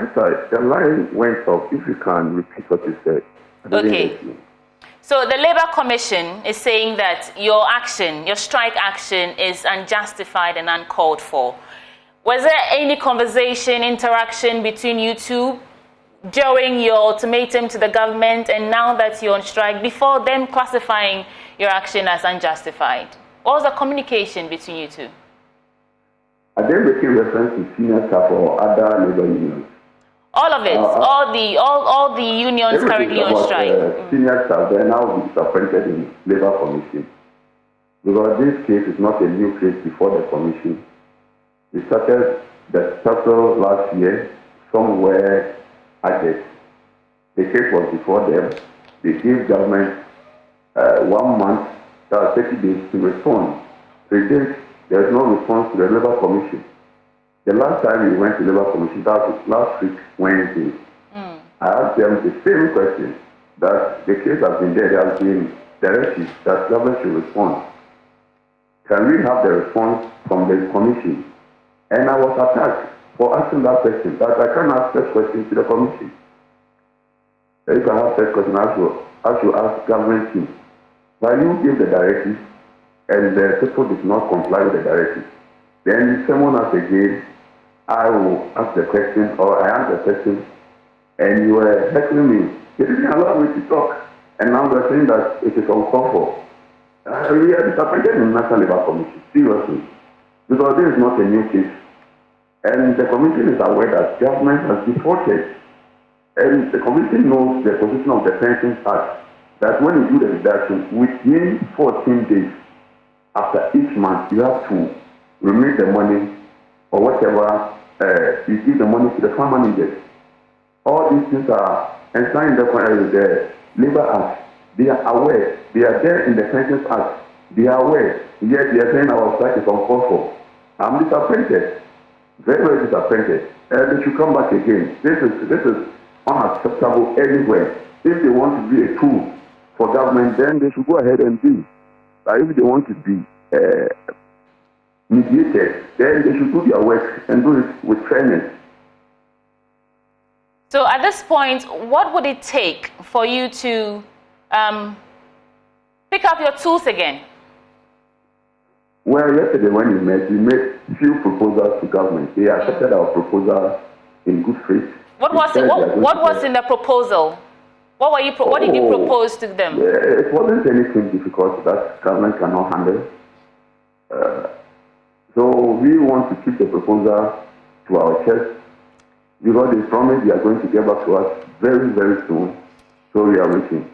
sister, the line went off. If you can repeat what you said. Okay. So the Labour Commission is saying that your action, your strike action, is unjustified and uncalled for. Was there any conversation, interaction between you two during your ultimatum to the government and now that you're on strike, before them classifying your action as unjustified? What was the communication between you two? Are they making reference to senior staff or other labor unions? All of it, all the unions currently on strike. Senior staff, they are now disappointed in Labour Commission, because this case is not a new case before the Commission. It started the struggle last year, somewhere August. The case was before them. They gave government 1 month, 30 days to respond. They did. There is no response to the Labour Commission. The last time we went to Labour Commission, that was last week, Wednesday. I asked them the same question, that the case has been there. There has been directive that government should respond. Can we have the response from the Commission? And I was attacked for asking that question, that I can't ask such questions to the Commission. If I have such questions, I should ask government team. Why you give the directive and the people did not comply with the directive? Then someone else again, I will ask the question, or I ask the question, and you were heckling me. You didn't allow me to talk, and now they're saying that it is uncalled for. We are disappointed in the National Labour Commission, seriously, because this is not a new case. And the Commission is aware that government has defaulted, and the Commission knows the position of the Pensions Act, that when you do the deduction, within 14 days after each month, you have to remit the money or whatever, you give the money to the farmer needed. All these things are enshrined in the Labour Act. They are aware. They are there in the Pensions Act. They are aware. Yet they are saying our strike is uncalled for. I'm disappointed. Very, very disappointed. They should come back again. This is unacceptable anywhere. If they want to be a tool for government, then they should go ahead and do. But if they want to be mediated, then they should do their work and do it with fairness. So at this point, what would it take for you to pick up your tools again? Well, yesterday when we made few proposals to government. They accepted our proposal in good faith. What was in the proposal? What did you propose to them? It wasn't anything difficult that government cannot handle. So we want to keep the proposal to our chest because they promised they are going to get back to us very, very soon. So we are waiting.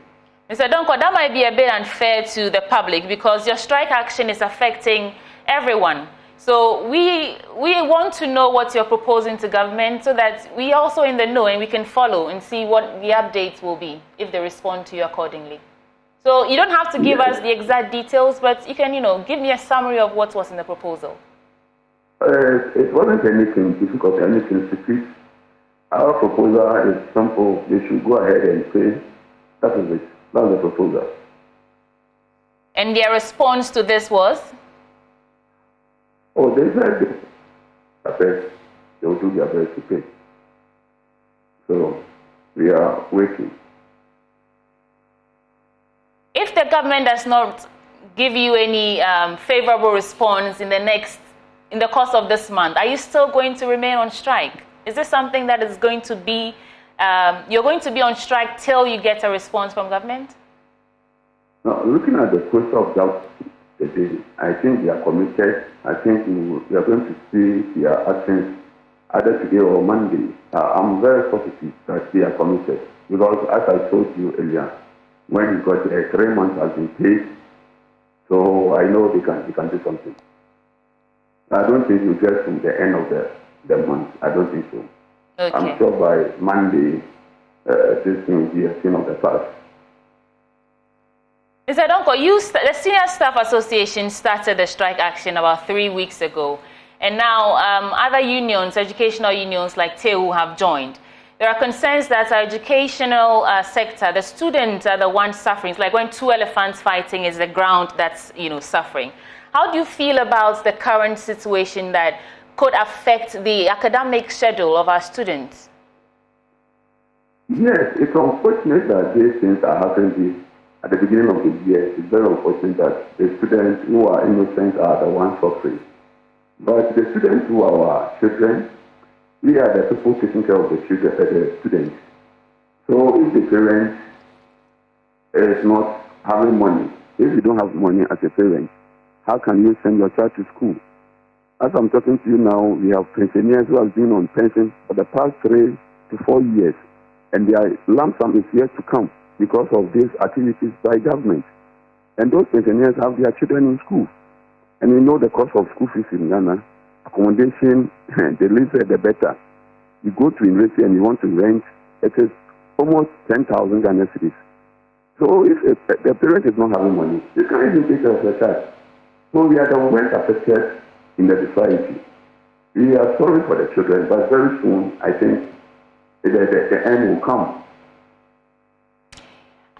Mr. Donko, that might be a bit unfair to the public because your strike action is affecting everyone. So we want to know what you're proposing to government so that we also in the know and we can follow and see what the updates will be if they respond to you accordingly. So you don't have to give us the exact details, but you can, give me a summary of what was in the proposal. It wasn't anything difficult, anything secret. Our proposal is simple. They should go ahead and say, that is it. That's the proposal. And their response to this was? Oh, they said they will do their best to pay. So we are waiting. If the government does not give you any favorable response in the course of this month, are you still going to remain on strike? Is this something that is going to be, you're going to be on strike till you get a response from government? Now, looking at the poster of that today, I think they are committed. I think we are going to see their actions either today or Monday. I'm very positive that they are committed because, as I told you earlier, when you got 3 months has been paid, so I know they can do something. I don't think you get to the end of the month. I don't think so. Okay. I'm sure by Monday, this thing will be a thing of the past. Mr. Donko, the Senior Staff Association started the strike action about 3 weeks ago, and now other unions, educational unions like TEU, have joined. There are concerns that our educational sector, the students are the ones suffering. It's like when two elephants fighting is the ground that's suffering. How do you feel about the current situation that could affect the academic schedule of our students? Yes, it's unfortunate that these things are happening at the beginning of the year. It's very unfortunate that the students who are innocent are the ones suffering. But the students who are our children, we are the people taking care of the children, the students. So if the parent is not having money, if you don't have money as a parent, how can you send your child to school? As I'm talking to you now, we have pensioners who have been on pension for the past 3 to 4 years, and their lump sum is yet to come because of these activities by government. And those pensioners have their children in school. And you know the cost of school fees in Ghana, accommodation, the lesser the better. You go to university and you want to rent, it is almost 10,000 Ghana cedis. So if the parent is not having money, you can't even take care of the child. So we are the ones affected in the society. We are sorry for the children, but very soon, I think, the end will come.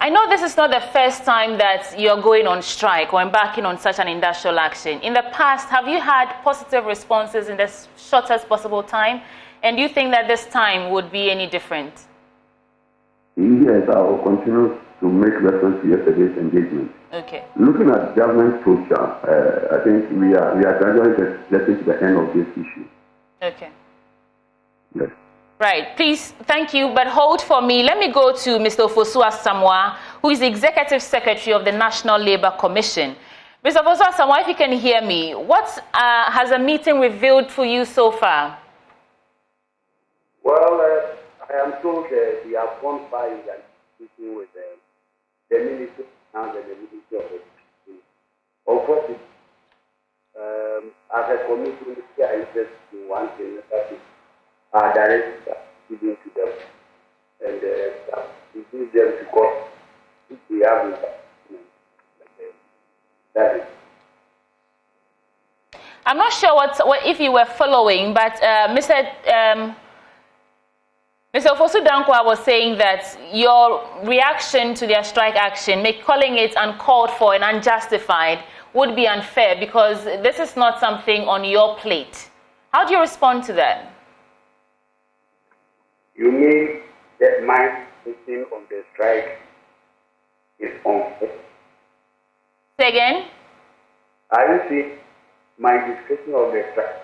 I know this is not the first time that you're going on strike or embarking on such an industrial action. In the past, have you had positive responses in the shortest possible time? And do you think that this time would be any different? Yes, I will continue to make reference to yesterday's engagement. Okay. Looking at government posture, I think we are gradually getting to the end of this issue. Okay. Yes. Right, please, thank you, but hold for me. Let me go to Mr. Ofosu Asamoah, who is the Executive Secretary of the National Labour Commission. Mr. Ofosu Asamoah, if you can hear me, what has a meeting revealed for you so far? Well, I am told we have gone by in that meeting with the Ministry and the Ministry of Education. Of course, as a committee, we are interested in one thing, that is our directors giving to them, and we give them to court if we have that is. I'm not sure what if you were following, but Mr. Ofosu Dankwa was saying that your reaction to their strike action, calling it uncalled for and unjustified, would be unfair because this is not something on your plate. How do you respond to that? You mean that my decision on the strike is unfair? Say again? I will see my discussion of the strike.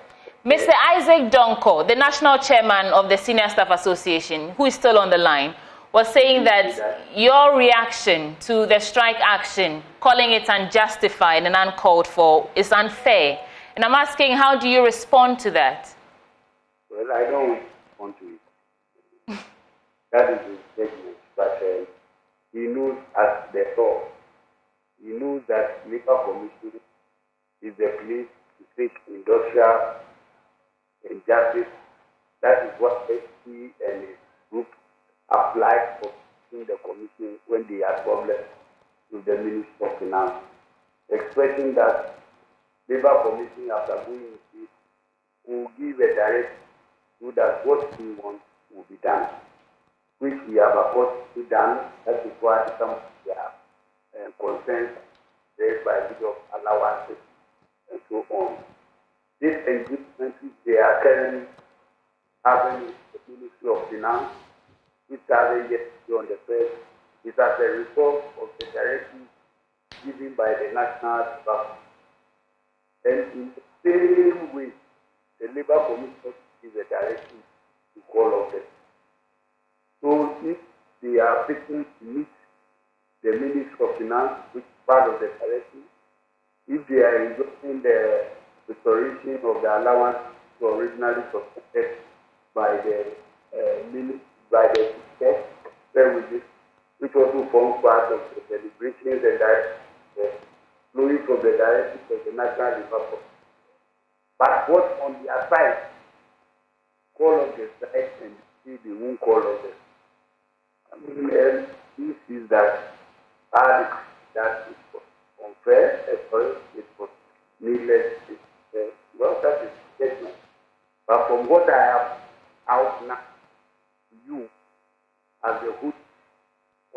Mr. Isaac Donko, the national chairman of the Senior Staff Association, who is still on the line, was saying that your reaction to the strike action, calling it unjustified and uncalled for, is unfair And I'm asking, how do you respond to that? Well, I don't respond to it. That is his statement. But he knows as the law. He knows that Labor Commission is the place to seek industrial injustice. That is what he and his group applied for in the commission when they had problems with the Ministry of Finance, expecting that Labor Commission, after going into it, will give a directive so that what he wants will be done, which we have accordingly done. That is why some of their concerns raised by a bit of allowances and so on. This engagement which they are currently having with the Ministry of Finance, which hasn't yet been on the press, is as a result of the directive given by the National Department. And in the same way, the Labour Commission is a directive to call of them. So if they are fixing to meet the Ministry of Finance, which is part of the directive, if they are enjoying the restoration of the allowance to originally suspended by the which also forms part of the deliberations and the flowing from the directive of the National Department. But what on the aside, call of the side and see the won't call of the. I mean, this is that that it was unfair, it was needless. Well, that is the statement. But from what I have out now to you, as the host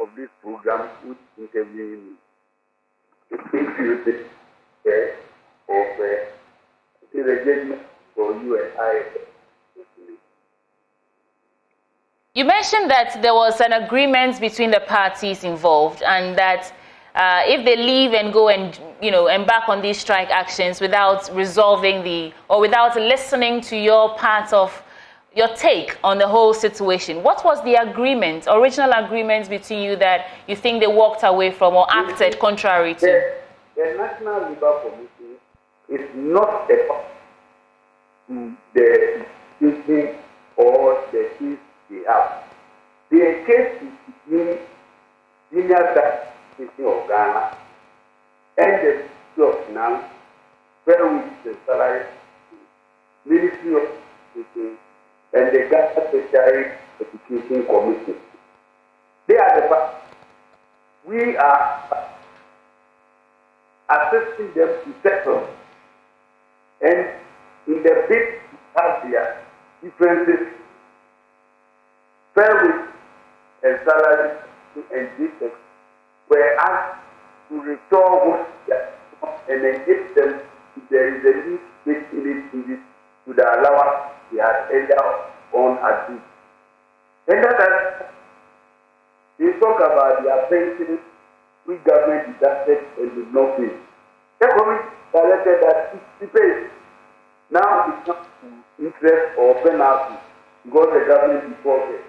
of this program, which interviewing me, it makes you think of the judgment for you and I. You mentioned that there was an agreement between the parties involved, and that if they leave and go and embark on these strike actions without resolving without listening to your part of your take on the whole situation, what was the original agreement between you that you think they walked away from or acted contrary to? The National Labour Commission is not a part to the institution or the case they have. The case is between Senior Staff of Ghana and the Ministry of Finance, where we the salary, Ministry of Education, and the Ghana Special Education Commission. They are the parties. We are assisting them to settle, and in the bid to have their differences, fair wage and salary and this were asked to restore what they are and engage them if there is a need to make any changes to the allowance they had earlier on agreed. And that they talk about their pensions which government deducted and did not pay. The committee directed that it pays. Now it's not interest or penalty because the government defaulted.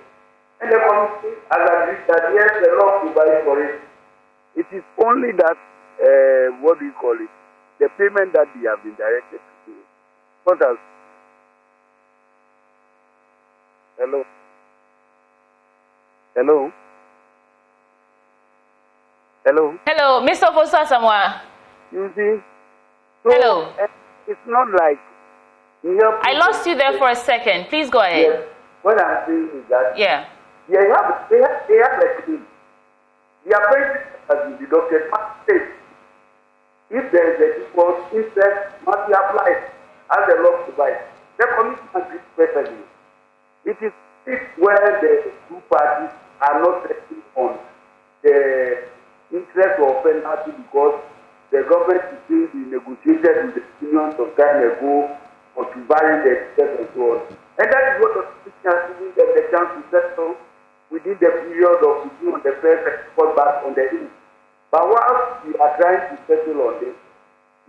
And the committee has agreed that yes, the law provides for it. It is only that, what do you call it, the payment that they have been directed to do. What else? Hello? Hello? Hello? Hello, Mr. Fosa Samoa. You see? So, hello. It's not like... I lost you there for a second. Please go ahead. Yes. What I'm saying is that... Yeah. They have a claim. Their pension has been deducted. If there is a default, interest must be applied as the law provides. The commission agrees perfectly. It is where the two parties are not settling on the interest or penalty because the government is being negotiated with the union some time ago for preparing the interest and so on. And that is what the commission has given them the chance to settle within the period of review on the first and report back on the end. But whilst we are trying to settle on this,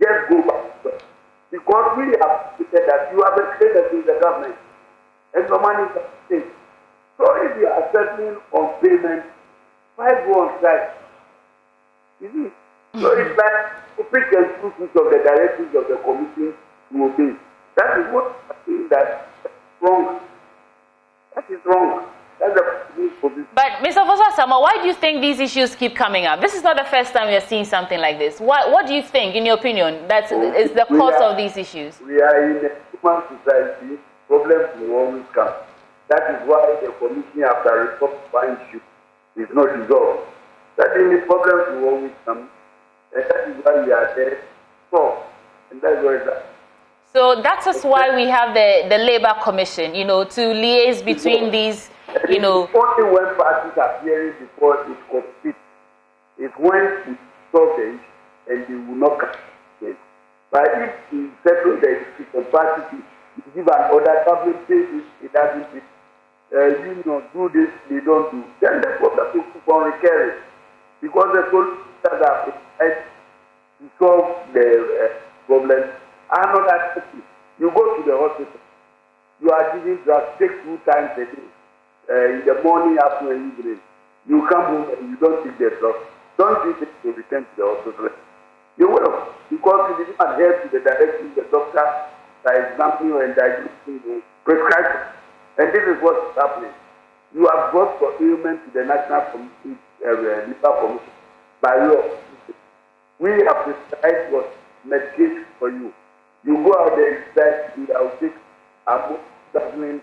just go back. Because we have said that you have extended to the government and the money is at stake. So if you are settling on payment, why go on strike? You see? So it's like to pick and choose of the directives of the commission to obey. That is what I think that's wrong. That is wrong. That's But Mr. Fosa Sama, why do you think these issues keep coming up? This is not the first time we are seeing something like this. What do you think, in your opinion, that is the cause of these issues? We are in a human society. Problems will always come. That is why the commission, after report one issue, is not resolved. That is the problems will always come. And that is why we are there. So, and that's why that. So that is why we have the Labour Commission, to liaise between these, Only when parties are hearing before it competes is when we solve the issue and they will not come. But if we settle the issue for parties, we give an order, government says it doesn't do this, they don't do. Then the problem will keep on recurring. Because the solutions that are provided to solve the problem are not that simple. You go to the hospital, you are giving drugs, take 2 times a day. In the morning, afternoon, evening. You come home and you don't take the drugs. Don't take it to return to the hospital. You will, because you didn't adhere to the direction the doctor by examining and diagnosing the prescription. And this is what is happening. You have brought for ailment to the National Committee, Labour Commission by law. We have prescribed what medication for you. You go out there and say, I will take amoxicillin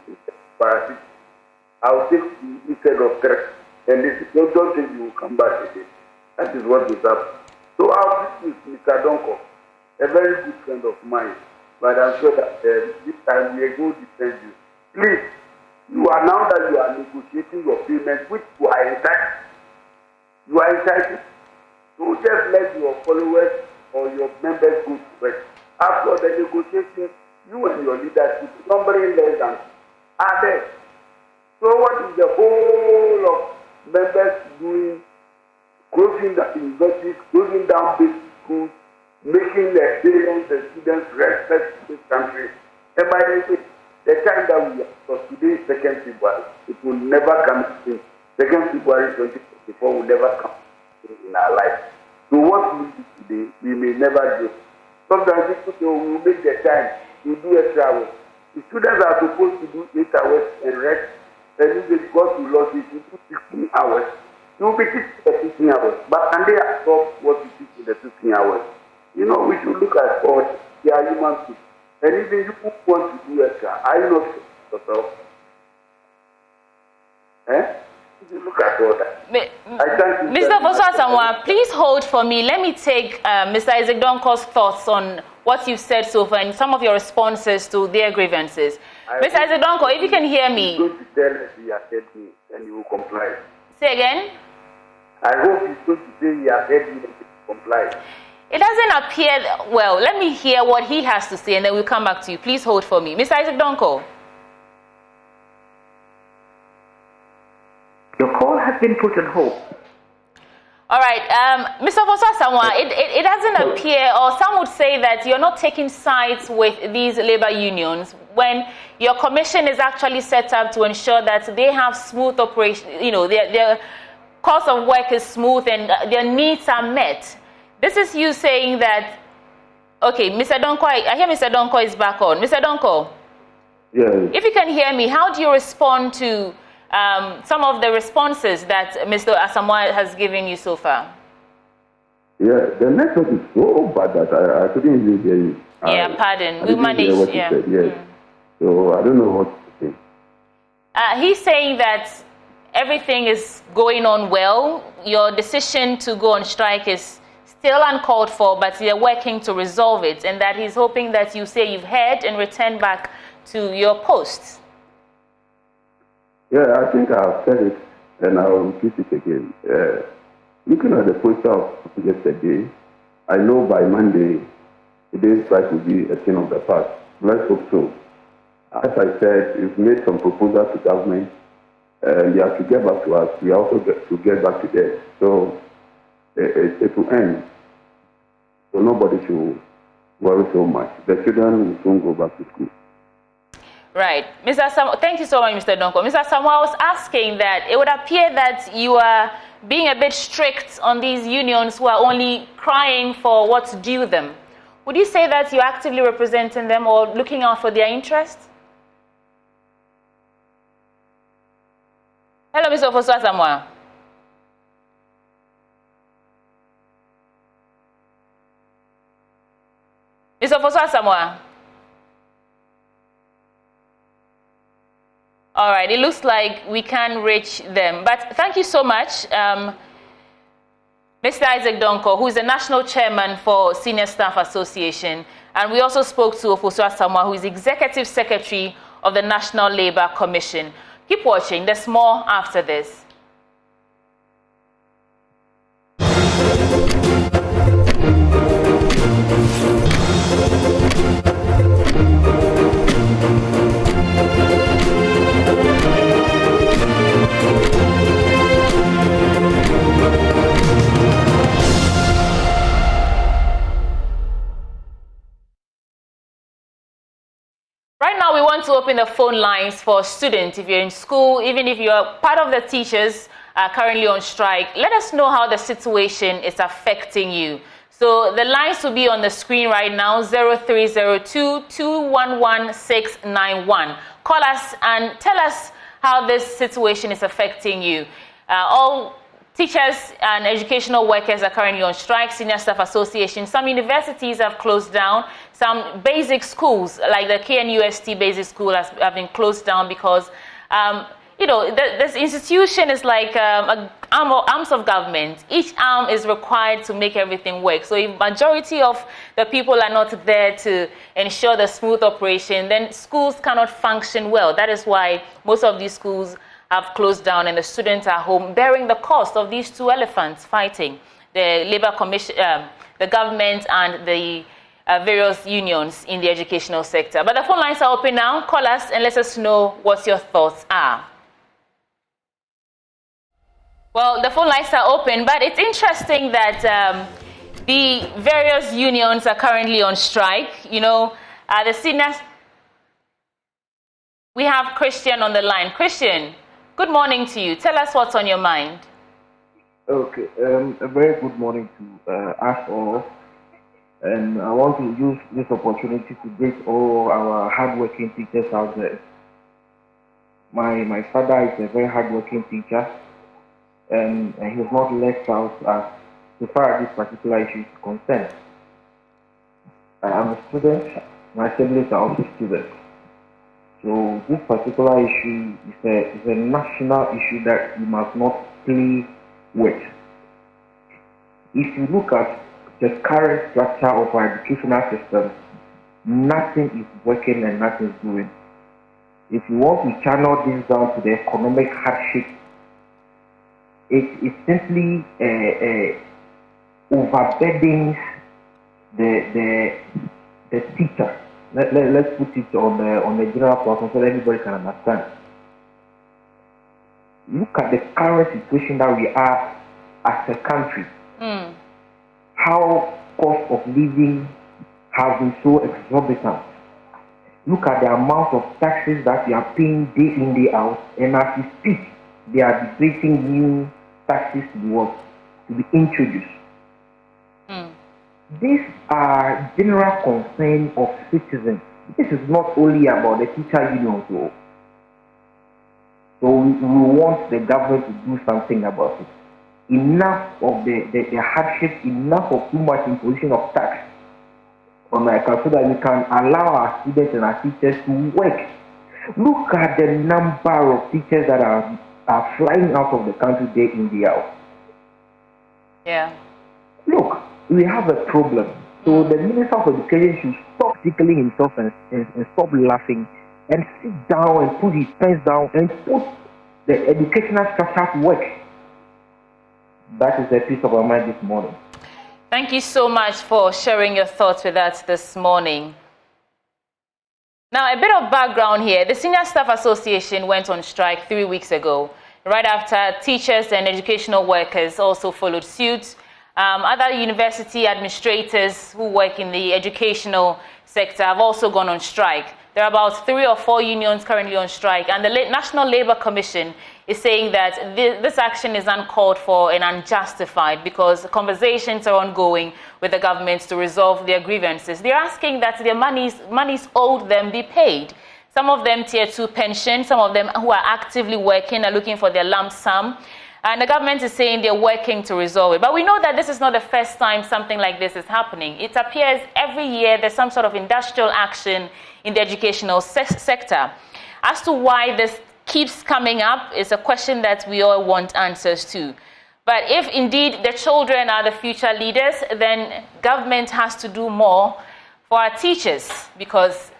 paracetamol. I will take instead of threat. And this, don't think you will come back again. That is what is happening. So our is Mr. Donko, a very good friend of mine. But I'm sure that this time we are going to defend you. Please, you are now that you are negotiating your payment, which you are entitled. You are entitled. So just let your followers or your members go to work. After the negotiation, you and your leadership, numbering less than, are there. So what is the whole of members doing? Closing the universities, closing down basic schools, making the parents and students respect this country. And by the way, the time that we are, because today is 2nd February, it will never come in. 2nd February 2024 will never come in our life. So what we do today, we may never do. Sometimes people say, we will make the time to do extra hours. The students are supposed to do 8 hours and rest. And if they got to lost it, you do 16 hours. You will be teaching the 16 hours. But can they absorb what you teach in the 16 hours? We should look at all. They are human beings. And even you want to do extra, are you not yourself? If you look at all that. Mr. Fosa Samoa, please hold for me. Let me take Mr. Isaac Donko's thoughts on what you've said so far and some of your responses to their grievances. Mr. Isaac Donko, if you can hear me. He's going to tell us he has heard me and he will comply. Say again? I hope he's going to say he has heard me and he will comply. It doesn't appear, well, let me hear what he has to say and then we'll come back to you. Please hold for me. Mr. Isaac Donko. Your call has been put on hold. All right, Mr. Fosa Samoa, it doesn't appear, or some would say that you're not taking sides with these labor unions when your commission is actually set up to ensure that they have smooth operation, their course of work is smooth and their needs are met. This is you saying that, okay, Mr. Donko, I hear Mr. Donko is back on. Mr. Donko, yes. If you can hear me, how do you respond to some of the responses that Mr. Asamoah has given you so far? Yeah, the network is so bad that I couldn't even hear you. Yeah, pardon. We managed. Yeah. Yes. So I don't know what to say. He's saying that everything is going on well. Your decision to go on strike is still uncalled for, but you're working to resolve it, and that he's hoping that you say you've heard and return back to your posts. Yeah, I think I've said it, and I'll repeat it again. Looking at the poster of yesterday, I know by Monday, today's strike will be a thing of the past. Let's hope so. As I said, we've made some proposals to government, and they have to get back to us. We also get to get back to them. So it will end. So nobody should worry so much. The children will soon go back to school. Right. Mr. Samoa, thank you so much, Mr. Donko. Mr. Samoa was asking that it would appear that you are being a bit strict on these unions who are only crying for what's due them. would you say that you're actively representing them or looking out for their interests? Hello, Mr. Ofosu Asamoah. Mr. Ofosu Asamoah. All right, it looks like we can reach them. But thank you so much, Mr. Isaac Donko, who is the National Chairman for Senior Staff Association. And we also spoke to Ofosu Asamoah, who is Executive Secretary of the National Labour Commission. Keep watching. There's more after this. Right now, we want to open the phone lines for students. If you're in school, even if you're part of the teachers currently on strike, let us know how the situation is affecting you. So the lines will be on the screen right now, 0302-211-691. Call us and tell us how this situation is affecting you. All teachers and educational workers are currently on strike, Senior Staff Association. Some universities have closed down. Some basic schools, like the KNUST Basic School, have been closed down because, this institution is like arms of government. Each arm is required to make everything work. So if majority of the people are not there to ensure the smooth operation, then schools cannot function well. That is why most of these schools have closed down and the students are home bearing the cost of these two elephants fighting, the Labour Commission, the government and the various unions in the educational sector. But the phone lines are open now. Call us and let us know what your thoughts are. Well, the phone lines are open, but it's interesting that the various unions are currently on strike. The seniors. We have Christian on the line. Christian, good morning to you. Tell us what's on your mind. Okay, a very good morning to us all. And I want to use this opportunity to greet all our hardworking teachers out there. My father is a very hardworking teacher, and he was not left out as far as this particular issue is concerned. I'm a student, my siblings are also students. So this particular issue is a national issue that you must not play with. If you look at the current structure of our educational system, nothing is working and nothing is doing. If you want to channel this down to the economic hardship, it simply overburdens the teacher. Let's put it on the general platform so that everybody can understand. Look at the current situation that we are as a country. How cost of living has been so exorbitant. Look at the amount of taxes that we are paying day in, day out, and as we speak, they are debating new taxes to be introduced. These are general concerns of citizens. This is not only about the teacher union. So we want the government to do something about it. Enough of the hardship, enough of too much imposition of tax on America so that we can allow our students and our teachers to work. Look at the number of teachers that are flying out of the country day in, day out. Yeah. Look, we have a problem. So the Minister of Education should stop tickling himself and stop laughing and sit down and put his pens down and put the educational structure to work. That is a piece of our mind this morning. Thank you so much for sharing your thoughts with us this morning. Now, a bit of background here. The Senior Staff Association went on strike 3 weeks ago, right after teachers and educational workers also followed suit. Other university administrators who work in the educational sector have also gone on strike. There are about 3 or 4 unions currently on strike, and the National Labour Commission is saying that this action is uncalled for and unjustified because conversations are ongoing with the government to resolve their grievances. They're asking that their monies owed them be paid. Some of them tier 2 pension, some of them who are actively working are looking for their lump sum. And the government is saying they're working to resolve it. But we know that this is not the first time something like this is happening. It appears every year there's some sort of industrial action in the educational sector. As to why this keeps coming up is a question that we all want answers to. But if indeed the children are the future leaders, then government has to do more for our teachers, because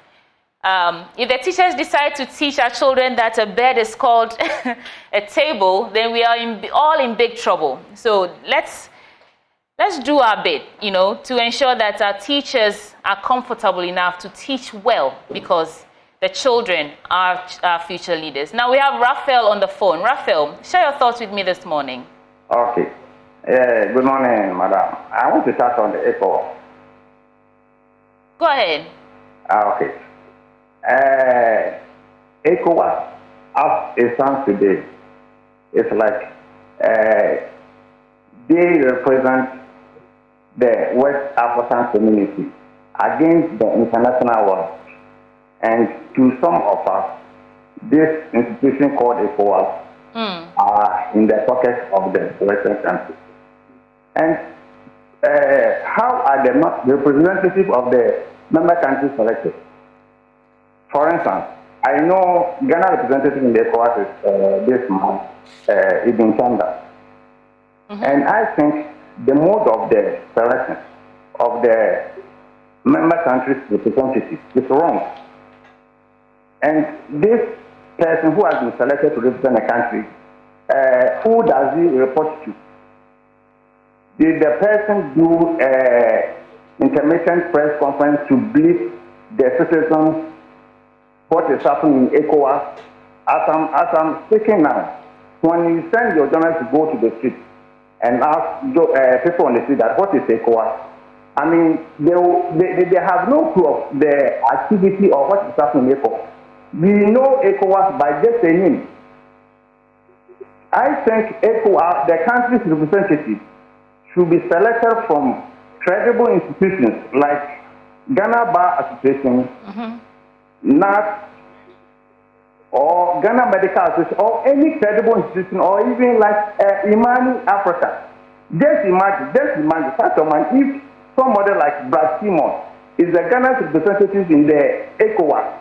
if the teachers decide to teach our children that a bed is called a table, then we are all in big trouble. So let's do our bit, to ensure that our teachers are comfortable enough to teach well, because the children are our future leaders. Now we have Raphael on the phone. Raphael, share your thoughts with me this morning. Okay. Good morning, madam. I want to start on the ECO. Go ahead. Okay. ECOWAS, as it stands today, it's like they represent the West African community against the international world. And to some of us, this institution called ECOWAS are in the pockets of the Western countries. And how are the representatives of the member countries selected? For instance, I know Ghana representative in the ECOWAS is this month, Ibn Chanda. And I think the mode of the selection of the member countries representatives is wrong. And this person who has been selected to represent a country, who does he report to? Did the person do intermittent press conference to brief the citizens what is happening in ECOWAS? As I'm speaking now, when you send your journalists to go to the street and ask people on the street that what is ECOWAS, I mean, they have no clue of the activity or what is happening in ECOWAS. We know ECOWAS by just a name. I think ECOWAS, the country's representatives, should be selected from credible institutions like Ghana Bar Association, NAT, or Ghana Medical Association, or any credible institution, or even like Imani Africa. Just imagine, first of all, if somebody like Brad Simon is the Ghana's representative in the ECOWAS,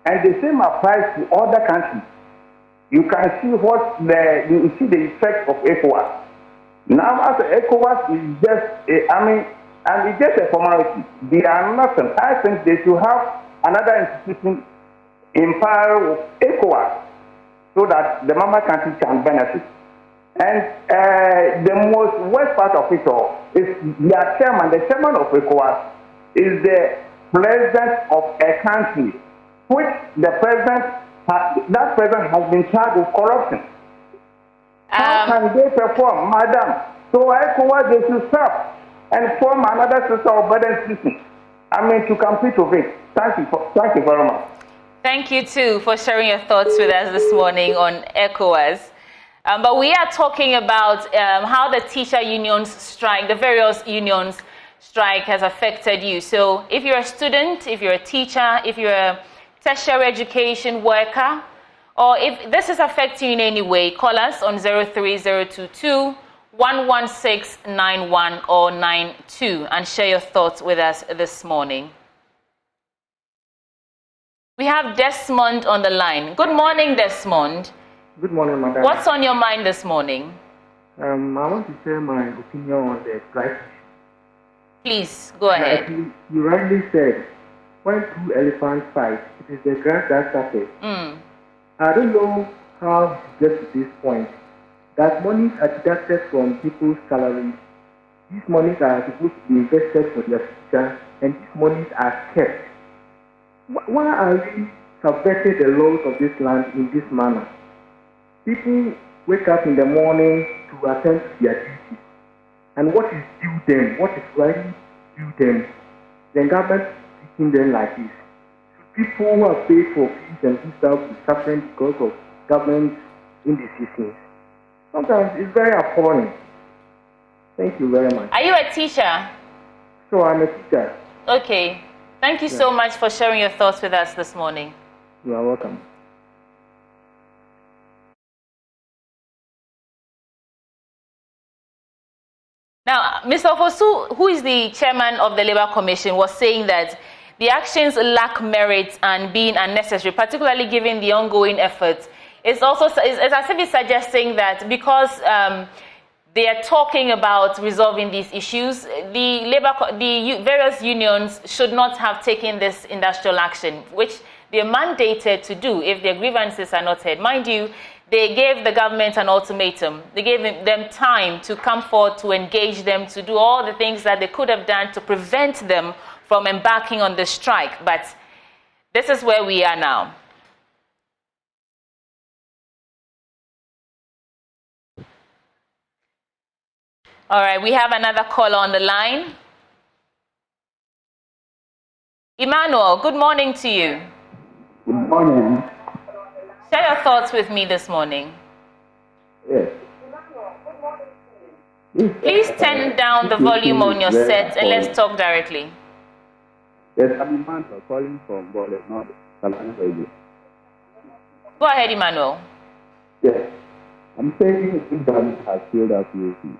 and the same applies to other countries, you can see the effect of ECOWAS. Now, as ECOWAS is just, it's just a formality. They are nothing. I think they should have another institution in power with ECOWAS so that the member countries can benefit. And the most worst part of it all is their chairman. The chairman of ECOWAS is the president of a country which that president has been charged with corruption. How can they perform, madam? So ECOWAS, they should stop and form another system of better institution. To compete with it. Thank you very much. Thank you too for sharing your thoughts with us this morning on ECOWAS. But we are talking about how the teacher unions strike, the various unions strike has affected you. So if you're a student, if you're a teacher, if you're a tertiary education worker, or if this is affecting you in any way, call us on 03022 11691 or 92 and share your thoughts with us this morning. We have Desmond on the line. Good morning, Desmond. Good morning, madam. What's on your mind this morning? I want to share my opinion on the strike. Please, go ahead. You rightly said, when two elephants fight, it is the grass that suffers. I don't know how to get to this point. That monies are deducted from people's salaries. These monies are supposed to be invested for their future, and these monies are kept. Why are we subverting the laws of this land in this manner? People wake up in the morning to attend to their duties. And what is due them? What is rightly due them? The government is treating them like this. People who are paid for fees and stuff is suffering because of government indecisions. Sometimes it's very appalling. Thank you very much. Are you a teacher? So I'm a teacher. Okay. Thank you so much for sharing your thoughts with us this morning. You are welcome. Now, Mr. Ofosu, who is the chairman of the Labour Commission, was saying that the actions lack merit and being unnecessary, particularly given the ongoing efforts. It's also, it's as if it's suggesting that because they are talking about resolving these issues, the various unions should not have taken this industrial action, which they are mandated to do if their grievances are not heard. Mind you, they gave the government an ultimatum. They gave them time to come forward, to engage them, to do all the things that they could have done to prevent them from embarking on the strike. But this is where we are now. All right, we have another caller on the line. Emmanuel, good morning to you. Good morning. Share your thoughts with me this morning. Yes. Please turn down the volume on your set and let's talk directly. Yes, I'm Emmanuel calling from Bole, not Salana Radio. Go ahead, Emmanuel. Yes. I'm saying the government has failed us UAP.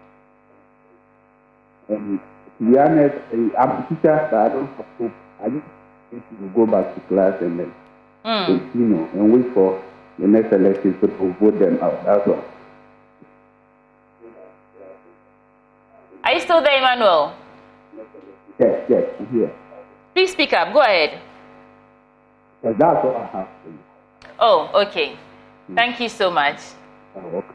And to be honest, I'm a teacher, but I don't have hope. I just need to go back to class and then continue and wait for the next election to vote them out. That's all. Are you still there, Emmanuel? Yes, I'm here. Please speak up. Go ahead. Yes, that's what I have for you. Oh, okay. Thank you so much. Okay.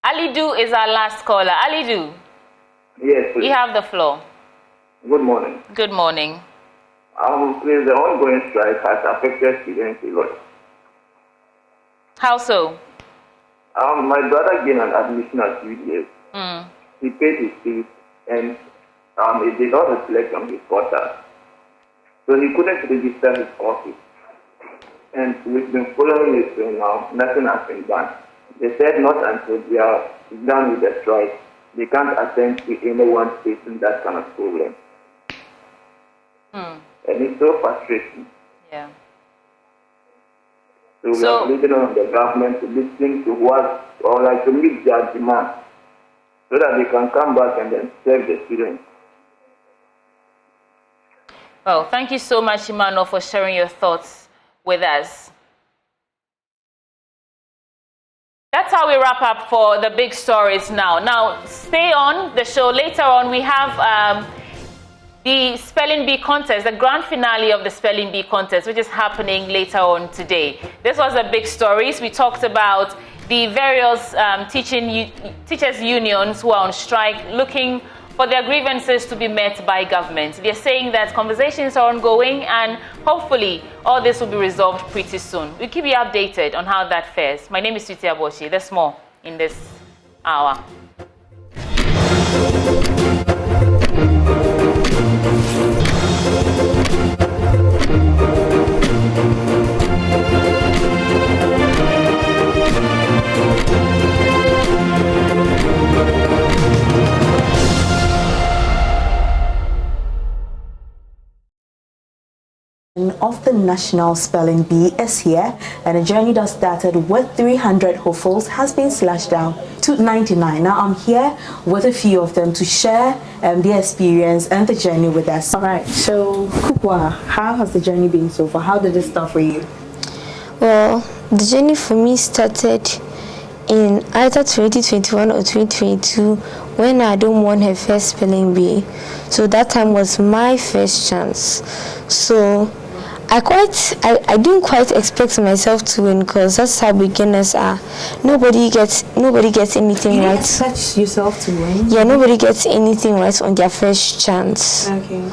Alidu is our last caller. Alidu. Yes, please. You have the floor. Good morning. Good morning. Please, the ongoing strike has affected students a lot. How so? My brother gained an admission at UDS. He paid his fees and it did not reflect on his quota. So he couldn't register his courses. And we've been following it till now. Nothing has been done. They said not until they are done with the strike, they can't attend to anyone facing that kind of problem. And it's so frustrating. Yeah. So we are pleading on the government to listen to what, or like to meet their demand, so that they can come back and then serve the students. Well, thank you so much, Emmanuel, for sharing your thoughts with us. That's how we wrap up for the big stories now. Now, stay on the show. Later on, we have the Spelling Bee contest, the grand finale of the Spelling Bee contest, which is happening later on today. This was the big stories. We talked about the various teachers' unions who are on strike looking for their grievances to be met by government. They're saying that conversations are ongoing and hopefully all this will be resolved pretty soon. We'll keep you updated on how that fares. My name is Suti Aboshi. There's more in this hour. Of the National Spelling Bee is here, and a journey that started with 300 hopefuls has been slashed down to 99. Now I'm here with a few of them to share their experience and the journey with us. All right, so Kukwa, how has the journey been so far? How did it start for you? Well, the journey for me started in either 2021 or 2022 when I don't won her first spelling bee. So that time was my first chance. So I didn't quite expect myself to win because that's how beginners are. Nobody gets anything right. You expect yourself to win? Yeah, nobody gets anything right on their first chance. Okay.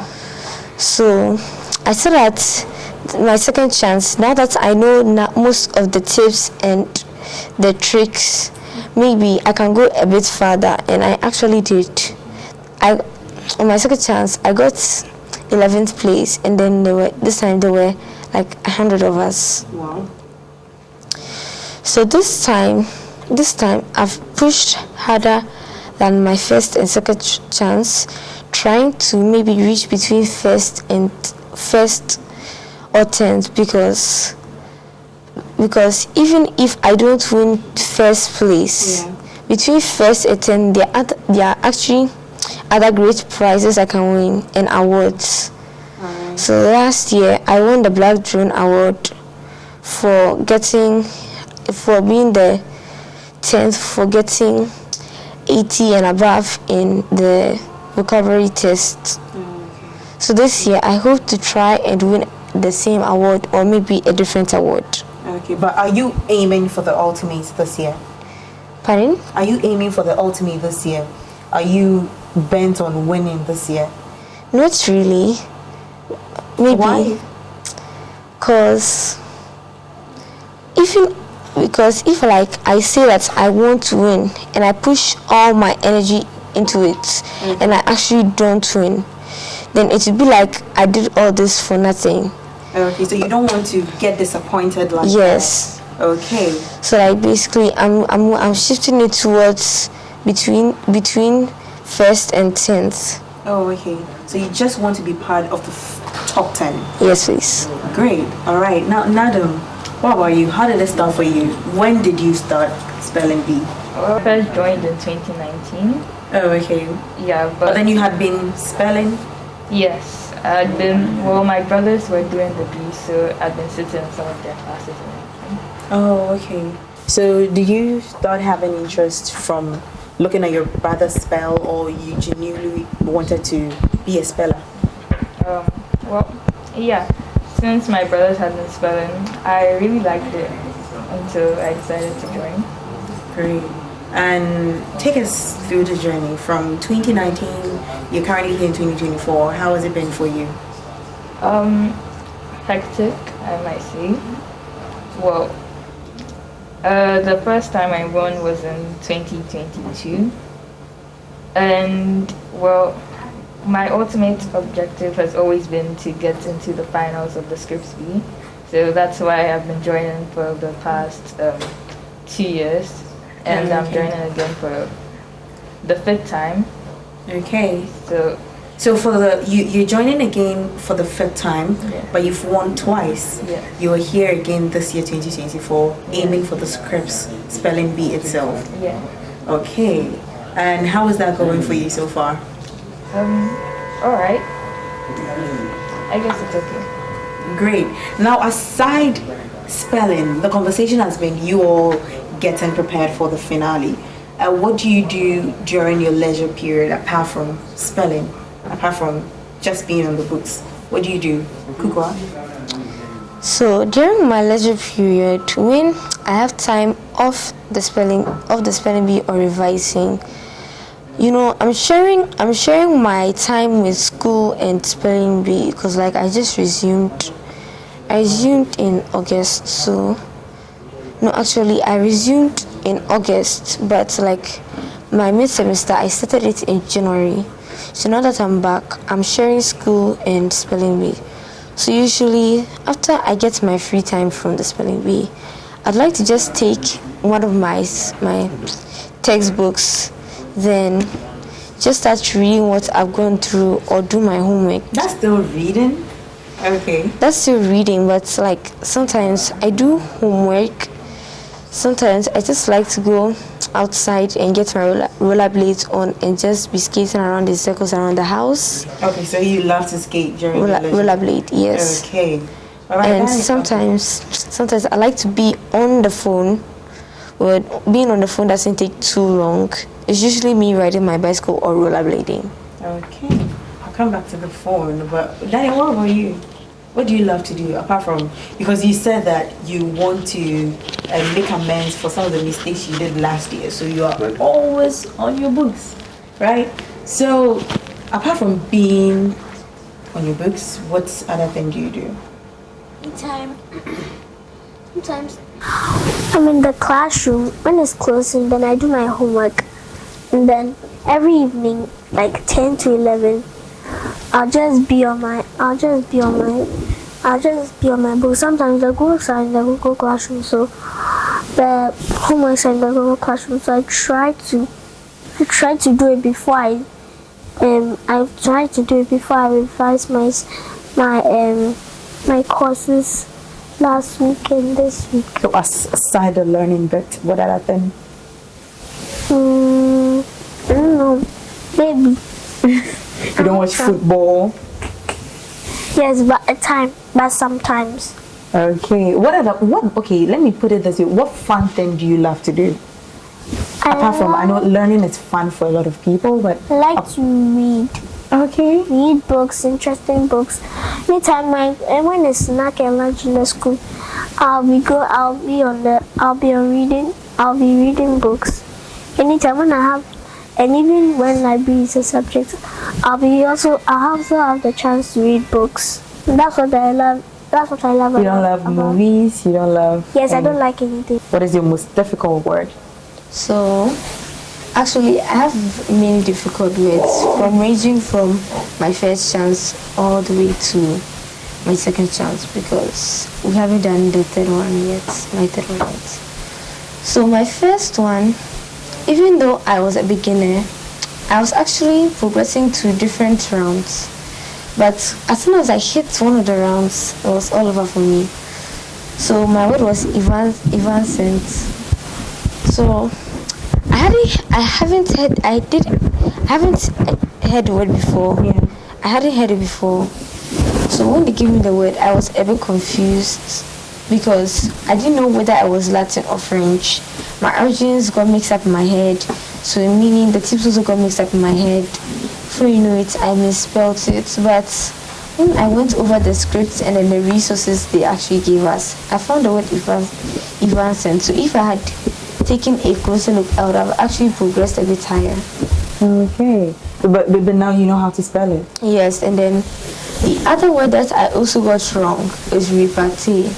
So I saw that my second chance, now that I know most of the tips and the tricks, maybe I can go a bit further, and I actually did. On my second chance, I got 11th place, and then this time there were like 100 of us. Wow. So this time I've pushed harder than my first and second chance, trying to maybe reach between first or 10th, because even if I don't win first place, between first and 10th, there are actually other great prizes I can win and awards. So last year I won the Black Drone Award for being the 10th, for getting 80 and above in the vocabulary test. So this year I hope to try and win the same award or maybe a different award. Okay, but are you aiming for the ultimate this year? Pardon? Are you aiming for the ultimate this year? Are you bent on winning this year? Not really. Maybe. Why? Because if like I say that I want to win and I push all my energy into it and I actually don't win, then it would be like I did all this for nothing. Okay, so you don't want to get disappointed like yes. that. Okay. So like basically I'm shifting it towards between first and 10th. Oh, okay. So you just want to be part of the top 10? Yes, please. Great. All right. Now, Nadam, what about you? How did it start for you? When did you start spelling bee? I first joined in 2019. Oh, okay. Yeah, but then you had been spelling? Yes. I'd been, well, my brothers were doing the bee, so I'd been sitting in some of their classes and everything. Oh, okay. So did you start having interest from looking at your brother spell, or you genuinely wanted to be a speller? Well, yeah. Since my brothers had been spelling, I really liked it until I decided to join. Great. And take us through the journey from 2019. You're currently here in 2024. How has it been for you? Hectic, I might say. Well, the first time I won was in 2022. And, well, my ultimate objective has always been to get into the finals of the Scripps Bee. So that's why I've been joining for the past 2 years. And I'm joining again for the 5th time. Okay. So for you're joining again for the 5th time, but you've won twice. Yeah. You are here again this year, 2024, aiming for the Scripps spelling bee itself. Yeah. Okay. And how is that going for you so far? All right. I guess it's okay. Great. Now, aside spelling, the conversation has been you all getting prepared for the finale. What do you do during your leisure period apart from spelling, apart from just being on the books? What do you do, Kukwa? So during my leisure period, when I have time off the spelling bee or revising, you know, I'm sharing my time with school and spelling bee, because like I resumed in August. So no, actually I resumed in August, but like my mid-semester I started it in January. So now that I'm back, I'm sharing school and spelling bee. So usually after I get my free time from the spelling bee, I'd like to just take one of my textbooks, then just start reading what I've gone through or do my homework. That's still reading? Okay. That's still reading, but like sometimes I do homework. Sometimes I just like to go outside and get my rollerblades on and just be skating around in circles around the house. Okay, so you love to skate during rollerblade, yes. Okay. All right, and sometimes I like to be on the phone. But being on the phone doesn't take too long. It's usually me riding my bicycle or rollerblading. Okay. I'll come back to the phone, but Danny, what about you? What do you love to do apart from, because you said that you want to make amends for some of the mistakes you did last year, so you are always on your books, right? So apart from being on your books, what other thing do you do? Sometimes I'm in the classroom when it's closing, then I do my homework, and then every evening like 10 to 11 I'll just be on my book. Sometimes the books are in the Google Classroom, so the homework in the Google Classroom. So I try to do it before I tried to do it before I revised my courses last week and this week. So aside the learning bit, what other thing? I don't know. Maybe. You don't watch football? Yes, but sometimes. Okay. Okay, let me put it this way. What fun thing do you love to do? Apart from, I know learning is fun for a lot of people, but I like to read. Okay. Read books, interesting books. Anytime when it's snack and lunch in the school, I'll be reading books. Anytime when I have, and even when library is a subject, I also have the chance to read books. That's what I love. That's what I love. You don't love movies? You don't love... Yes, I don't like anything. What is your most difficult word? So, actually, I have many difficult words, ranging from my first chance all the way to my second chance, because we haven't done the third one yet, my third one yet. So my first one, even though I was a beginner, I was actually progressing to different rounds. But as soon as I hit one of the rounds, it was all over for me. So my word was evanescent. So I haven't heard the word before. Yeah. I hadn't heard it before. So when they gave me the word, I was a bit confused because I didn't know whether I was Latin or French. My origins got mixed up in my head. So meaning the tips also got mixed up in my head. Before you know it, I misspelled it. But when I went over the scripts and then the resources they actually gave us, I found the word evanescent. So if I had taken a closer look, I would have actually progressed a bit higher. Okay. But now you know how to spell it. Yes, and then the other word that I also got wrong is repartee.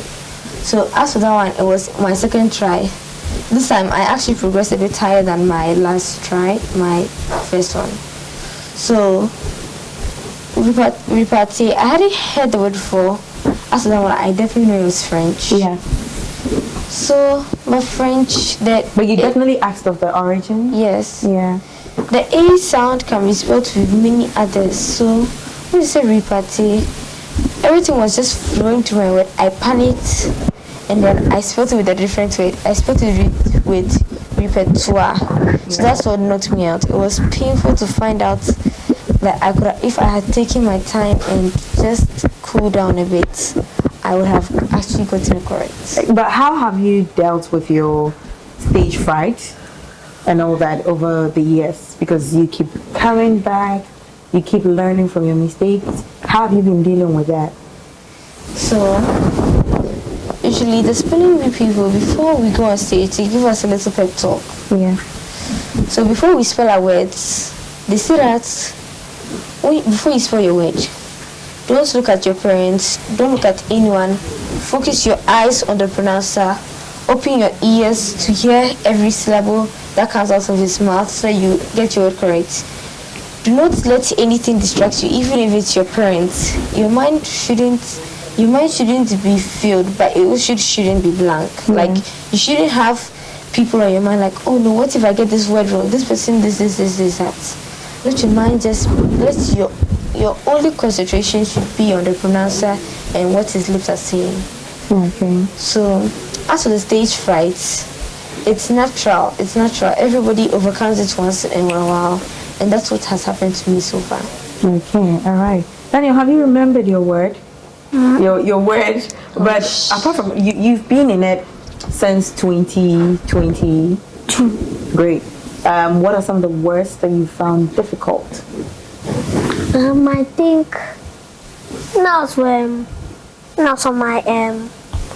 So as for that one, it was my second try. This time I actually progressed a bit higher than my last try, my first one. So repartee, I hadn't heard the word before. As for that one, I definitely know it was French. Yeah. So my French, but you definitely asked of the origin. Yes. Yeah. The A sound can be spelled with many others. So when you say repartee, everything was just flowing to my word. I panicked, and then I spelled it with a different word. I spelled it with repertoire. So that's what knocked me out. It was painful to find out that I could have, if I had taken my time and just cooled down a bit, I would have actually gotten it correct. But how have you dealt with your stage fright and all that over the years? Because you keep coming back, you keep learning from your mistakes. How have you been dealing with that? So, usually the spelling bee people, before we go on stage, they give us a little pep talk. Yeah. So before we spell our words, they say that before you spell your word, don't look at your parents, don't look at anyone, focus your eyes on the pronouncer, open your ears to hear every syllable that comes out of his mouth so you get your word correct. Do not let anything distract you, even if it's your parents. Your mind shouldn't be filled, but it also shouldn't be blank. Mm-hmm. Like, you shouldn't have people on your mind like, oh no, what if I get this word wrong? This person, this, that. Let your mind your only concentration should be on the pronouncer and what his lips are saying. Okay. So, as for the stage frights, it's natural. Everybody overcomes it once in a while, and that's what has happened to me so far. Okay, all right. Daniel, have you remembered your word? Your word, but apart from you've been in it since 2022. Great. What are some of the words that you found difficult? I think now when I was on my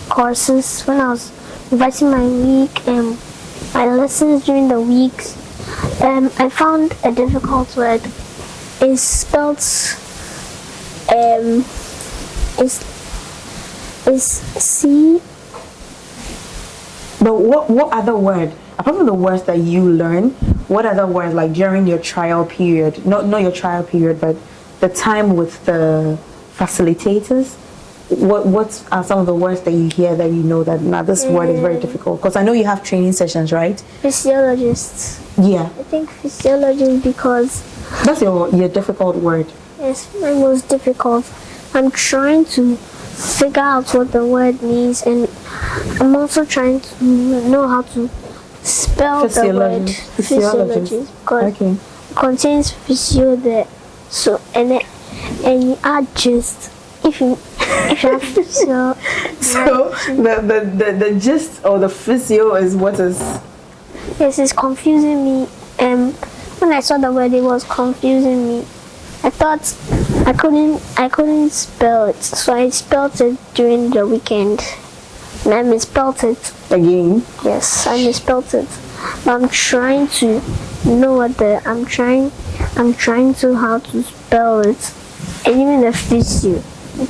courses, when I was revising my week and my lessons during the weeks, I found a difficult word. It's spelled is C. But what other word, apart from the words that you learn, what other words, like during your trial period, not your trial period, but the time with the facilitators, what are some of the words that you hear that you know that now this word is very difficult? Because I know you have training sessions, right? Physiologists. Yeah. I think physiologist because that's your difficult word. Yes, my most difficult. I'm trying to figure out what the word means, and I'm also trying to know how to spell the word physiologist because it contains physio there. So and you add gist if you have physio. So the gist or the physio is what is. Yes, it's confusing me. When I saw the word, it was confusing me. I thought I couldn't spell it, so I spelled it during the weekend. And I misspelled it. Again? Yes, I misspelled it. But I'm trying to know what I'm trying to how to spell it. And even the physio. I'm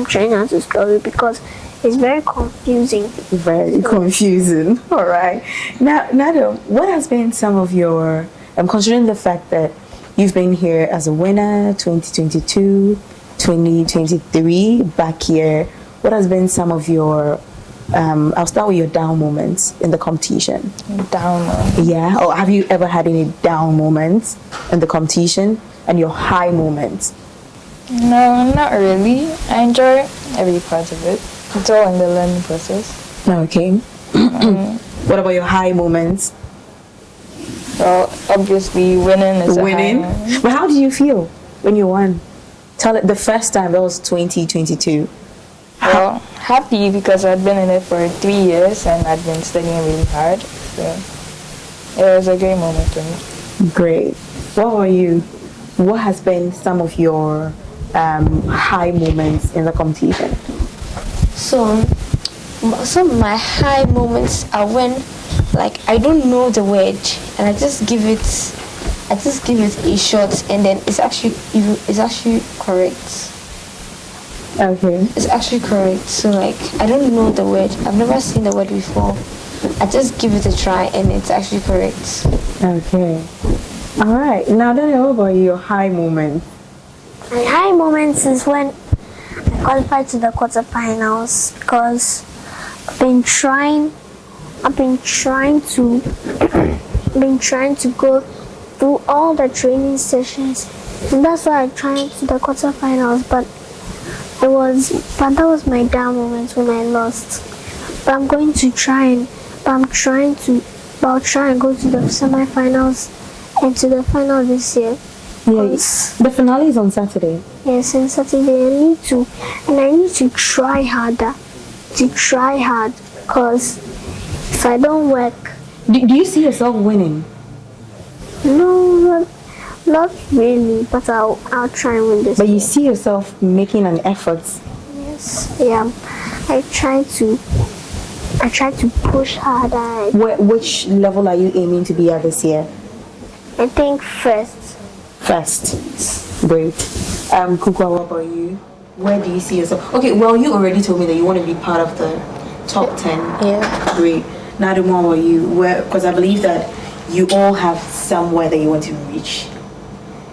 trying how to spell it because it's very confusing. Very confusing. All right. Now, Nado, what has been some of your, considering the fact that you've been here as a winner, 2022, 2023, back here, what has been some of your, I'll start with your down moments in the competition. Down moments? Yeah. Or have you ever had any down moments in the competition and your high moments? No, not really. I enjoy every part of it. It's all in the learning process. Okay. What about your high moments? Well, obviously winning is winning. A high. But how do you feel when you won? Tell it the first time, that was 2022. Well, happy because I'd been in it for 3 years and I'd been studying really hard. So it was a great moment for me. Great. What about you? What has been some of your high moments in the competition? So some of my high moments are when I don't know the word and I just give it a shot and then it's actually correct. Okay. It's actually correct. So I don't know the word. I've never seen the word before. I just give it a try and it's actually correct. Okay. All right. Now then, what about your high moments? My high moments is when I qualified to the quarterfinals because I've been trying to go through all the training sessions, and that's why I tried to the quarterfinals. But that was my down moment when I lost. But I'm going to try I'll try and go to the semifinals and to the final this year. Yes. The finale is on Saturday. Yes, on Saturday. I need to try harder. Because if I don't work... Do you see yourself winning? No, not really, but I'll try and win this. But you see yourself making an effort? Yes, yeah. I try to push harder. Which level are you aiming to be at this year? I think first. Great. Kukwa, what about you? Where do you see yourself? Okay, well, you already told me that you want to be part of the top 10. Yeah. Great. Now, the more about you, because I believe that you all have somewhere that you want to reach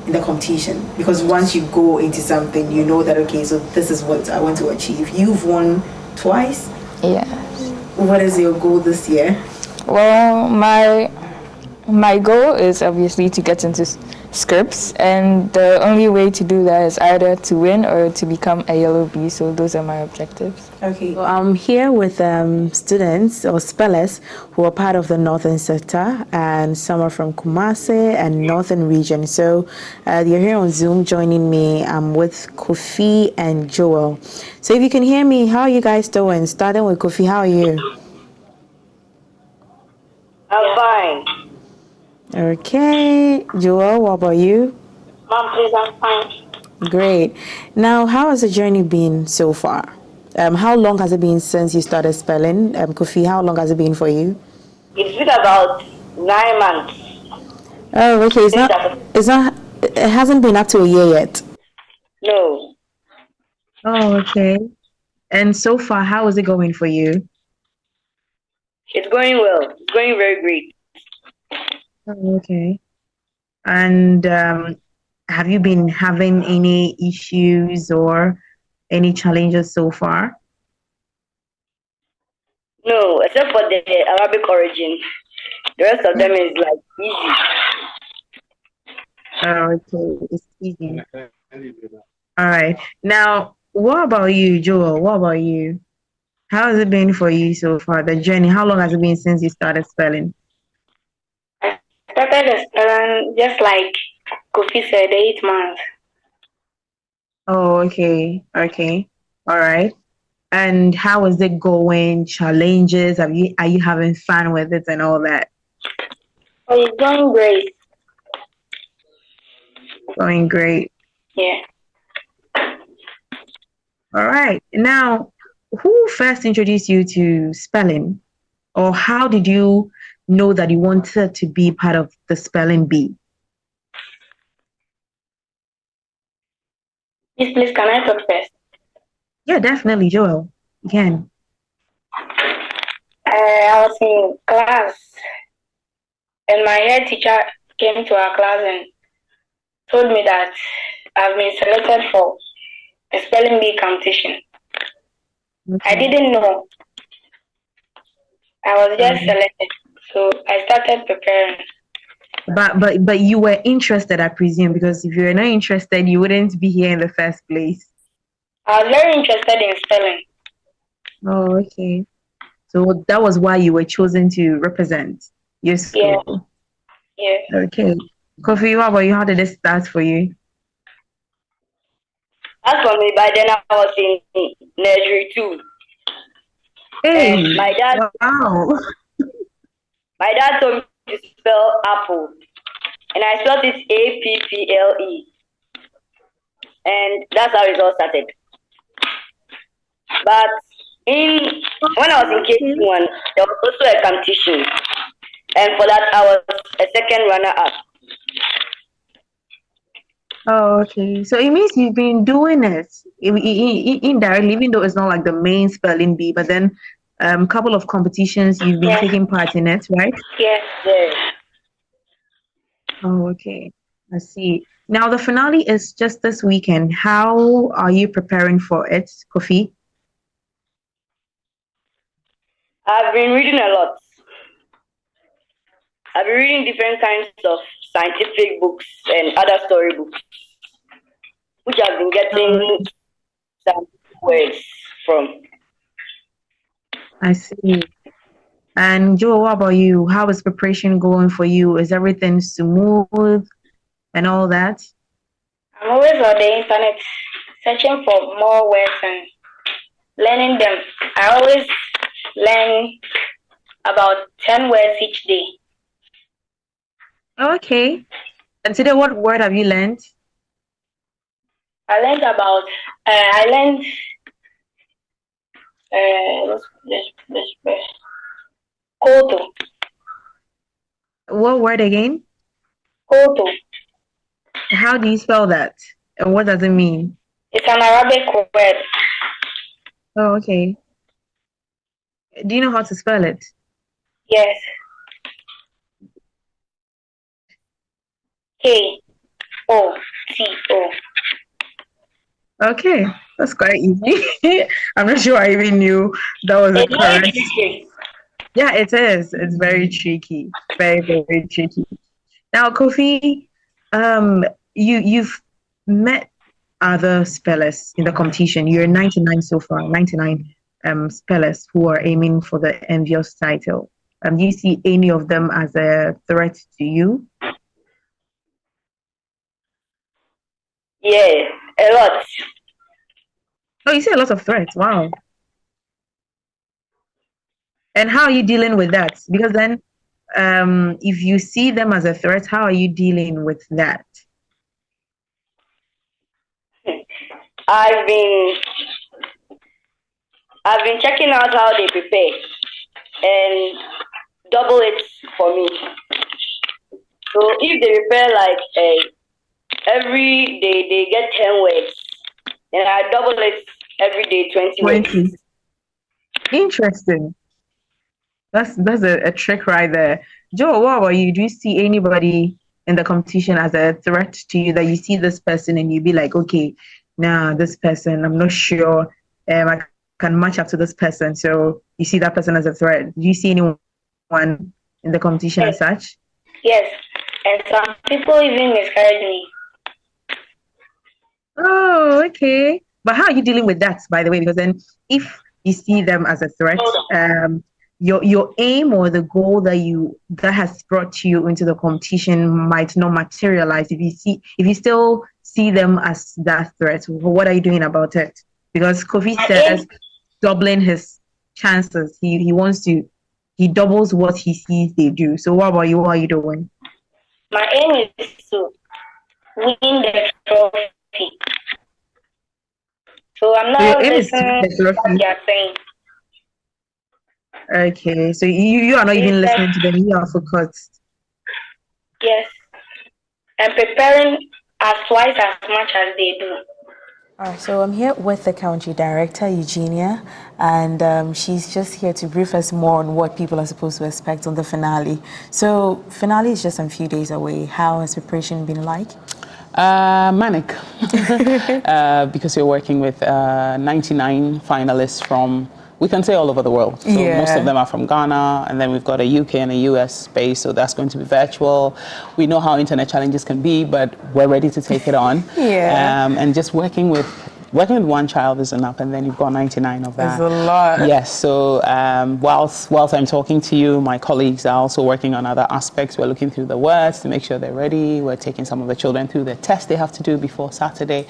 in the competition. Because once you go into something, you know that, okay, so this is what I want to achieve. You've won twice? Yeah. What is your goal this year? Well, my goal is obviously to get into scripts, and the only way to do that is either to win or to become a yellow bee. So those are my objectives. Okay, so I'm here with students or spellers who are part of the northern sector, and some are from Kumasi and northern region. So you're here on Zoom joining me. I'm with Kofi and Joel. So if you can hear me, how are you guys doing? Starting with Kofi, how are you? I'm fine. Okay, Joel, what about you? Mom, please, I'm fine. Great. Now, how has the journey been so far? How long has it been since you started spelling? Kofi, how long has it been for you? It's been about 9 months. Oh, okay. It hasn't been up to a year yet. No. Oh, okay. And so far, how is it going for you? It's going well. It's going very great. Oh, okay. And have you been having any issues or any challenges so far? No, except for the Arabic origin. The rest of them is like easy. Okay, it's easy. All right. Now, what about you, Joel? What about you? How has it been for you so far, the journey? How long has it been since you started spelling? Started just like Kofi said, 8 months. Oh, okay. Okay. All right. And how is it going? Challenges? Are you having fun with it and all that? Oh, it's going great. Going great. Yeah. All right. Now, who first introduced you to spelling? Or how did you know that you wanted to be part of the spelling bee? Please, can I talk first? Yeah, definitely, Joel. You can. I was in class, and my head teacher came to our class and told me that I've been selected for a spelling bee competition. Okay. I didn't know. I was just selected, so I started preparing. But you were interested, I presume, because if you were not interested, you wouldn't be here in the first place. I was very interested in spelling. Oh, okay. So that was why you were chosen to represent your school. Yeah. Okay. Kofi, what about you? How did it start for you? As for me, by then I was in nursery too. Hey, and my dad told me to spell apple, and I spelled it Apple, and that's how it all started. But when I was in KG1, there was also a competition, and for that I was a second runner-up. Oh, okay. So it means you've been doing it indirectly, even though it's not like the main spelling bee, but then a couple of competitions you've been taking part in it, right? Yes. Oh, okay. I see. Now the finale is just this weekend. How are you preparing for it, Kofi? I've been reading a lot. I've been reading different kinds of scientific books and other storybooks, which I've been getting some words from. I see. And Joe, what about you? How is preparation going for you? Is everything smooth and all that? I'm always on the internet searching for more words and learning them. I always learn about 10 words each day. Okay. And today, what word have you learned? I learned about, Koto. What word again? Koto. How do you spell that? And what does it mean? It's an Arabic word. Oh, okay. Do you know how to spell it? Yes. K-O-T-O. Okay, that's quite easy. I'm not sure I even knew that was It's correct. very tricky. Yeah, it is. It's very tricky. Very, very tricky. Now, Kofi, you've met other spellers in the competition. You're 99 so far, 99 spellers who are aiming for the envious title. Do you see any of them as a threat to you? Yeah, a lot. Oh, you see a lot of threats. Wow. And how are you dealing with that? Because then, if you see them as a threat, how are you dealing with that? I've been checking out how they prepare and double it for me. So if they prepare like every day they get 10 words, then I double it every day 20 words. Interesting. That's a trick right there. Joe, what about you? Do you see anybody in the competition as a threat to you, that you see this person and you be like, okay, nah, this person, I'm not sure I can match up to this person. So you see that person as a threat. Do you see anyone in the competition as such? Yes, and some people even miscarried me. Oh, okay. But how are you dealing with that, by the way? Because then if you see them as a threat, your aim or the goal that has brought you into the competition might not materialize if you still see them as that threat. What are you doing about it? Because Kofi says doubling his chances. He doubles what he sees they do. So what about you? What are you doing? My aim is to win the trophy. So I'm not listening to what they are saying. Okay, so you are not even listening to them. You are focused. Yes, and preparing as twice as much as they do. All right, so I'm here with the country director, Eugenia, and she's just here to brief us more on what people are supposed to expect on the finale. So, finale is just a few days away. How has preparation been like? Manic, because you're working with 99 finalists from, we can say, all over the world. So most of them are from Ghana, and then we've got a UK and a US space, so that's going to be virtual. We know how internet challenges can be, but we're ready to take it on. And just working with one child is enough, and then you've got 99 of that. It's a lot. Yes, so whilst I'm talking to you, my colleagues are also working on other aspects. We're looking through the words to make sure they're ready. We're taking some of the children through the test they have to do before Saturday.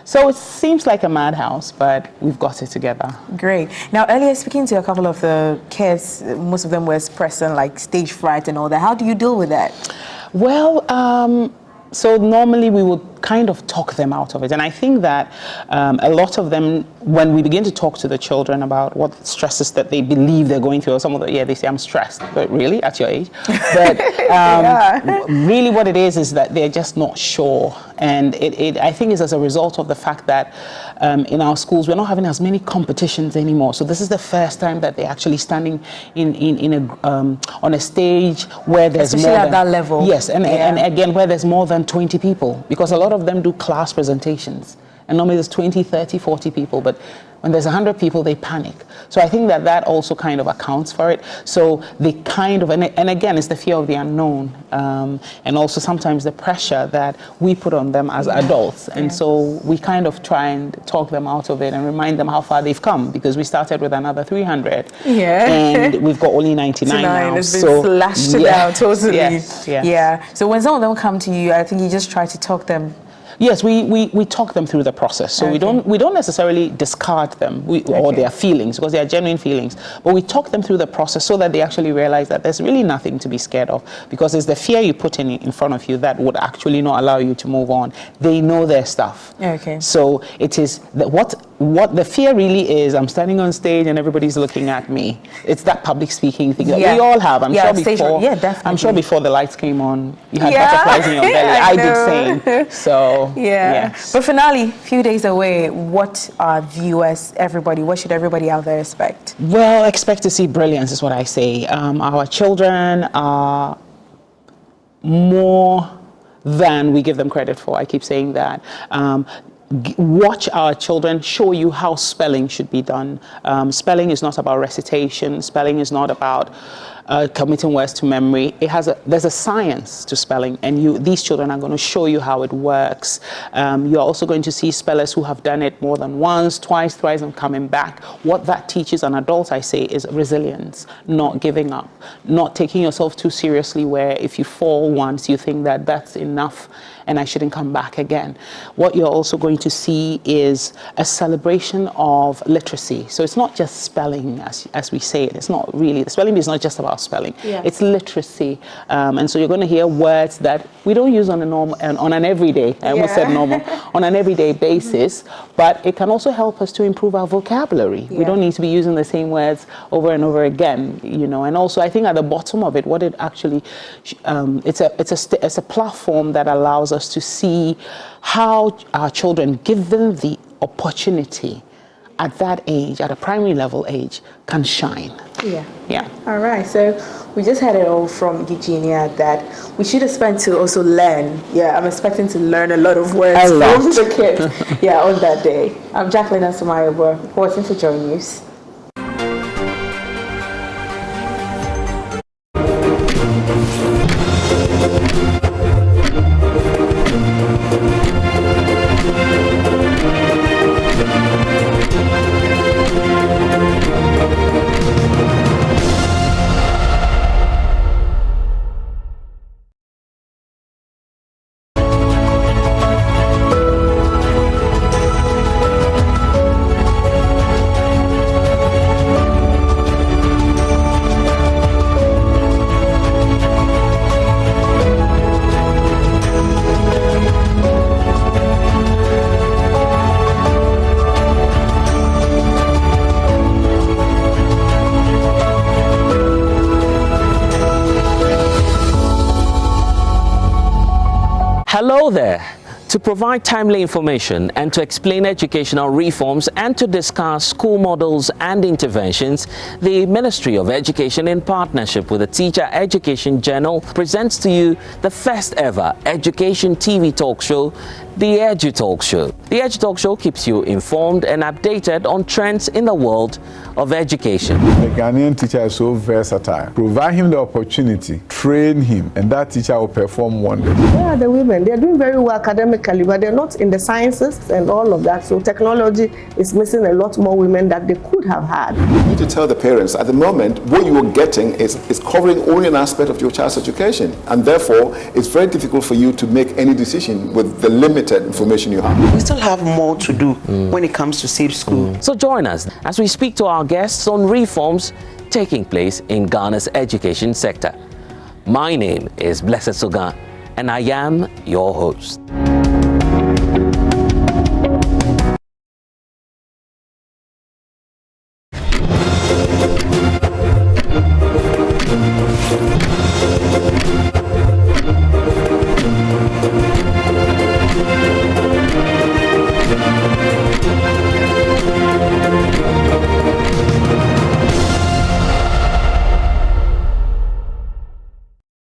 So it seems like a madhouse, but we've got it together. Great. Now, earlier speaking to a couple of the kids, most of them were expressing like stage fright and all that. How do you deal with that? Well, so normally we would kind of talk them out of it. And I think that a lot of them, when we begin to talk to the children about what stresses that they believe they're going through, or some of them, they say, I'm stressed. But really, at your age? But really what it is that they're just not sure. And I think it's as a result of the fact that in our schools, we're not having as many competitions anymore. So this is the first time that they're actually standing on a stage where there's especially more at that level. Yes, and again, where there's more than 20 people, because a lot of them do class presentations, and normally there's 20, 30, 40 people, but when there's 100 people, they panic. So I think that also kind of accounts for it. So they kind of, and again, it's the fear of the unknown, and also sometimes the pressure that we put on them as adults. And so we kind of try and talk them out of it and remind them how far they've come, because we started with another 300, and we've got only 99 now. It's been slashed down totally. Yeah. So when some of them come to you, I think you just try to talk them. Yes, we talk them through the process. So we don't necessarily discard them or their feelings, because they are genuine feelings. But we talk them through the process so that they actually realize that there's really nothing to be scared of, because it's the fear you put in front of you that would actually not allow you to move on. They know their stuff. Okay. So it is what the fear really is. I'm standing on stage and everybody's looking at me. It's that public speaking thing that we all have. I'm sure before the lights came on, you had butterflies in your belly. I did same. So. Yes. But finale, few days away, what should everybody out there expect? Well, expect to see brilliance is what I say. Our children are more than we give them credit for. I keep saying that. Watch our children show you how spelling should be done. Spelling is not about recitation. Spelling is not about committing words to memory. There's a science to spelling, and these children are going to show you how it works. You're also going to see spellers who have done it more than once, twice, thrice, and coming back. What that teaches an adult, I say, is resilience, not giving up, not taking yourself too seriously, where if you fall once, you think that that's enough and I shouldn't come back again. What you're also going to see is a celebration of literacy. So it's not just spelling, as we say it. It's not really, the spelling bee is not just about spelling. It's literacy. And so you're going to hear words that we don't use on an everyday, I almost said normal, on an everyday basis, but it can also help us to improve our vocabulary. We don't need to be using the same words over and over again, and also I think at the bottom of it, what it actually, it's a platform that allows us to see how our children, given the opportunity at that age, at a primary level age, can shine. Yeah. Yeah. All right. So we just had it all from Eugenia that we should expect to also learn. Yeah, I'm expecting to learn a lot of words from the kids. Yeah, on that day. I'm Jacqueline Asamayobo, reporting for Joy News. Hello there. To provide timely information and to explain educational reforms and to discuss school models and interventions, the Ministry of Education, in partnership with the Teacher Education Journal, presents to you the first ever education TV talk show, the Edu Talk Show. The Edu Talk Show keeps you informed and updated on trends in the world of education. The Ghanaian teacher is so versatile. Provide him the opportunity, train him, and that teacher will perform wonders. Where are the women? They're doing very well academically, but they're not in the sciences and all of that. So technology is missing a lot more women that they could have had. You need to tell the parents, at the moment, what you are getting is covering only an aspect of your child's education. And therefore, it's very difficult for you to make any decision with the limited information you have. We still have more to do when it comes to safe school. So join us as we speak to our guests on reforms taking place in Ghana's education sector. My name is Blessed Sogan, and I am your host.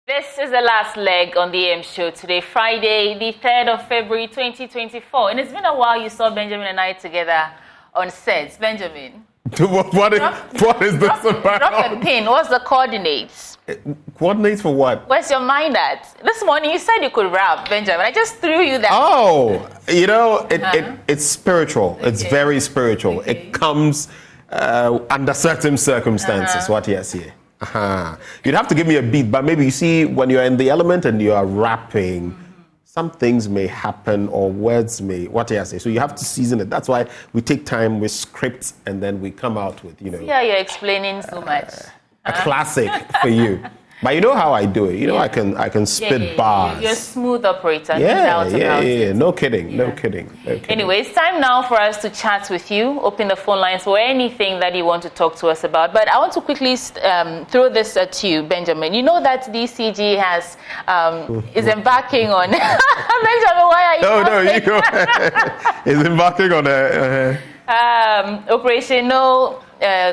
This is the last leg on the AM show today, Friday, the 3rd of February, 2024. And it's been a while you saw Benjamin and I together on sets. Benjamin. What is this about? Drop a pin. What's the coordinates? Coordinates for what? Where's your mind at? This morning you said you could rap, Benjamin. I just threw you that. Oh, you know, it's spiritual. Okay. It's very spiritual. Okay. It comes under certain circumstances, what you see. You'd have to give me a beat, but maybe you see when you're in the element and you are rapping, some things may happen or words may, what I say. So you have to season it. That's why we take time with scripts and then we come out with, you know. Yeah, you're explaining so much. A classic for you. But you know how I do it. You know, I can spit bars. You're a smooth operator. Yeah. No kidding. Anyway, it's time now for us to chat with you. Open the phone lines for anything that you want to talk to us about. But I want to quickly throw this at you, Benjamin. You know that DCG is embarking on. Benjamin, why are you? No, you go ahead. Is embarking on Operation No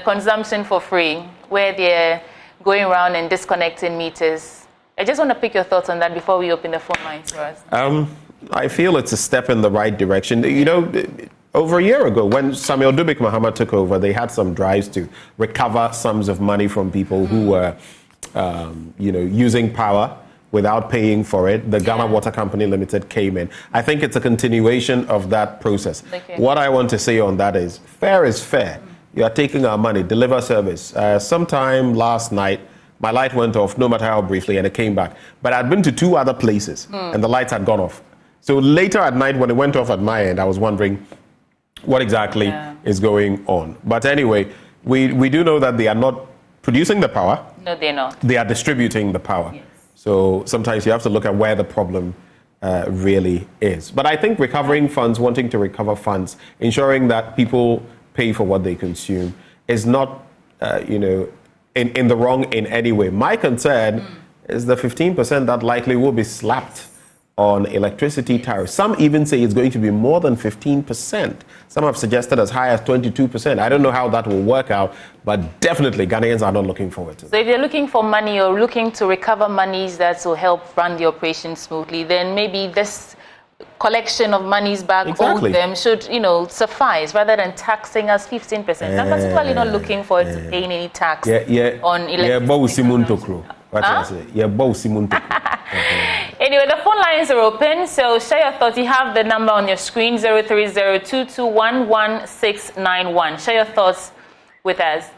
Consumption for Free, where they're going around and disconnecting meters. I just want to pick your thoughts on that before we open the phone lines for us. I feel it's a step in the right direction. You know, over a year ago, when Samuel Dubik Mahama took over, they had some drives to recover sums of money from people who were, using power without paying for it. The Ghana Water Company Limited came in. I think it's a continuation of that process. Okay. What I want to say on that is, fair is fair. You are taking our money, deliver service. Sometime last night, my light went off, no matter how briefly, and it came back. But I'd been to 2 other places, and the lights had gone off. So later at night, when it went off at my end, I was wondering what exactly is going on. But anyway, we do know that they are not producing the power. No, they're not. They are distributing the power. Yes. So sometimes you have to look at where the problem really is. But I think recovering funds, wanting to recover funds, ensuring that people pay for what they consume is not, in the wrong in any way. My concern is the 15% that likely will be slapped on electricity tariffs. Some even say it's going to be more than 15%. Some have suggested as high as 22%. I don't know how that will work out, but definitely Ghanaians are not looking forward to it. So if you're looking for money or looking to recover monies that will help run the operation smoothly, then maybe this collection of monies back owed them should, suffice rather than taxing us 15%. I'm particularly not looking forward to paying any tax on electricity. Anyway, the phone lines are open, so share your thoughts. You have the number on your screen, 030-221-1691. Share your thoughts with us.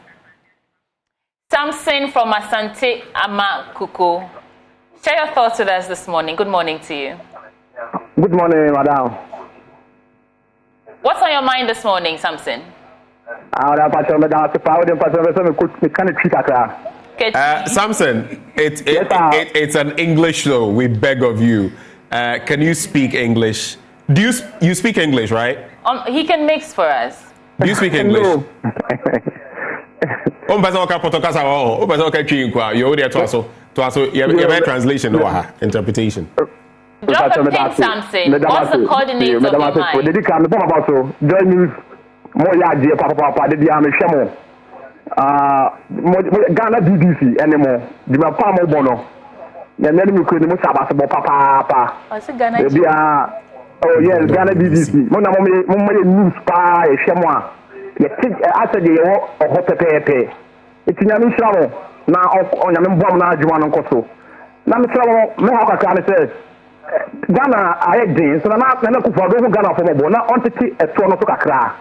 Samson from Asante Amakuku. Share your thoughts with us this morning. Good morning to you. Good morning, madam. What's on your mind this morning, Samson? Samson, it's an English show. We beg of you. Can you speak English? Do you speak English, right? He can mix for us. Do you speak English? No. Translation or interpretation. Drop a pin, Samson. What's the coordinates of your mind? Ghana BBC anymore. The Mapamo Bono. The name could move papa. Ghana. Oh, yes, Ghana BBC. Mona news pa, Shamwa. After the Hopepe. It's in Yamisha. Now on Yambo na Juan Koso. Namisha, Mohaka says Ghana, I had James, and I'm not going to Ghana for Mobona, entity a son of Kakra.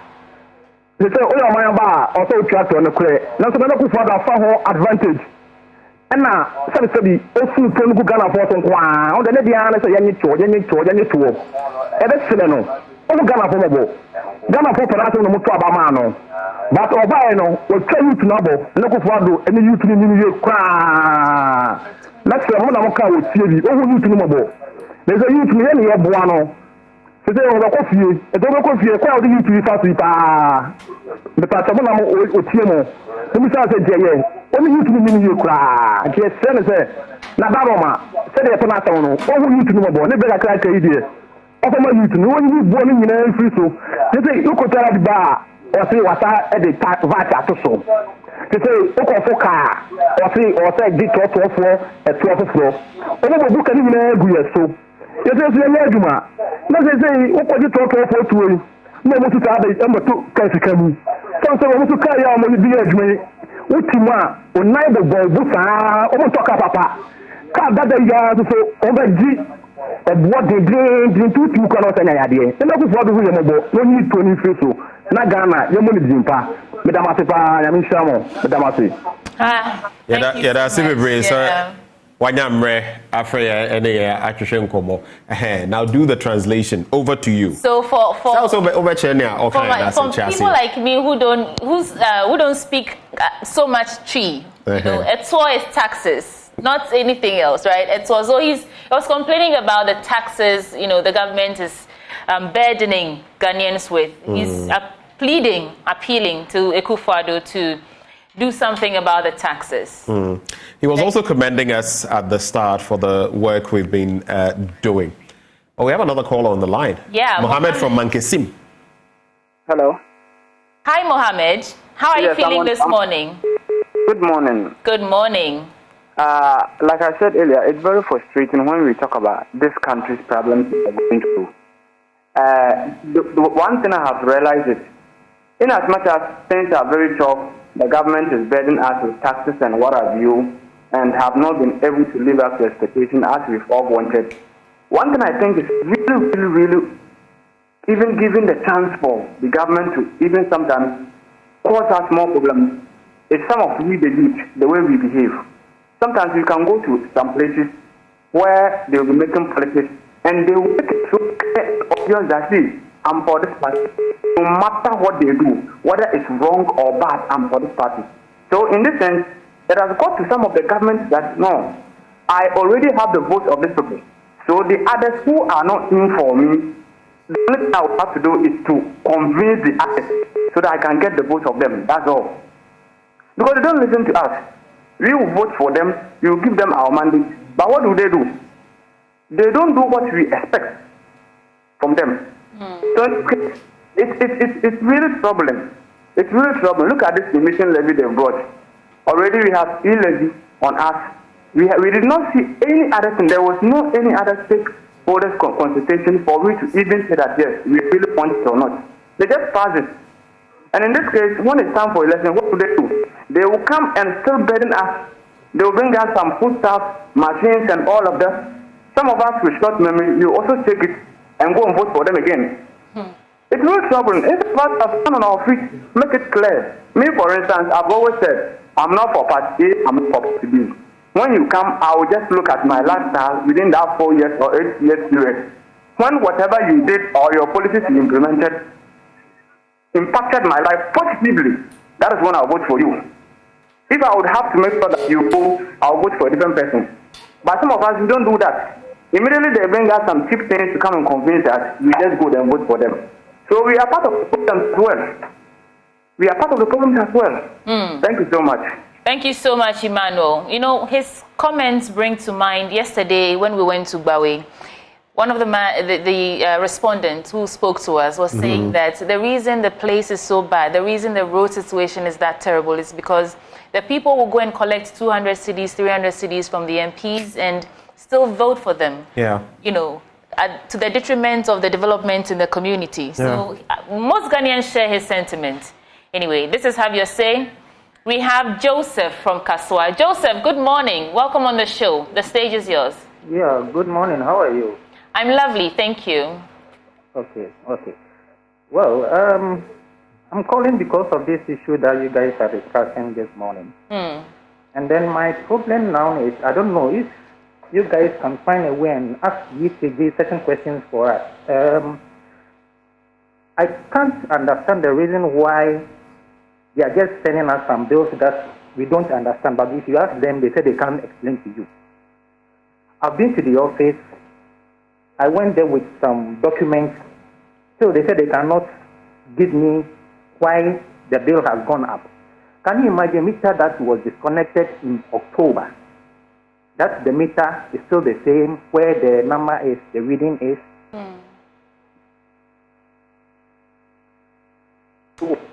They say, oh, my bar, also tractor on the credit. Now, so I'm for the advantage. And now, somebody also can go Ghana for some on the Nebiana, say, you need to. And that's Sileno. Oh, Ghana for Mobo. Ghana for Parato Mutabamano. But Obano will tell you to Nobo, look for any youth in New York. That's the Monamoka with TV, over you to Nobo. There's a youth in any Buano. So they were coffee, a double coffee, a crowd you to be fast with the Patamona or Timo. The Missa said, only you to be you cry. And yes, Senator Nabaroma said a Panatono, over you to Nobo, never like a idea. Offer my youth, no one is born in a free so. They say, you could tell the bar or say what I at the Vata to so. They say, Okofoka or say, Dick or 12 floor. Over book and even agree so. Yes, yes, yes, let's say, what was it talk for to you? No, what to have a number two Kassikamu. Something to carry on with the edge me. Utima, or neither boy, Busa, or talk papa. Can't that yard so over G. And what they drink, two cannot say idea. And that is what we are about. No need to any fiso. Nagana, your money Jimpa. Madame Asipa, Yamin Shamo, Madame Asi. Yeah, that's a very sir. Now do the translation. Over to you. So for people like me who don't speak so much Tree, Etwa is taxes, not anything else, right? Etwa, so he was complaining about the taxes. The government is burdening Ghanaians with. He's appealing to Akufo-Addo to do something about the taxes. He was also commending us at the start for the work we've been doing. Oh, we have another caller on the line. Yeah, Mohammed from Mankesim. Hello. Hi, Mohammed. How are you feeling this morning? Good morning. Good morning. Like I said earlier, it's very frustrating when we talk about this country's problems we are going through. The one thing I have realized is, in as much as things are very tough, the government is burdening us with taxes and what have you, and have not been able to live up to expectations as we've all wanted. One thing I think is really, even giving the chance for the government to even sometimes cause us more problems is some of we the youth, the way we behave. Sometimes you can go to some places where they will be making politics and they will make it so obvious that I'm for this party. No matter what they do, whether it's wrong or bad, I'm for this party. So in this sense, it has got to some of the governments that, no, I already have the vote of these people. So the others who are not in for me, the only thing I will have to do is to convince the others so that I can get the vote of them. That's all. Because they don't listen to us. We will vote for them, we will give them our mandate. But what do? they don't do what we expect from them. So it's really troubling. It's really troubling. Look at this emission levy they brought. Already we have e-levy on us. We did not see any other thing. There was no any other stakeholders consultation for we to even say that yes, we really want it or not. They just pass it. And in this case, when it's time for election, what do? They will come and still burden us. They will bring us some foodstuffs, machines, and all of that. Some of us with short memory, you also take it and go and vote for them again. It's really troubling. It's about us stand on our feet, make it clear. Me, for instance, I've always said, I'm not for party A, I'm not for party B. When you come, I will just look at my lifestyle within that 4 years or 8 years period. When whatever you did or your policies you implemented impacted my life positively, that is when I'll vote for you. If I would have to make sure that you go, I'll vote for a different person. But some of us, we don't do that. Immediately they bring us some cheap things to come and convince us, we just go there and vote for them. So we are part of the problem as well. We are part of the problem as well. Thank you so much. Thank you so much, Emmanuel. You know, his comments bring to mind yesterday when we went to Bawe. One of the respondents who spoke to us was saying that the reason the place is so bad, the reason the road situation is that terrible is because the people will go and collect 200 cedis, 300 cedis from the MPs and still vote for them. Yeah. You know, to the detriment of the development in the community. So most Ghanaians share his sentiment. Anyway, this is Have Your Say. We have Joseph from Kaswa. Joseph, good morning. Welcome on the show. The stage is yours. Yeah, good morning. How are you? I'm lovely, thank you. Okay. Well, I'm calling because of this issue that you guys are discussing this morning. And then my problem now is, I don't know if you guys can find a way and ask UTG certain questions for us. I can't understand the reason why they are just sending us some bills that we don't understand. But if you ask them, they say they can't explain to you. I've been to the office. I went there with some documents. So they said they cannot give me why the bill has gone up. Can you imagine a meter that was disconnected in October? That's the meter is still the same where the number is, the reading is.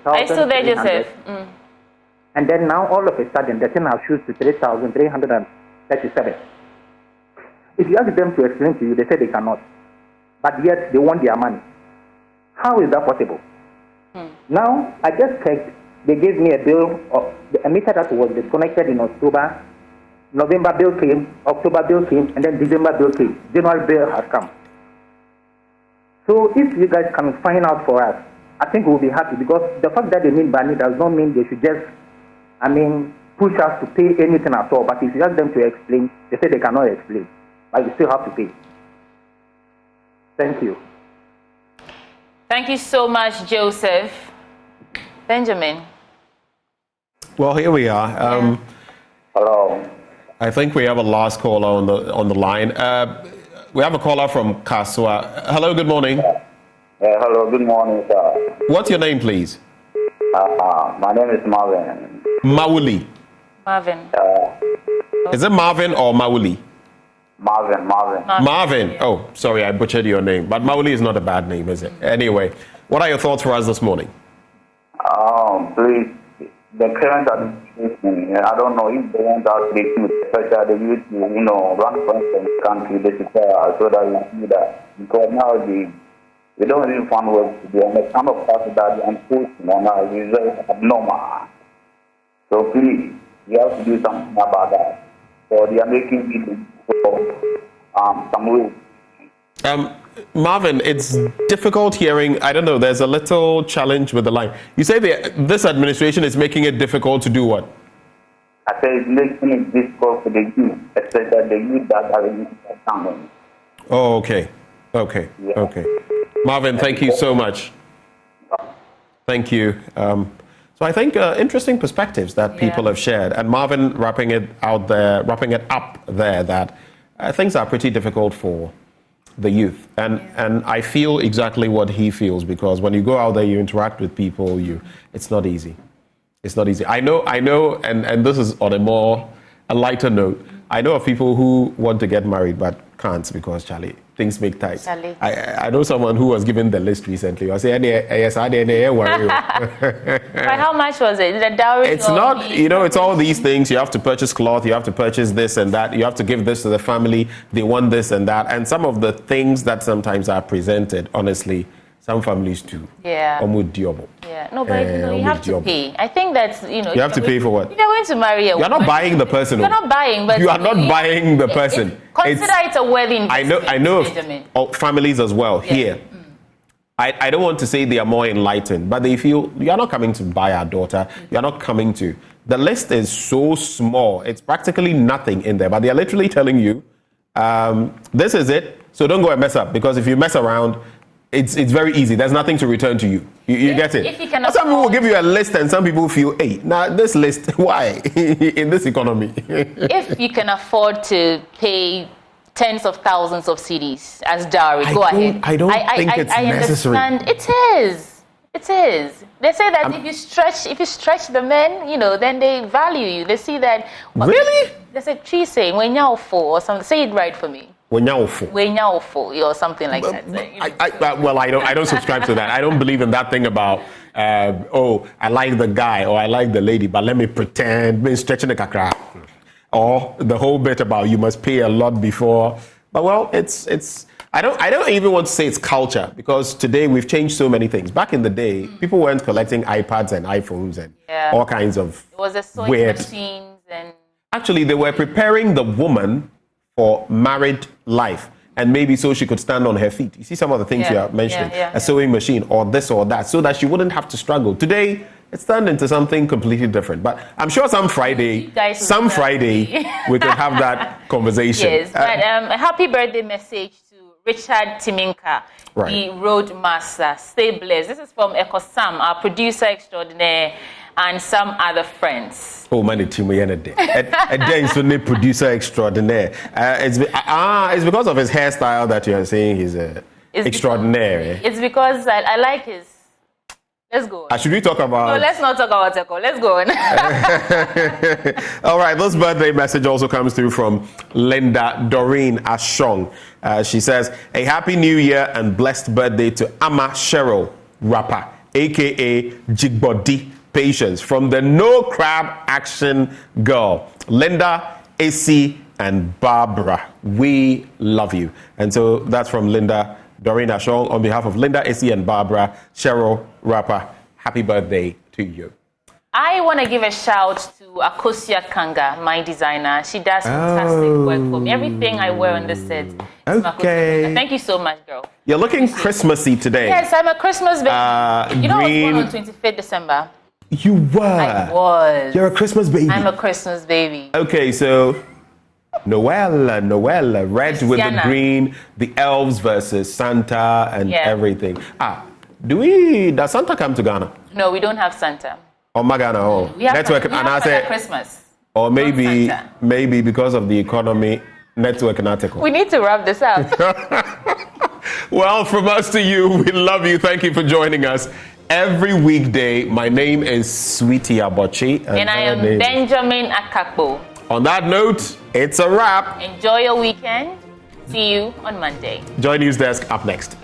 Are you still there, Joseph? And then now all of a sudden the thing has shoots to 3,337. If you ask them to explain to you, they say they cannot. But yet they want their money. How is that possible? Now I just checked, they gave me a bill of a meter that was disconnected in October. November bill came, October bill came, and then December bill came. January bill has come. So if you guys can find out for us, I think we'll be happy, because the fact that they mean ban it does not mean they should just, push us to pay anything at all. But if you ask them to explain, they say they cannot explain. But you still have to pay. Thank you. Thank you so much, Joseph. Benjamin. Well, here we are. Hello. I think we have a last caller on the line. We have a caller from Kaswa. Hello, good morning. Hello, good morning, sir. What's your name, please? My name is Marvin. Mawuli. Marvin. Is it Marvin or Mawuli? Marvin. Marvin. Oh, sorry, I butchered your name. But Mawuli is not a bad name, is it? Anyway, what are your thoughts for us this morning? Please, the current administration, I don't know if they want us to, especially the youth, run from the country, they should tell us so that we see that. Because now we don't even find work to do, and the kind of process that they are enforcing on us is very abnormal. So please, you have to do something about that. So they are making people some rules. Marvin, it's difficult hearing. I don't know, there's a little challenge with the line. You say this administration is making it difficult to do what? I say it's making it difficult for the youth, especially the youth that are in the family. Oh, okay. Marvin, thank you so much. Thank you. So I think interesting perspectives that people have shared, and Marvin wrapping it up there that things are pretty difficult for the youth, and I feel exactly what he feels, because when you go out there, you interact with people, it's not easy. It's not easy. I know, and this is on a lighter note. I know of people who want to get married, but can't because, Charlie, things make tight. Charlie. I know someone who was given the list recently. I say, yes, I didn't worry. But how much was it? The dowry? It's not, it's all these things. You have to purchase cloth, you have to purchase this and that, you have to give this to the family, they want this and that. And some of the things that sometimes are presented, honestly, some families too. Yeah. Yeah. No, but you have to pay. I think that's, You have to pay for what? If you're going to marry a woman, you're not buying the person. You're not buying, but you are not buying the person. Consider it a wedding. I know of families as well here. I don't want to say they are more enlightened, but they feel you are not coming to buy our daughter. You are not coming to. The list is so small. It's practically nothing in there, but they are literally telling you, this is it. So don't go and mess up, because if you mess around, it's very easy. There's nothing to return to you. You get it? If you can some people will give you a list, and some people feel, hey, now this list, why in this economy? If you can afford to pay tens of thousands of CDs as dowry, go ahead. I don't think it's necessary. Understand. It is. It is. They say that if you stretch the men, then they value you. They see that. Really? They say cheese when you're full or something. Say it right for me. When you're full or something like that. Well, I don't subscribe to that. I don't believe in that thing about I like the guy or I like the lady, but let me pretend stretching the kakra. Or the whole bit about you must pay a lot before. But well, it's I don't even want to say it's culture, because today we've changed so many things. Back in the day, people weren't collecting iPads and iPhones and all kinds of it was a sewing weird machines and actually they were preparing the woman for married life, and maybe so she could stand on her feet. You see some of the things you are mentioning, a sewing machine or this or that, so that she wouldn't have to struggle. Today, it's turned into something completely different. But I'm sure some Friday we could have that conversation. Yes, but a happy birthday message to Richard Timinka, the Roadmaster. Stay blessed. This is from Ekosam, our producer extraordinaire, and some other friends. Oh, man, it's a day is only producer extraordinaire. It's because of his hairstyle that you are saying he's extraordinaire. It's because I like his. Let's go on. Should we talk about... No, let's not talk about Eko. Let's go on. All right, this birthday message also comes through from Linda Doreen Ashong. She says, a happy new year and blessed birthday to Ama Cheryl Rapper, a.k.a. Jigbody Patience, from the No Crab Action Girl. Linda, AC, and Barbara, we love you. And so that's from Linda Doreen Ashong on behalf of Linda, AC, and Barbara. Cheryl Rapper, happy birthday to you. I want to give a shout to Akosia Kanga, my designer. She does fantastic work for me. Everything I wear on the set is okay. Thank you so much, girl. You're looking Christmassy today. Yes, I'm a Christmas baby. I was born on 25th December. You were? I was. You're a Christmas baby? I'm a Christmas baby. Okay, so Noel, red with the green, the elves versus Santa and everything. Does Santa come to Ghana? No, we don't have Santa. Oh, my Ghana, we have network, and I say Christmas. Or maybe because of the economy, network and we need to wrap this up. Well, from us to you, we love you. Thank you for joining us. Every weekday, my name is Sweetie Abochi. And I am Benjamin Akakbo. On that note, it's a wrap. Enjoy your weekend. See you on Monday. Joy News Desk up next.